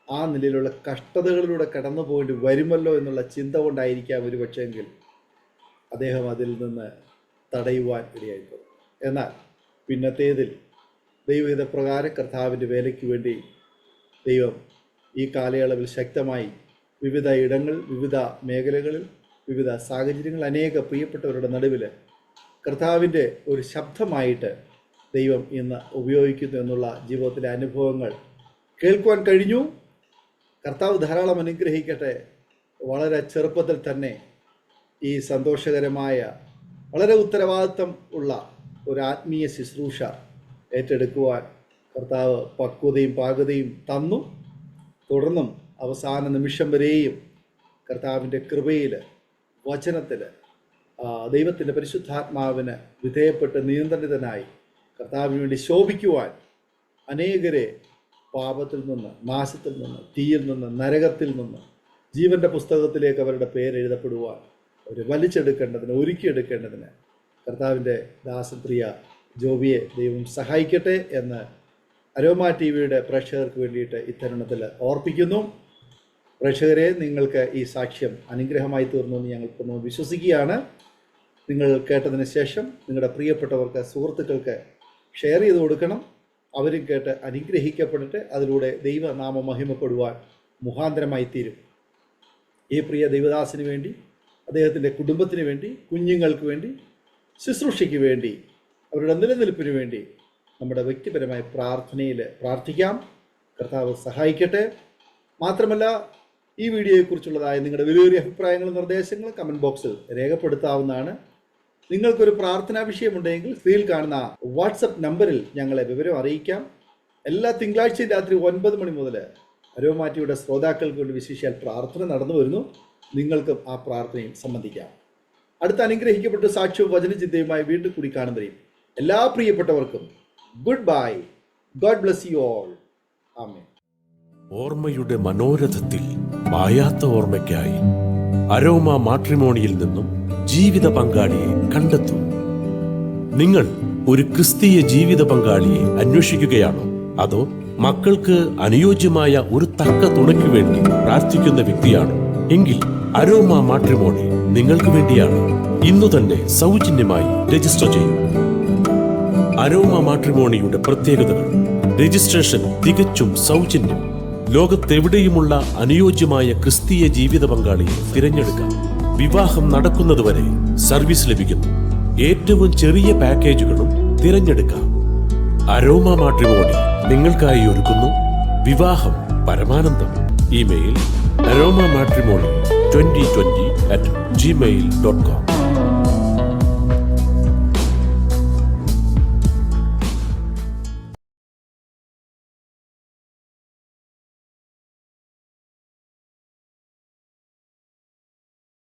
ആ നിലയിലുള്ള കഷ്ടതകളിലൂടെ കടന്നു പോയിട്ട് വരുമല്ലോ എന്നുള്ള ചിന്ത കൊണ്ടായിരിക്കാം ഒരു പക്ഷെങ്കിൽ അദ്ദേഹം അതിൽ നിന്ന് തടയുവാൻ ഇടയായിപ്പോയി. എന്നാൽ പിന്നത്തേതിൽ ദൈവഹിതപ്രകാരം കർത്താവിൻ്റെ വേലയ്ക്ക് വേണ്ടി ദൈവം ഈ കാലയളവിൽ ശക്തമായി വിവിധ ഇടങ്ങൾ, വിവിധ മേഖലകളിൽ, വിവിധ സാഹചര്യങ്ങൾ, അനേക പ്രിയപ്പെട്ടവരുടെ നടുവിൽ കർത്താവിൻ്റെ ഒരു ശബ്ദമായിട്ട് ദൈവം ഇന്ന് ഉപയോഗിക്കുന്നു എന്നുള്ള ജീവിതത്തിലെ അനുഭവങ്ങൾ കേൾക്കുവാൻ കഴിഞ്ഞു. കർത്താവ് ധാരാളം അനുഗ്രഹിക്കട്ടെ. വളരെ ചെറുപ്പത്തിൽ തന്നെ ഈ സന്തോഷകരമായ, വളരെ ഉത്തരവാദിത്വം ഉള്ള ഒരു ആത്മീയ ശുശ്രൂഷ ഏറ്റെടുക്കുവാൻ കർത്താവ് പക്വതയും പാകതയും തന്നു. തുടർന്നും അവസാന നിമിഷം വരെയും കർത്താവിൻ്റെ കൃപയിൽ, വചനത്തിൽ, ദൈവത്തിൻ്റെ പരിശുദ്ധാത്മാവിന് വിധേയപ്പെട്ട് നിയന്ത്രിതനായി കർത്താവിന് വേണ്ടി ശോഭിക്കുവാൻ അനേകരെ പാപത്തിൽ നിന്ന്, നാശത്തിൽ നിന്ന്, തീയിൽ നിന്ന്, നരകത്തിൽ നിന്ന് ജീവൻ്റെ പുസ്തകത്തിലേക്ക് അവരുടെ പേരെഴുതപ്പെടുവാൻ അവർ വലിച്ചെടുക്കേണ്ടതിന്, ഒരുക്കിയെടുക്കേണ്ടതിന് കർത്താവിൻ്റെ ദാസൻ പ്രിയ ജോബിയെ ദൈവം സഹായിക്കട്ടെ എന്ന് അരോമ ടി വിയുടെ പ്രേക്ഷകർക്ക് വേണ്ടിയിട്ട് ഇത്തരുണത്തിൽ ഓർപ്പിക്കുന്നു. പ്രേക്ഷകരെ, നിങ്ങൾക്ക് ഈ സാക്ഷ്യം അനുഗ്രഹമായി തീർന്നു എന്ന് ഞങ്ങൾക്കൊന്ന് വിശ്വസിക്കുകയാണ്. നിങ്ങൾ കേട്ടതിന് ശേഷം നിങ്ങളുടെ പ്രിയപ്പെട്ടവർക്ക്, സുഹൃത്തുക്കൾക്ക് ഷെയർ ചെയ്ത് കൊടുക്കണം. അവരും കേട്ട് അനുഗ്രഹിക്കപ്പെട്ടിട്ട് അതിലൂടെ ദൈവനാമം മഹിമപ്പെടുവാൻ മുഖാന്തരമായി തീരും. ഈ പ്രിയ ദൈവദാസന് വേണ്ടി, അദ്ദേഹത്തിൻ്റെ കുടുംബത്തിന് വേണ്ടി, കുഞ്ഞുങ്ങൾക്ക് വേണ്ടി, ശുശ്രൂഷയ്ക്ക് വേണ്ടി, അവരുടെ നിലനിൽപ്പിന് വേണ്ടി നമ്മുടെ വ്യക്തിപരമായ പ്രാർത്ഥനയിൽ പ്രാർത്ഥിക്കാം. കർത്താവ് സഹായിക്കട്ടെ. മാത്രമല്ല, ഈ വീഡിയോയെക്കുറിച്ചുള്ളതായ നിങ്ങളുടെ വിലയേറിയ അഭിപ്രായങ്ങളും നിർദ്ദേശങ്ങളും കമൻറ്റ് ബോക്സിൽ രേഖപ്പെടുത്താവുന്നതാണ്. നിങ്ങൾക്കൊരു പ്രാർത്ഥനാ വിഷയമുണ്ടെങ്കിൽ സ്ക്രീനിൽ കാണുന്ന വാട്സപ്പ് നമ്പറിൽ ഞങ്ങളെ വിവരം അറിയിക്കാം. എല്ലാ തിങ്കളാഴ്ചയും രാത്രി 9 മണി മുതൽ അരോമ ടി വിയുടെ ശ്രോതാക്കൾക്ക് വേണ്ടി വിശേഷാൽ പ്രാർത്ഥന നടന്നു വരുന്നു. നിങ്ങൾക്കും ആ പ്രാർത്ഥനയിൽ സംബന്ധിക്കാം. അടുത്ത അനുഗ്രഹിക്കപ്പെട്ട സാക്ഷ്യവും വചനചിന്തയുമായി വീണ്ടും കൂടി കാണുന്നവരെയും എല്ലാ പ്രിയപ്പെട്ടവർക്കും good bye. God bless you all. ആമേൻ. ഓർമ്മയുടെ മനോരഥത്തിൽ മായാത്ത ഓർമ്മയ്ക്കായി അരോമ മാട്രിമോണിയിൽ നിന്നും ജീവിത പങ്കാളിയെ കണ്ടെത്തൂ. നിങ്ങൾ ഒരു ക്രിസ്തീയ ജീവിത പങ്കാളിയെ അന്വേഷിക്കുകയാണോ? അതോ മക്കൾക്ക് അനുയോജ്യമായ ഒരു തക്ക തുണയ്ക്ക് വേണ്ടി പ്രാർത്ഥിക്കുന്ന വ്യക്തിയാണോ? എങ്കിൽ അരോമ മാട്രിമോണി നിങ്ങൾക്ക് വേണ്ടിയാണ്. ഇന്നു തന്നെ സൗജന്യമായി രജിസ്റ്റർ ചെയ്യൂ. അരോമ മാട്രിമോണിയുടെ പ്രത്യേകതകൾ: രജിസ്ട്രേഷൻ തികച്ചും സൗജന്യം. ലോകത്തെവിടെയുമുള്ള അനുയോജ്യമായ ക്രിസ്തീയ ജീവിത പങ്കാളിയെ തിരഞ്ഞെടുക്കാം. വിവാഹം നടക്കുന്നതുവരെ സർവീസ് ലഭിക്കുന്നു. ഏറ്റവും ചെറിയ പാക്കേജുകളും തിരഞ്ഞെടുക്കാം. അരോമ മാട്രിമോണി നിങ്ങൾക്കായി ഒരുക്കുന്നു വിവാഹം പരമാനന്ദം. Email aroma matrimony2020@gmail.com